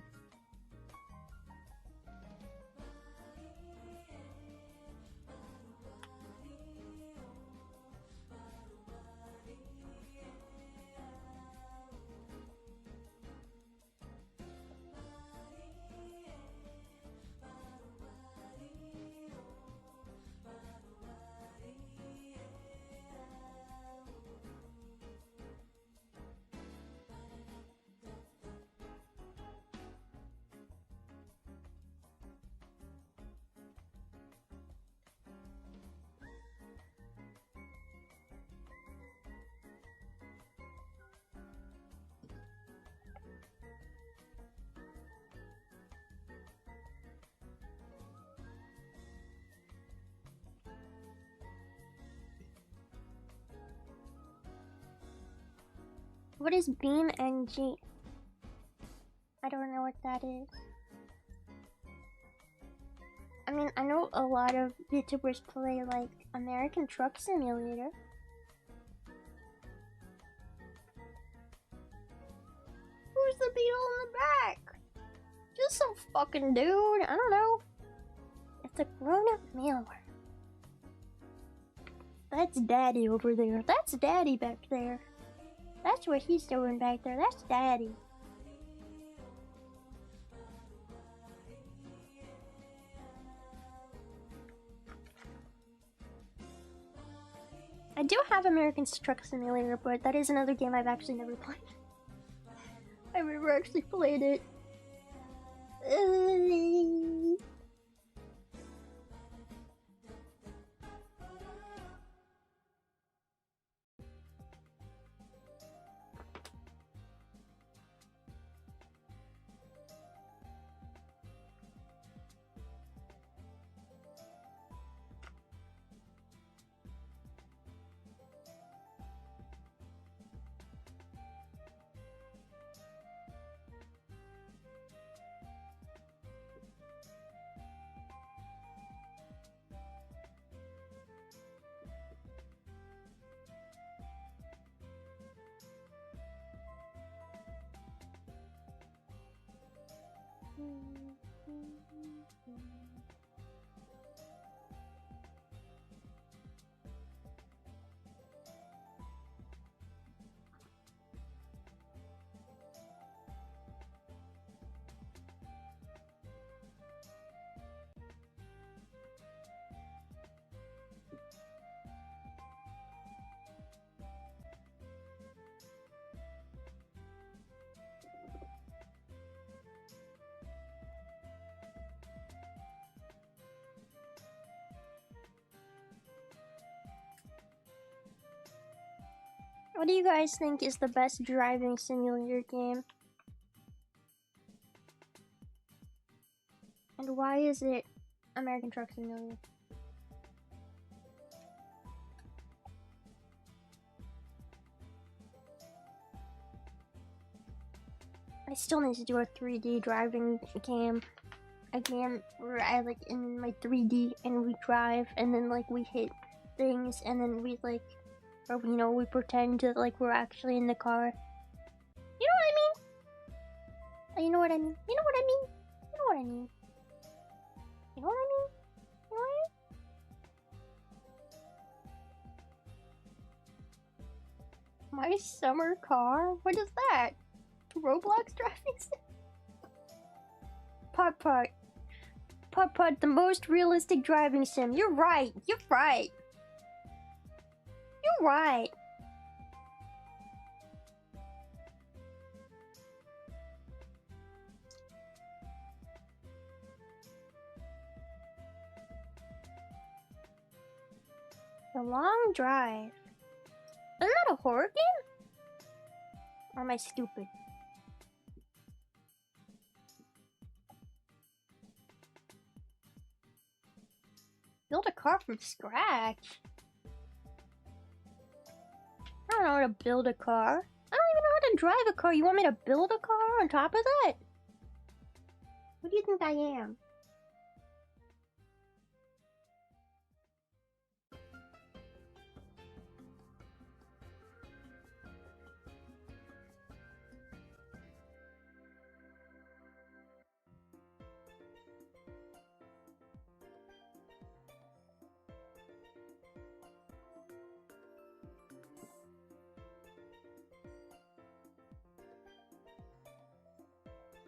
Speaker 1: What is Beam NG? I don't know what that is. I mean, I know a lot of VTubers play like American Truck Simulator. Who's the beetle in the back? Just some fucking dude. I don't know. It's a grown-up mailman. That's Daddy over there. That's Daddy back there. That's what he's doing back there. That's Daddy. I do have American Truck Simulator, but that is another game I've actually never played. I've never actually played it. What do you guys think is the best driving simulator game? And why is it American Truck Simulator? I still need to do a 3D driving game. A game where I like in my 3D and we drive and then like we hit things and then we like, or you know, we pretend that like we're actually in the car. You know what I mean? You know what I mean? You know what I mean? You know what I mean? You know what I mean? You know what I mean? My summer car? What is that? Roblox driving sim? Putt Putt. Putt Putt, the most realistic driving sim. You're right. You're right. You're right. The Long Drive. Isn't that a horror game? Or am I stupid? Build a car from scratch? I don't know how to build a car. I don't even know how to drive a car. You want me to build a car on top of that? What do you think I am?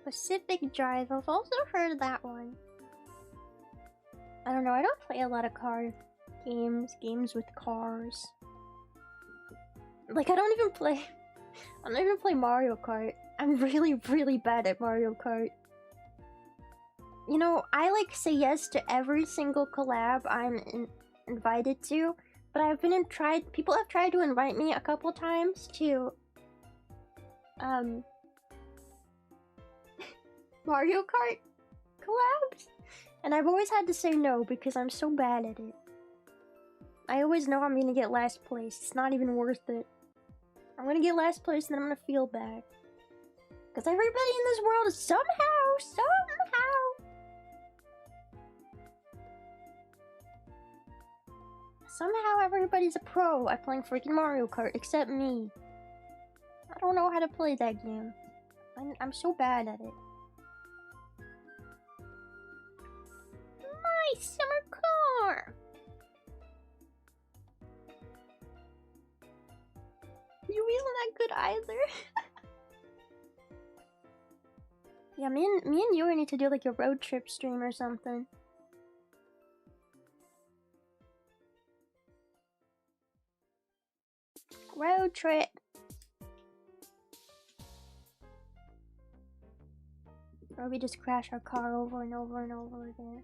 Speaker 1: Pacific Drive, I've also heard of that one. I don't know, I don't play a lot of car games with cars. Like, I don't even play Mario Kart. I'm really bad at Mario Kart. You know, I like say yes to every single collab I'm invited to, but people have tried to invite me a couple times to, Mario Kart collabs, and I've always had to say no because I'm so bad at it. I always know I'm gonna get last place. It's not even worth it. I'm gonna get last place and then I'm gonna feel bad. Because everybody in this world is somehow everybody's a pro at playing freaking Mario Kart except me. I don't know how to play that game. I'm so bad at it. either. Yeah, me and you need to do like a road trip stream or something. Road trip. Or we just crash our car over and over and over again.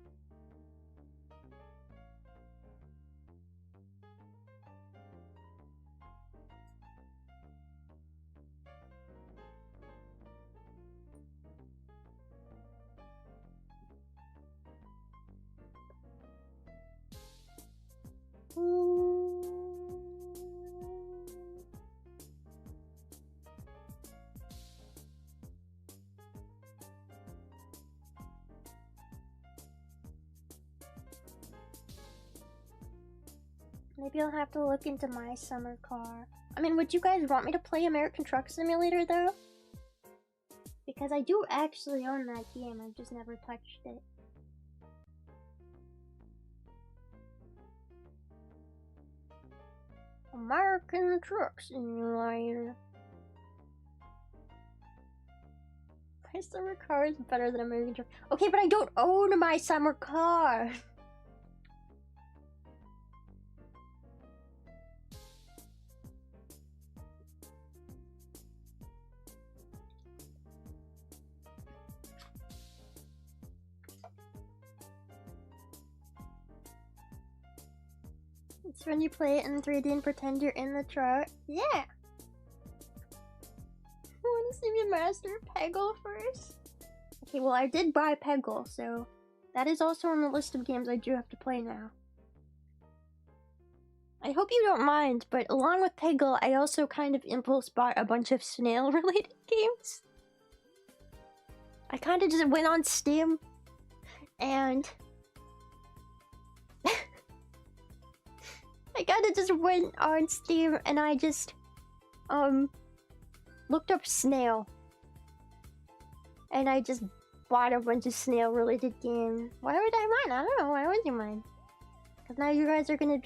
Speaker 1: Maybe I'll have to look into my summer car. I mean, would you guys want me to play American Truck Simulator though? Because I do actually own that game, I've just never touched it. American Truck Simulator. My summer car is better than American Truck. Okay, but I don't own my summer car. It's when you play it in 3D and pretend you're in the truck. Yeah! I want to see me master Peggle first. Okay, well I did buy Peggle, so that is also on the list of games I do have to play now. I hope you don't mind, but along with Peggle, I also kind of impulse bought a bunch of snail-related games. I kind of just went on Steam, and I kind of just went on Steam and I just, looked up snail. And I just bought a bunch of snail-related games. Why would I mind? I don't know, why would you mind? Because now you guys are gonna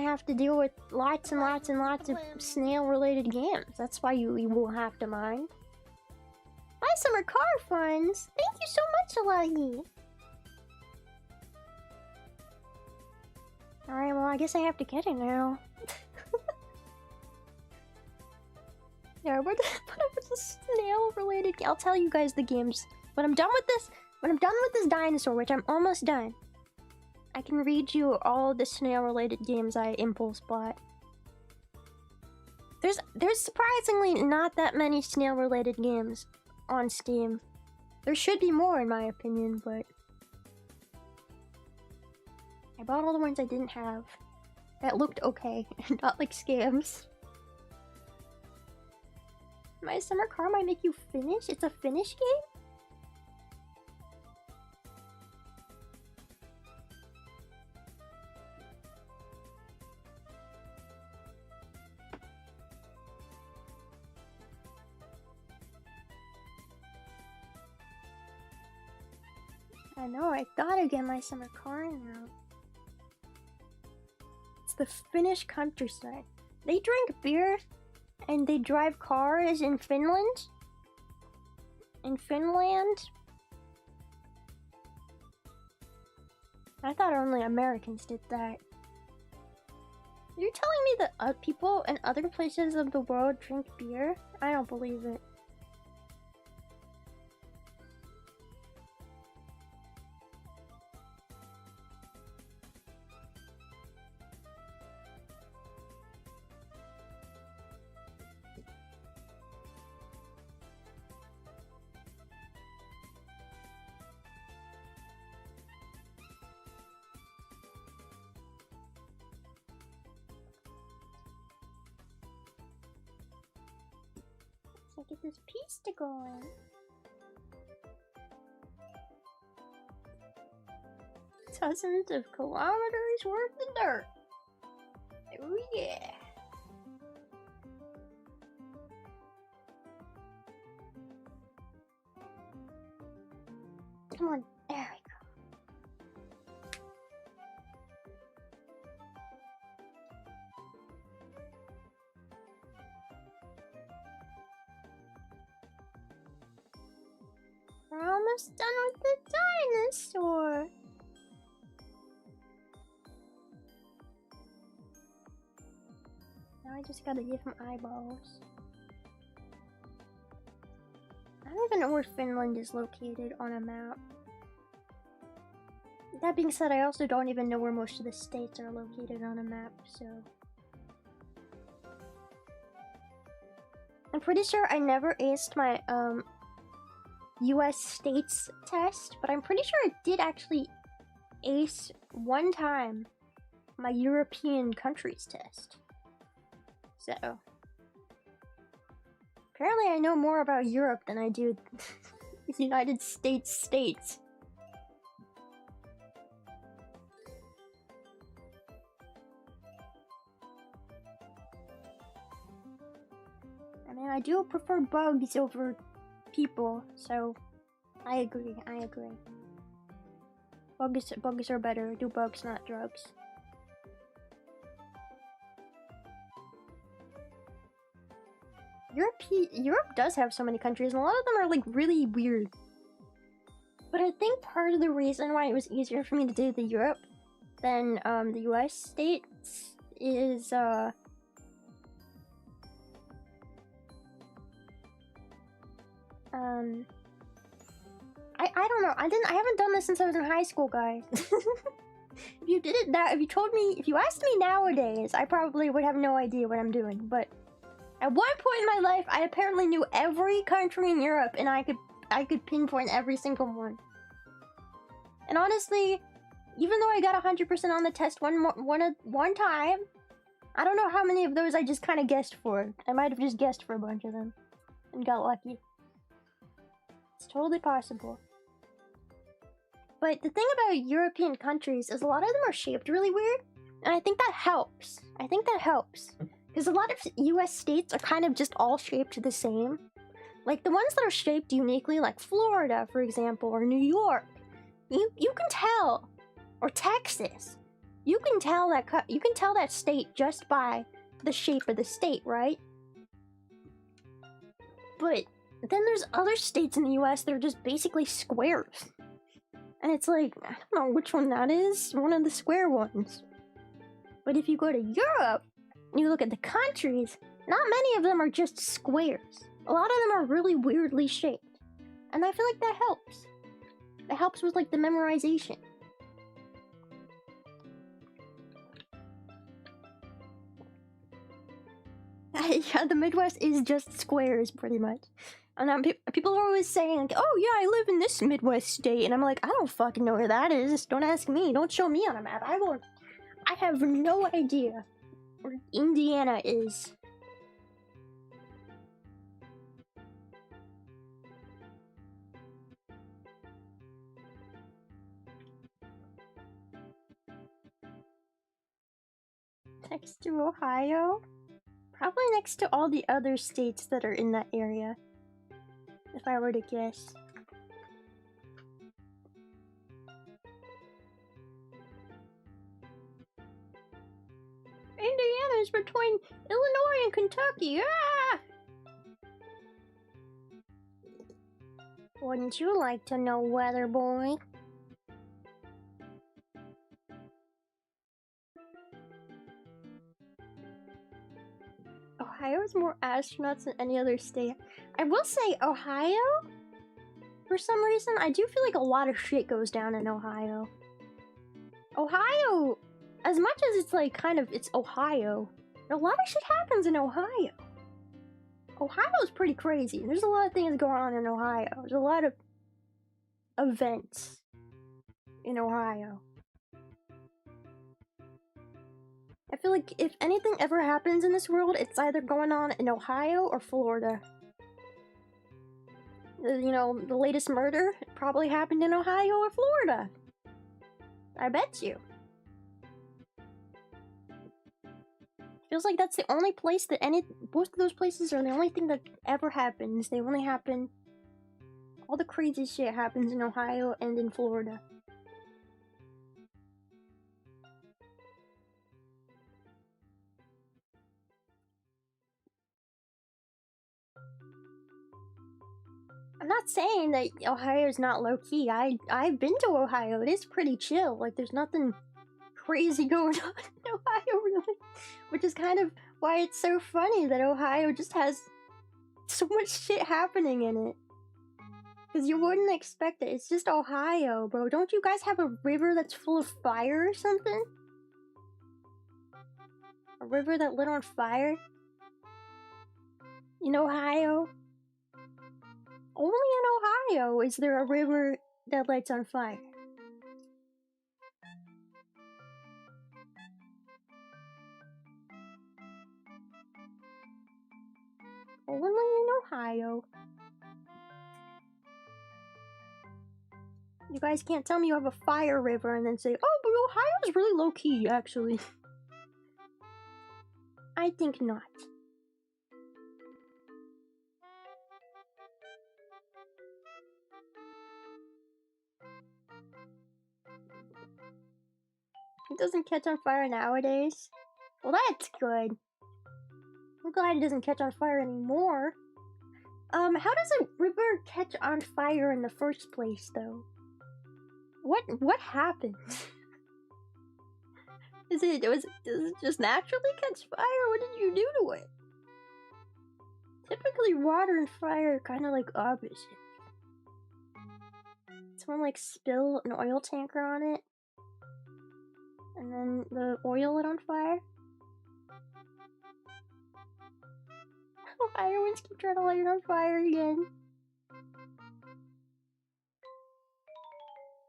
Speaker 1: have to deal with lots and lots and lots of snail-related games. That's why you will have to mind. My summer car funds! Thank you so much, Alagi! Alright, well, I guess I have to get it now. Yeah, what was the snail-related? I'll tell you guys the games when I'm done with this. When I'm done with this dinosaur, which I'm almost done, I can read you all the snail-related games I impulse bought. There's surprisingly not that many snail-related games on Steam. There should be more, in my opinion, but I bought all the ones I didn't have that looked okay, not like scams. My summer car might make you finish? It's a Finnish game? I know, I gotta get my summer car now. The Finnish countryside. They drink beer and they drive cars in Finland? In Finland? I thought only Americans did that. You're telling me that people in other places of the world drink beer? I don't believe it. Get this piece to go in. Dozens of kilometers worth of dirt. Oh yeah. Come on, there we go. We're almost done with the dinosaur. Now I just gotta give him eyeballs. I don't even know where Finland is located on a map. That being said, I also don't even know where most of the states are located on a map, so... I'm pretty sure I never aced my, US states test, but I'm pretty sure I did actually ace one time my European countries test. So... apparently I know more about Europe than I do United States. I mean, I do prefer bugs over people, so I agree. Bugs are better. Do bugs, not drugs. Europe does have so many countries, and a lot of them are like really weird. But I think part of the reason why it was easier for me to do the Europe than the US states is I don't know. I haven't done this since I was in high school, guys. If you asked me nowadays, I probably would have no idea what I'm doing, but at one point in my life, I apparently knew every country in Europe, and I could pinpoint every single one. And honestly, even though I got 100% on the test one time, I don't know how many of those I just kind of guessed for. I might have just guessed for a bunch of them and got lucky. It's totally possible. But the thing about European countries is a lot of them are shaped really weird, and I think that helps. Because a lot of US states are kind of just all shaped the same. Like the ones that are shaped uniquely, like Florida, for example, or New York. You can tell, or Texas. You can tell that state just by the shape of the state, right? But then there's other states in the US that are just basically squares. And it's like, I don't know which one that is, one of the square ones. But if you go to Europe, and you look at the countries, not many of them are just squares. A lot of them are really weirdly shaped. And I feel like that helps. It helps with like the memorization. Yeah, the Midwest is just squares, pretty much. And people are always saying, like, oh yeah, I live in this Midwest state. And I'm like, I don't fucking know where that is. Don't ask me. Don't show me on a map. I have no idea where Indiana is. Next to Ohio? Probably next to all the other states that are in that area. If I were to guess. Indiana's between Illinois and Kentucky. Ah! Wouldn't you like to know, weather boy? Ohio has more astronauts than any other state. I will say, Ohio? For some reason, I do feel like a lot of shit goes down in Ohio. Ohio, as much as it's like it's Ohio, a lot of shit happens in Ohio. Ohio's pretty crazy. There's a lot of things going on in Ohio. There's a lot of events in Ohio. I feel like if anything ever happens in this world, it's either going on in Ohio or Florida. You know, the latest murder probably happened in Ohio or Florida. I bet you. Feels like that's the only place that both of those places are the only thing that ever happens. They only happen. All the crazy shit happens in Ohio and in Florida. I'm not not saying that Ohio's not low-key. I've been to Ohio. It is pretty chill. Like, there's nothing crazy going on in Ohio, really. Which is kind of why it's so funny that Ohio just has so much shit happening in it. Because you wouldn't expect it. It's just Ohio, bro. Don't you guys have a river that's full of fire or something? A river that lit on fire? In Ohio? Only in Ohio is there a river that lights on fire. Only in Ohio. You guys can't tell me you have a fire river and then say, oh, but Ohio's really low-key, actually. I think not. It doesn't catch on fire nowadays. Well, that's good. I'm glad it doesn't catch on fire anymore. How does a river catch on fire in the first place, though? What happened? Does it just naturally catch fire? What did you do to it? Typically, water and fire are kind of like opposite. Someone like spill an oil tanker on it, and then the oil lit on fire. Ohioans keep trying to light it on fire again.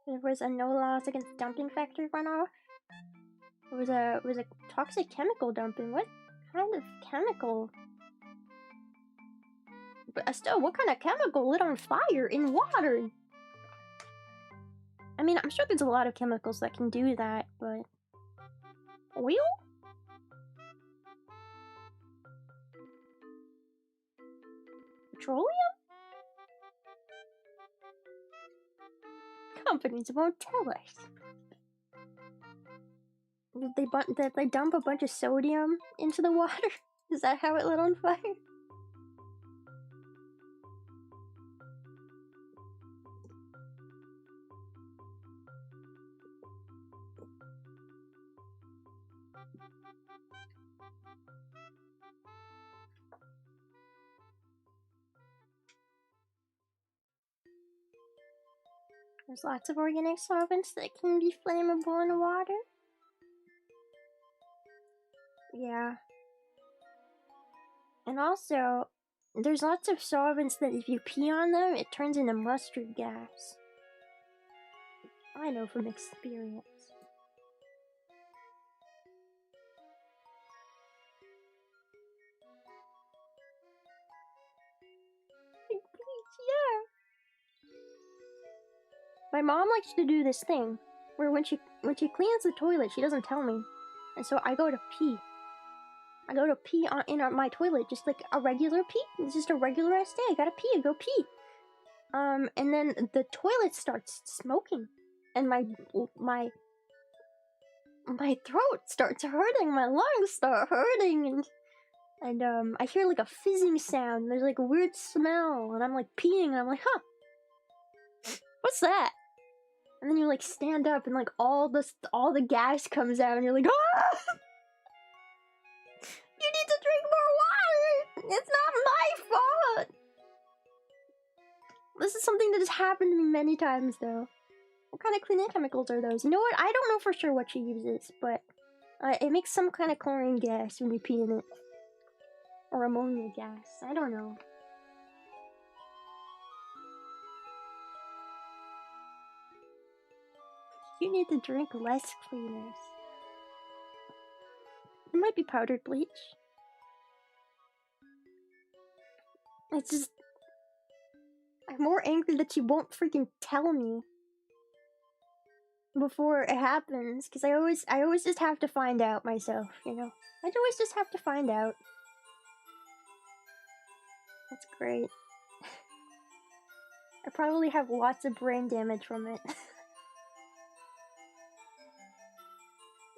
Speaker 1: There was a no laws against dumping factory runoff. It was a toxic chemical dumping. What kind of chemical? But still, what kind of chemical lit on fire in water? I mean, I'm sure there's a lot of chemicals that can do that, but oil? Petroleum? Companies won't tell us. Did they dump a bunch of sodium into the water? Is that how it lit on fire? There's lots of organic solvents that can be flammable in water. Yeah. And also, there's lots of solvents that if you pee on them, it turns into mustard gas. I know from experience. Like bleach, yeah. My mom likes to do this thing where when she cleans the toilet, she doesn't tell me, and so I go to pee. I go to pee in my toilet, just like a regular pee. It's just a regular ass day. I gotta pee. I go pee. And then the toilet starts smoking, and my throat starts hurting. My lungs start hurting, and I hear like a fizzing sound. There's like a weird smell, and I'm like peeing, and I'm like, huh. What's that? And then you like stand up and like all the gas comes out and you're like, ah! You need to drink more water! It's not my fault! This is something that has happened to me many times though. What kind of cleaning chemicals are those? You know what? I don't know for sure what she uses, but it makes some kind of chlorine gas when you pee in it. Or ammonia gas. I don't know. You need to drink less cleaners. It might be powdered bleach. It's just... I'm more angry that she won't freaking tell me before it happens, because I always just have to find out myself, you know? I always just have to find out. That's great. I probably have lots of brain damage from it.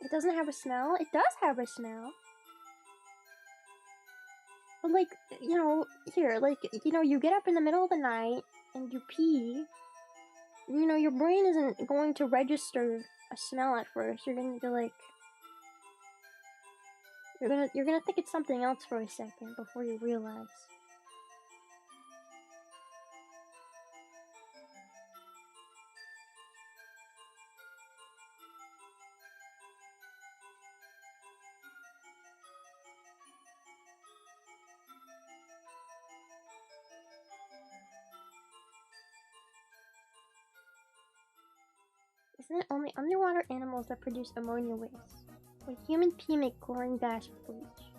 Speaker 1: It doesn't have a smell? It does have a smell. But like, you know, here, like, you know, you get up in the middle of the night, and you pee, you know, your brain isn't going to register a smell at first. You're gonna be like, you're gonna think it's something else for a second before you realize. Isn't it only underwater animals that produce ammonia waste? Would human pee make chlorine gas with bleach?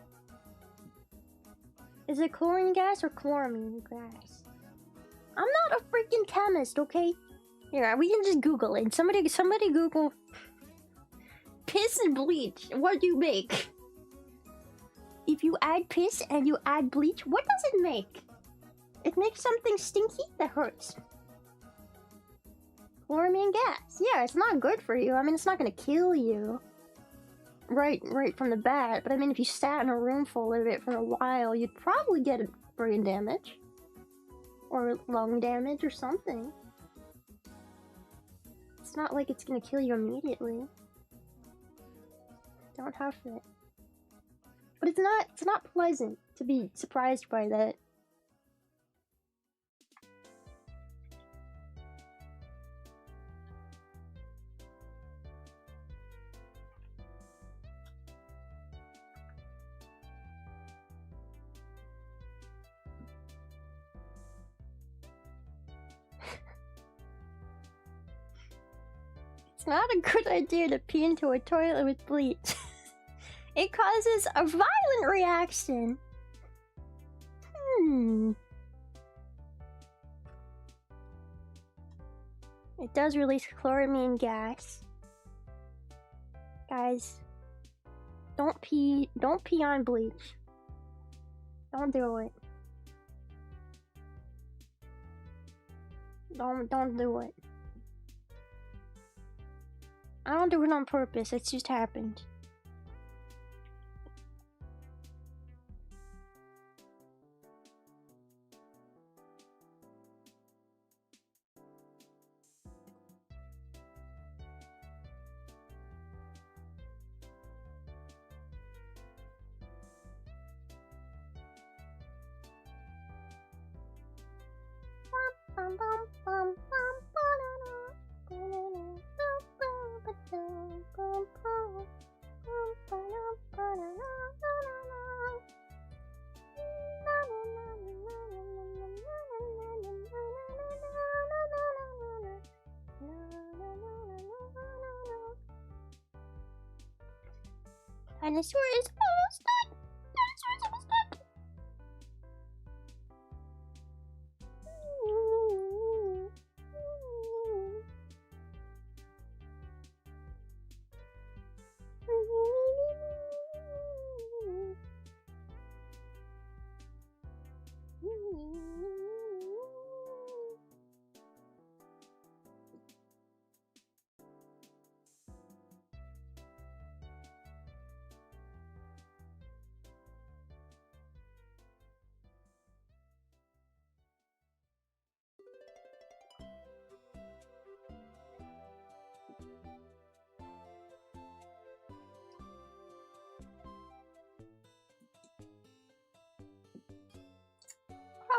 Speaker 1: Is it chlorine gas or chloramine gas? I'm not a freaking chemist, okay? Here, we can just Google it. Somebody Google piss and bleach. What do you make? If you add piss and you add bleach, what does it make? It makes something stinky that hurts. Chloramine gas. Yeah, it's not good for you. I mean, it's not gonna kill you right from the bat, but I mean, if you sat in a room full of it for a while, you'd probably get brain damage or lung damage or something. It's not like it's gonna kill you immediately. Don't huff it. But it's not pleasant to be surprised by that. It's not a good idea to pee into a toilet with bleach. It causes a violent reaction. It does release chloramine gas. Guys, don't pee on bleach. Don't do it. Don't do it. I don't do it on purpose, it's just happened. Dinosaur is almost done. Dinosaur is almost done.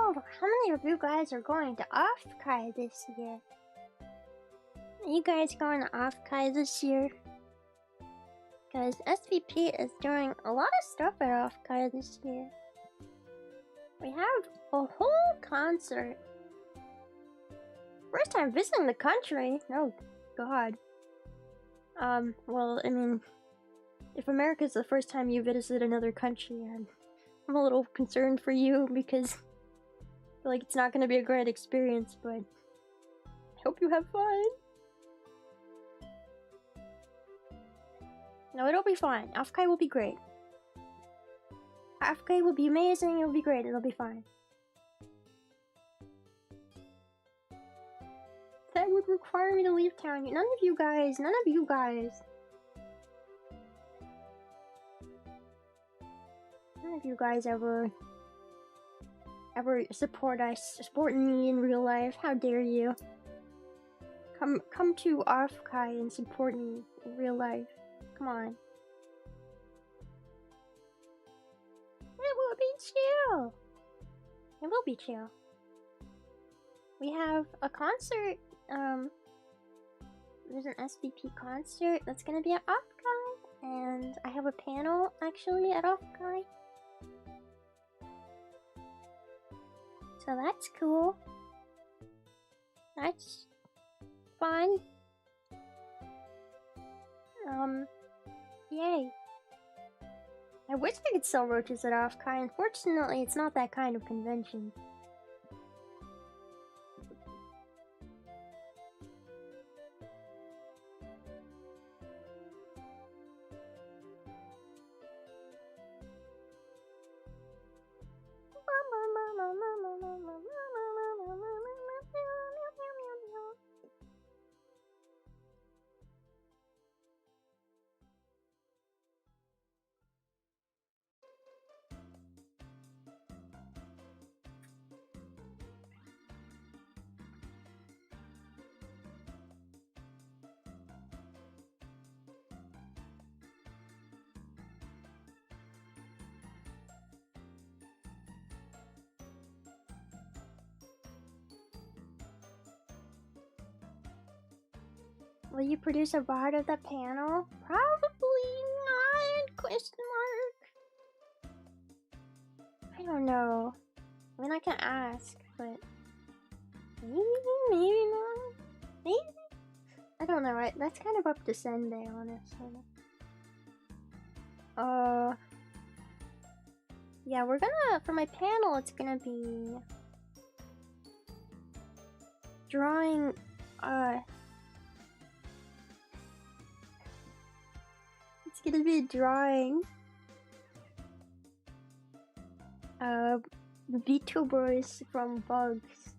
Speaker 1: Oh, how many of you guys are going to off-kai this year? Are you guys going to off-kai this year? Because SVP is doing a lot of stuff at off-kai this year. We have a whole concert. First time visiting the country. Oh, God. Well, I mean, if America's the first time you visit another country, I'm a little concerned for you because I feel like it's not going to be a great experience, but I hope you have fun. No, it'll be fine. Off-kai will be great. Off-kai will be amazing, it'll be great, it'll be fine. That would require me to leave town. None of you guys ever support me in real life. How dare you? Come to Offkai and support me in real life. Come on. It will be chill. It will be chill. We have a concert. There's an SVP concert that's gonna be at Offkai, and I have a panel actually at Offkai. So that's cool. That's fun. Yay. I wish I could sell roaches at Offkai. Unfortunately, it's not that kind of convention. Will you produce a VOD of the panel? Probably not, question mark. I don't know. I mean, I can ask, but maybe not. Maybe? I don't know, that's kind of up to Sunday, honestly. Yeah, we're gonna, for my panel, it's gonna be drawing, it's gonna be drawing VTubers from bugs.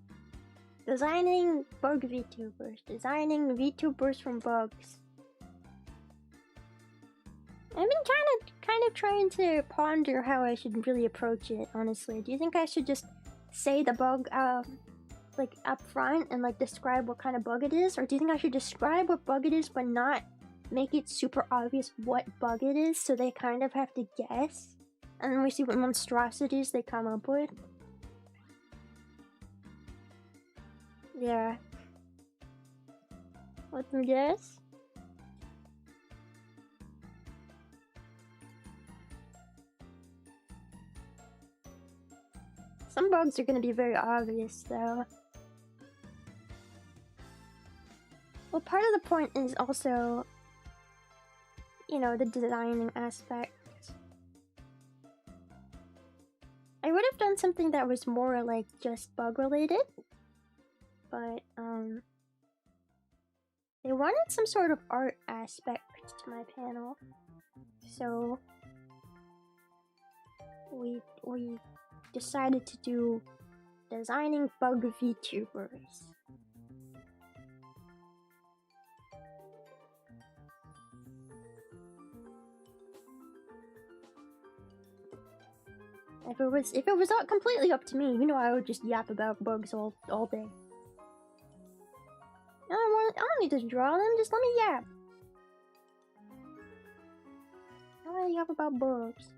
Speaker 1: Designing bug VTubers. Designing VTubers from bugs. I've been kind of trying to ponder how I should really approach it, honestly. Do you think I should just say the bug like up front and like describe what kind of bug it is? Or do you think I should describe what bug it is but not make it super obvious what bug it is, so they kind of have to guess? And then we see what monstrosities they come up with. Yeah. Let them guess. Some bugs are gonna be very obvious, though. Well, part of the point is also, you know, the designing aspect. I would have done something that was more like just bug related, but they wanted some sort of art aspect to my panel, so we decided to do designing bug VTubers. If it was not completely up to me, you know, I would just yap about bugs all day. I don't need to draw them, just let me yap. I want to yap about bugs.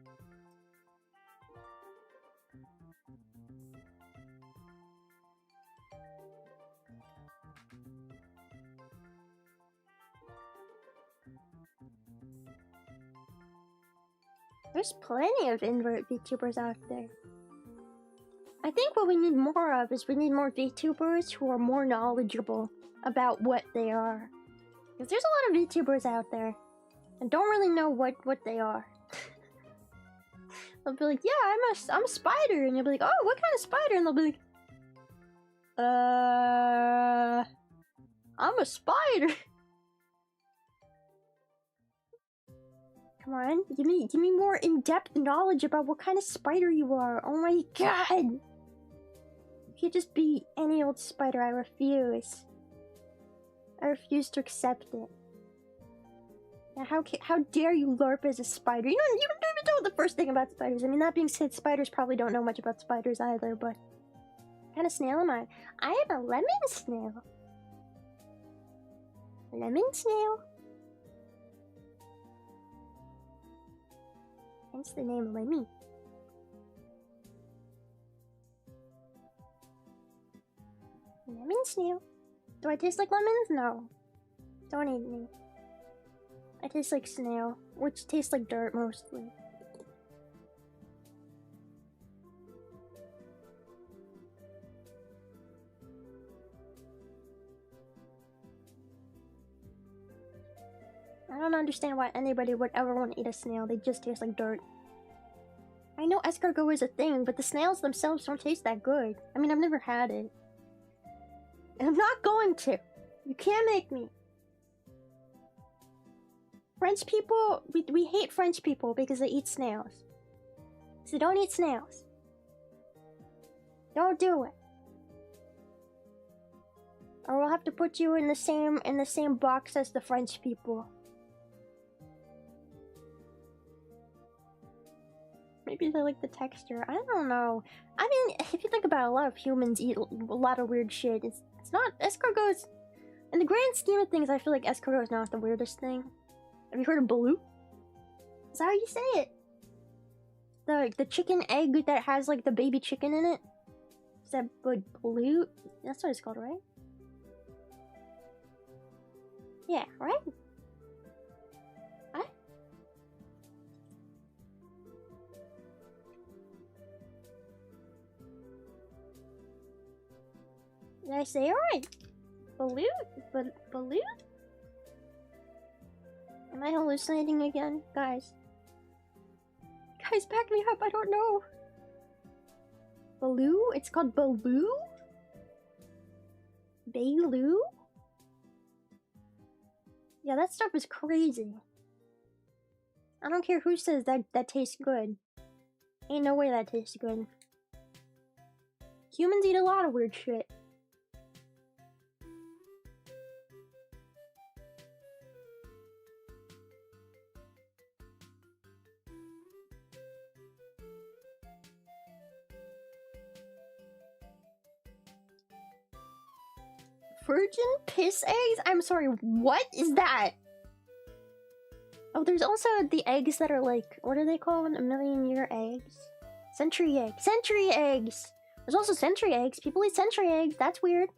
Speaker 1: There's plenty of invert VTubers out there. I think what we need more of is we need more VTubers who are more knowledgeable about what they are. Because there's a lot of VTubers out there and don't really know what they are. They'll be like, yeah, I'm a spider, and you'll be like, oh, what kind of spider? And they'll be like, I'm a spider. Come on, give me more in-depth knowledge about what kind of spider you are. Oh my god! You can't just be any old spider. I refuse. I refuse to accept it. Now, how dare you LARP as a spider? You don't even know the first thing about spiders. I mean, that being said, spiders probably don't know much about spiders either, but... What kind of snail am I? I am a lemon snail. Lemon snail. Hence the name Lemmy. Lemon snail. Do I taste like lemons? No. Don't eat me. I taste like snail, which tastes like dirt mostly. I don't understand why anybody would ever want to eat a snail. They just taste like dirt. I know escargot is a thing, but the snails themselves don't taste that good. I mean, I've never had it. And I'm not going to. You can't make me. French people, we hate French people because they eat snails. So don't eat snails. Don't do it. Or we'll have to put you in the same box as the French people. Maybe they like the texture. I don't know. I mean, if you think about it, a lot of humans eat a lot of weird shit. It's not escargots. In the grand scheme of things, I feel like escargot is not the weirdest thing. Have you heard of balut? Is that how you say it? The chicken egg that has like the baby chicken in it? Is that balut? That's what it's called, right? Yeah, right? What? Did I say it right? Balut? Balut? Am I hallucinating again? Guys, back me up, I don't know. Baloo? It's called Baloo? Baloo? Yeah, that stuff is crazy. I don't care who says that tastes good. Ain't no way that tastes good. Humans eat a lot of weird shit. Virgin piss eggs? I'm sorry, what is that? Oh, there's also the eggs that are like, what are they called? 1,000,000-year eggs? Century eggs. Century eggs! There's also century eggs. People eat century eggs. That's weird.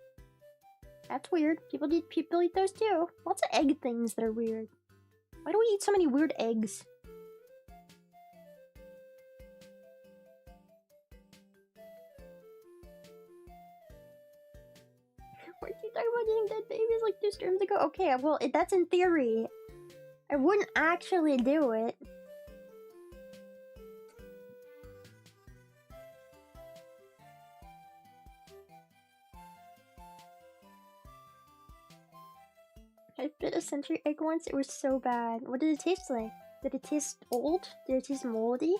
Speaker 1: That's weird. People eat those too. Lots of egg things that are weird. Why do we eat so many weird eggs? Weren't you talking about eating dead babies like 2 streams ago? Okay, well, that's in theory. I wouldn't actually do it. I bit a century egg once. It was so bad. What did it taste like? Did it taste old? Did it taste moldy?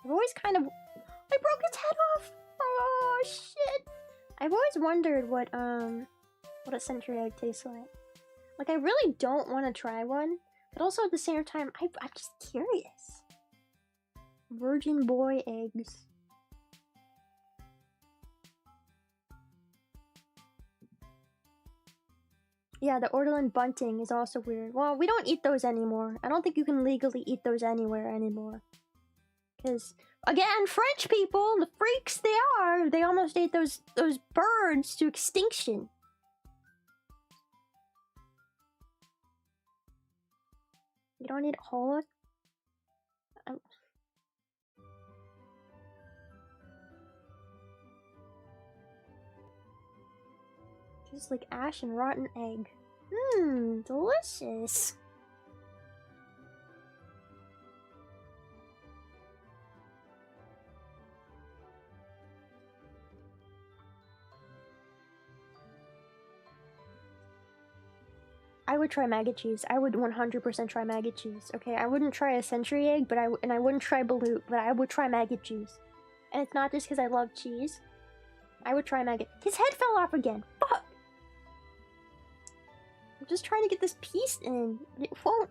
Speaker 1: I've always kind of... I broke its head off! Oh, shit! I've always wondered what a century egg tastes like. Like, I really don't want to try one, but also at the same time, I'm just curious. Virgin boy eggs. Yeah, the Ortolan bunting is also weird. Well, we don't eat those anymore. I don't think you can legally eat those anywhere anymore. Because, again, French people, the freaks they are, they almost ate those birds to extinction. You don't eat whole? Just like ash and rotten egg. Mmm, delicious. I would try maggot cheese. I would 100% try maggot cheese. Okay, I wouldn't try a century egg, but I wouldn't try balut, but I would try maggot cheese. And it's not just because I love cheese. I would try maggot. His head fell off again. Fuck! I'm just trying to get this piece in, but it won't.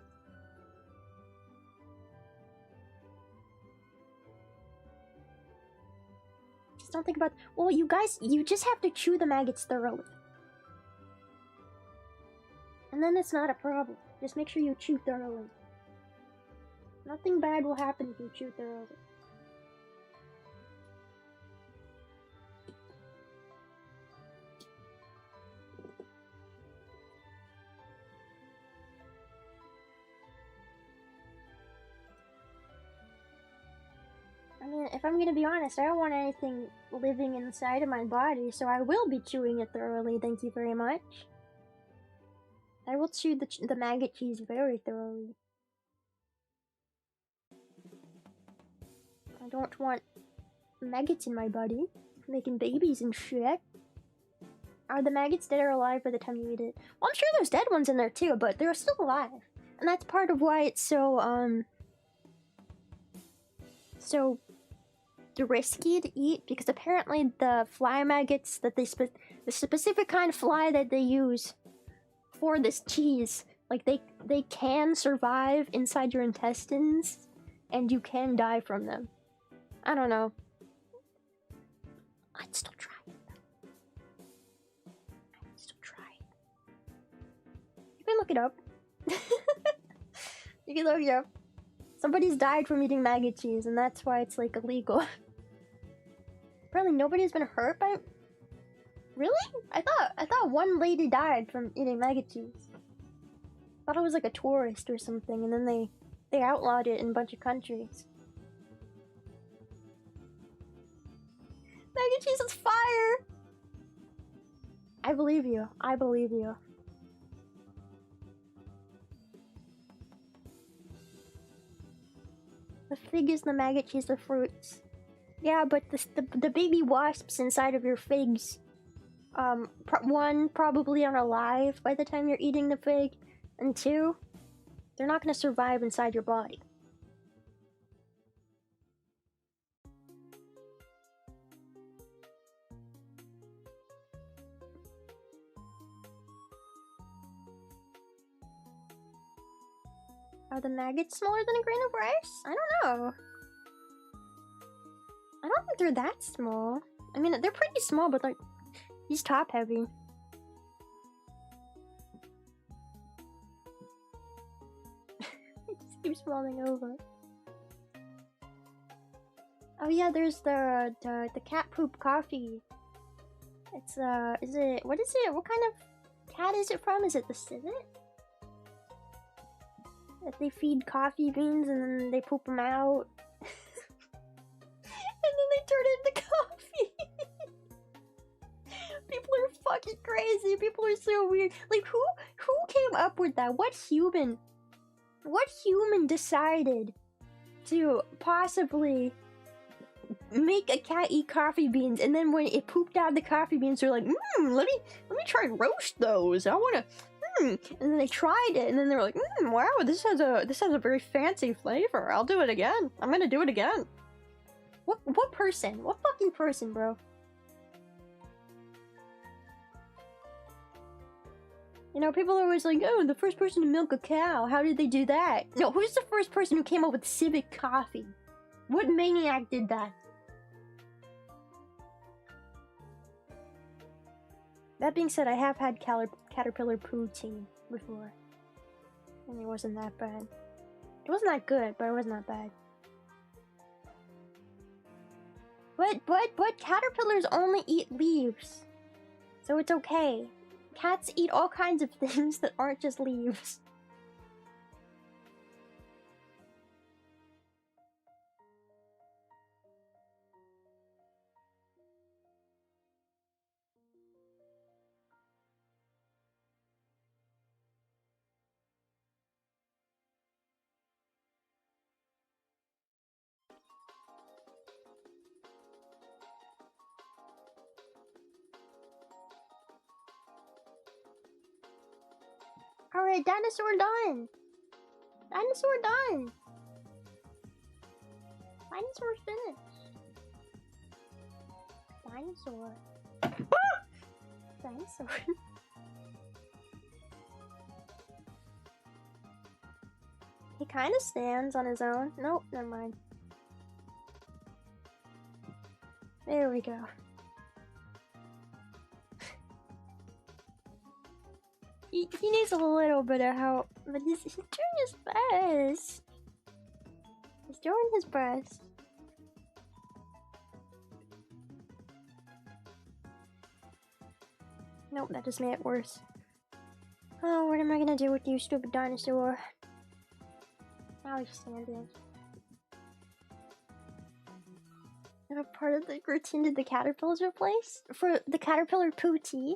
Speaker 1: Just don't think about. Well, you guys, you just have to chew the maggots thoroughly. And then it's not a problem. Just make sure you chew thoroughly. Nothing bad will happen if you chew thoroughly. I mean, if I'm gonna be honest, I don't want anything living inside of my body, so I will be chewing it thoroughly, thank you very much. I will chew the maggot cheese very thoroughly. I don't want maggots in my body, making babies and shit. Are the maggots dead or alive by the time you eat it? Well, I'm sure there's dead ones in there too, but they're still alive. And that's part of why it's so, so risky to eat, because apparently the fly maggots that the specific kind of fly that they use for this cheese, like they can survive inside your intestines and you can die from them. I don't know. I'd still try it though. I'd still try it. You can look it up. You can look it up. Somebody's died from eating maggot cheese, and that's why it's like illegal. Apparently nobody's been hurt by it. Really? I thought one lady died from eating maggot cheese. I thought it was like a tourist or something, and then they outlawed it in a bunch of countries. Maggot cheese is fire! I believe you. I believe you. The fig is the maggot cheese, the fruits. Yeah, but the baby wasps inside of your figs, one, probably aren't alive by the time you're eating the fig, and two, they're not gonna survive inside your body. Are the maggots smaller than a grain of rice? I don't know. I don't think they're that small. I mean, they're pretty small, but like, he's top heavy. It just keeps falling over. Oh yeah, there's the cat poop coffee. It's is it, what is it? What kind of cat is it from? Is it the civet? That they feed coffee beans and then they poop them out. And then they turn it into coffee. People are fucking crazy. People are so weird. Like, who came up with that? What human decided to possibly make a cat eat coffee beans, and then when it pooped out the coffee beans, they're like, let me try and roast those. I wanna, and then they tried it, and then they were like, wow, this has a very fancy flavor. I'll do it again. I'm gonna do it again. What person? What fucking person, bro? You know, people are always like, oh, the first person to milk a cow. How did they do that? No, who's the first person who came up with civet coffee? What maniac did that? That being said, I have had caterpillar poutine before. And it wasn't that bad. It wasn't that good, but it wasn't that bad. But caterpillars only eat leaves. So it's okay. Cats eat all kinds of things that aren't just leaves. Alright, dinosaur done! Dinosaur done! Dinosaur's finished. Dinosaur. Dinosaur. kind of stands on his own. Nope, never mind. There we go. He needs a little bit of help, but he's doing his best. He's doing his best. Nope, that just made it worse. Oh, what am I gonna do with you, stupid dinosaur? Now he's standing. What part of the routine did the caterpillars replace? For the caterpillar pootie.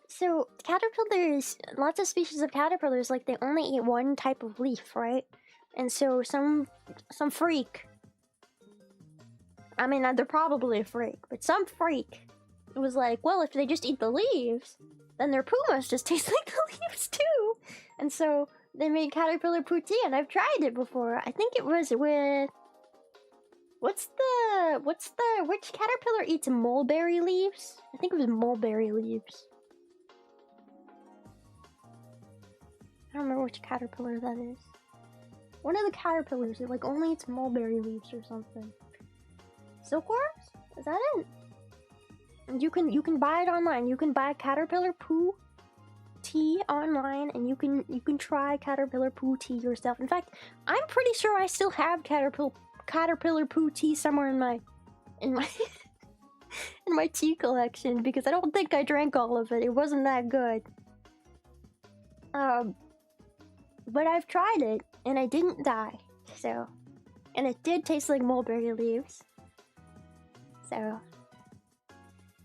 Speaker 1: So caterpillars, lots of species of caterpillars, like they only eat one type of leaf, right? And so some freak, I mean, they're probably a freak, but some freak was like, well, if they just eat the leaves, then their poo must just taste like the leaves too. And so they made caterpillar pootie, and I've tried it before. I think it was with... which caterpillar eats mulberry leaves? I think it was mulberry leaves. I don't remember which caterpillar that is. One of the caterpillars, it like only eats mulberry leaves or something. Silkworms? Is that it? And you can buy it online. You can buy caterpillar poo tea online, and you can try caterpillar poo tea yourself. In fact, I'm pretty sure I still have caterpillar poo tea somewhere in my in my tea collection, because I don't think I drank all of it. It wasn't that good. But I've tried it and I didn't die. So, and it did taste like mulberry leaves. So,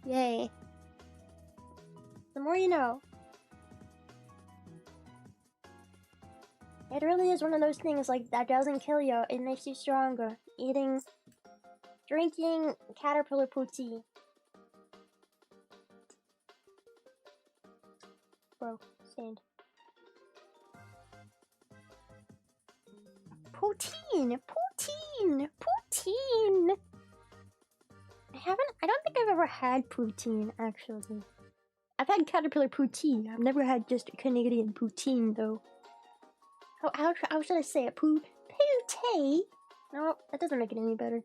Speaker 1: yay. The more you know. It really is one of those things like that doesn't kill you, it makes you stronger. Drinking caterpillar poo tea. Bro, stand. Poutine! Poutine! Poutine! I don't think I've ever had poutine, actually. I've had caterpillar poutine. I've never had just Canadian poutine, though. How should I say it? Poutine? No, that doesn't make it any better.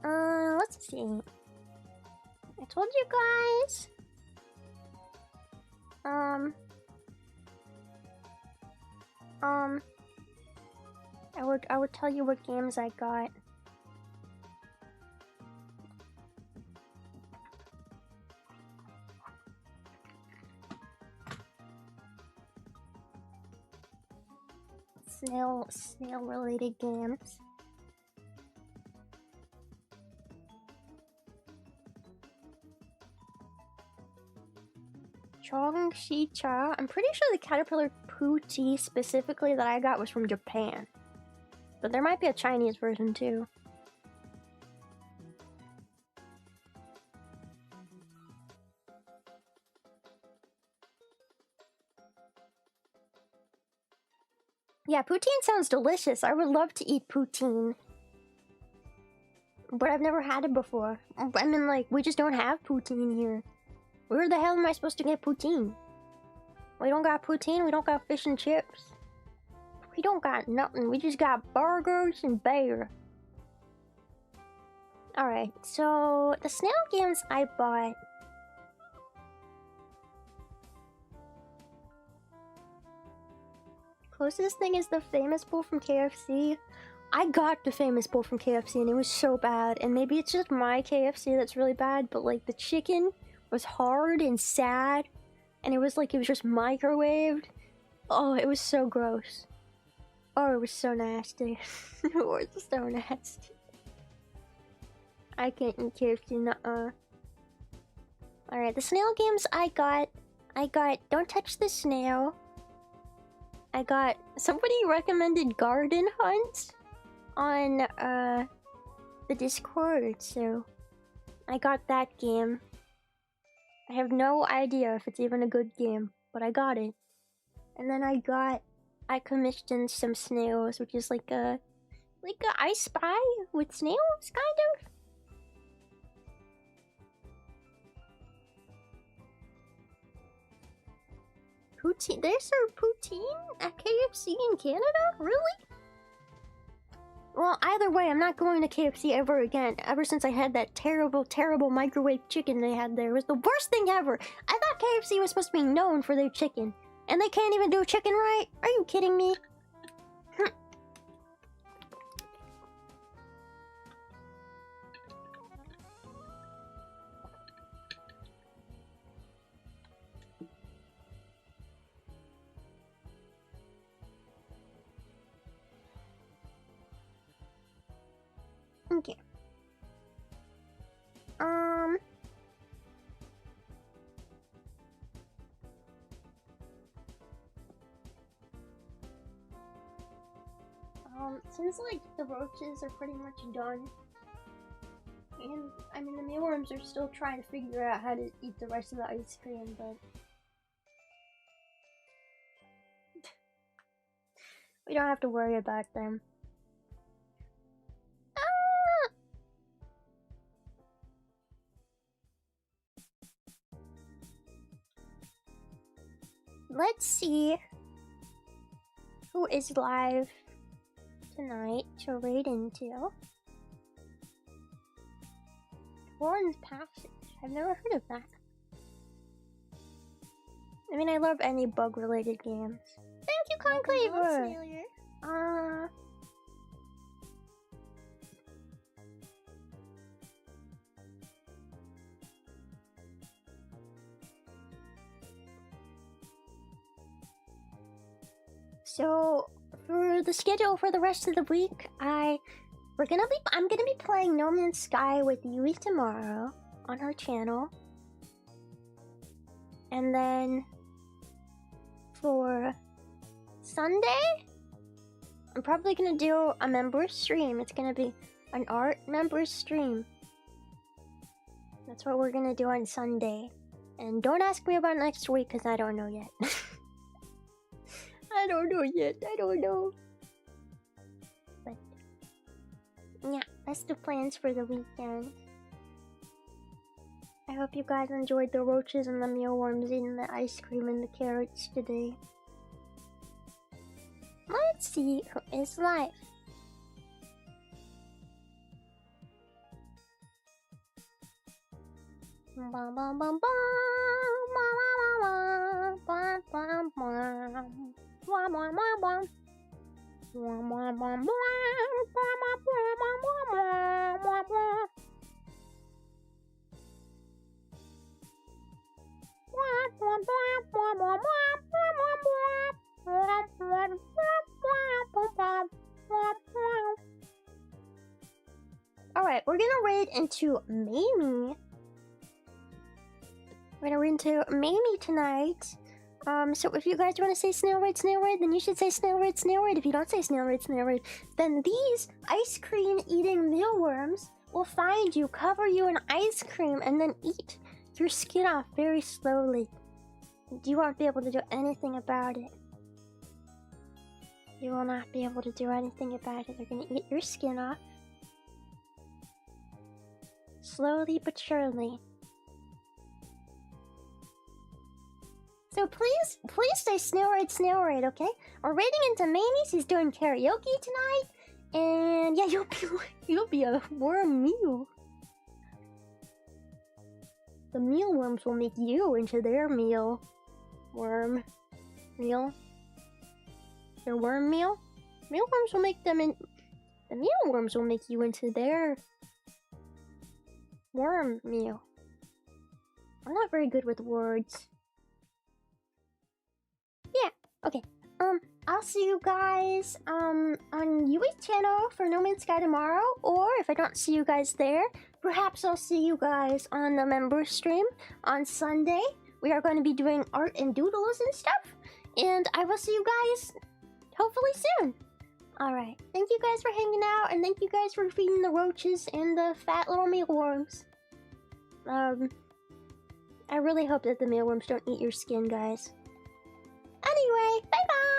Speaker 1: Let's see. I told you guys. I would tell you what games I got. Snail related games. Chong Shi Cha. I'm pretty sure the caterpillar poo tea specifically that I got was from Japan. But there might be a Chinese version too. Yeah, poutine sounds delicious. I would love to eat poutine. But I've never had it before. I mean, like, we just don't have poutine here. Where the hell am I supposed to get poutine? We don't got poutine, we don't got fish and chips. We don't got nothing, we just got burgers and beer. Alright, so the snail games I bought. Closest thing is the famous bowl from KFC. I got the famous bowl from KFC and it was so bad. And maybe it's just my KFC that's really bad, but like the chicken was hard and sad. And it was just microwaved. Oh, it was so gross. Oh, it was so nasty. It was so nasty. I can't eat KFC, nuh-uh. Alright, the snail games I got Don't Touch the Snail. I got... Somebody recommended Garden Hunt on, the Discord, so... I got that game. I have no idea if it's even a good game, but I got it. And then I commissioned some snails, which is like a I Spy with snails, kind of. Poutine? They serve poutine at KFC in Canada? Really? Well, either way, I'm not going to KFC ever again. Ever since I had that terrible, terrible microwave chicken they had there. It was the worst thing ever. I thought KFC was supposed to be known for their chicken. And they can't even do chicken right? Are you kidding me? Okay. Seems like the roaches are pretty much done. And, I mean, the mealworms are still trying to figure out how to eat the rest of the ice cream, but... we don't have to worry about them. Let's see who is live tonight to raid into. Warren's Passage. I've never heard of that. I mean, I love any bug-related games. Thank you, Conclaver! So, for the schedule for the rest of the week, I'm gonna be playing No Man's Sky with Yui tomorrow on her channel. And then for Sunday, I'm probably gonna do a member stream. It's gonna be an art member stream. That's what we're gonna do on Sunday. And don't ask me about next week, because I don't know yet. I don't know yet. I don't know. But yeah, that's the plans for the weekend. I hope you guys enjoyed the roaches and the mealworms eating the ice cream and the carrots today. Let's see who is live. Bum, bum, bum, bum, bum, bum, bum, bum. Alright, we're gonna raid into Mamie. We're gonna raid into Mamie tonight. So if you guys want to say Snailbert, then you should say Snailbert. If you don't say Snailbert, then these ice cream eating mealworms will find you, cover you in ice cream, and then eat your skin off very slowly. You won't be able to do anything about it. You will not be able to do anything about it. They're gonna eat your skin off. Slowly but surely. So please say Snailbert, okay? We're raiding into Mamie's. He's doing karaoke tonight, and yeah, you'll be a worm meal. The mealworms will make you into their meal. Worm meal. Their worm meal. Mealworms will make them in. The mealworms will make you into their worm meal. I'm not very good with words. Yeah, okay. I'll see you guys, on Yui's channel for No Man's Sky tomorrow, or if I don't see you guys there, perhaps I'll see you guys on the member stream on Sunday. We are going to be doing art and doodles and stuff, and I will see you guys hopefully soon. Alright, thank you guys for hanging out, and thank you guys for feeding the roaches and the fat little mealworms. I really hope that the mealworms don't eat your skin, guys. Anyway, bye-bye!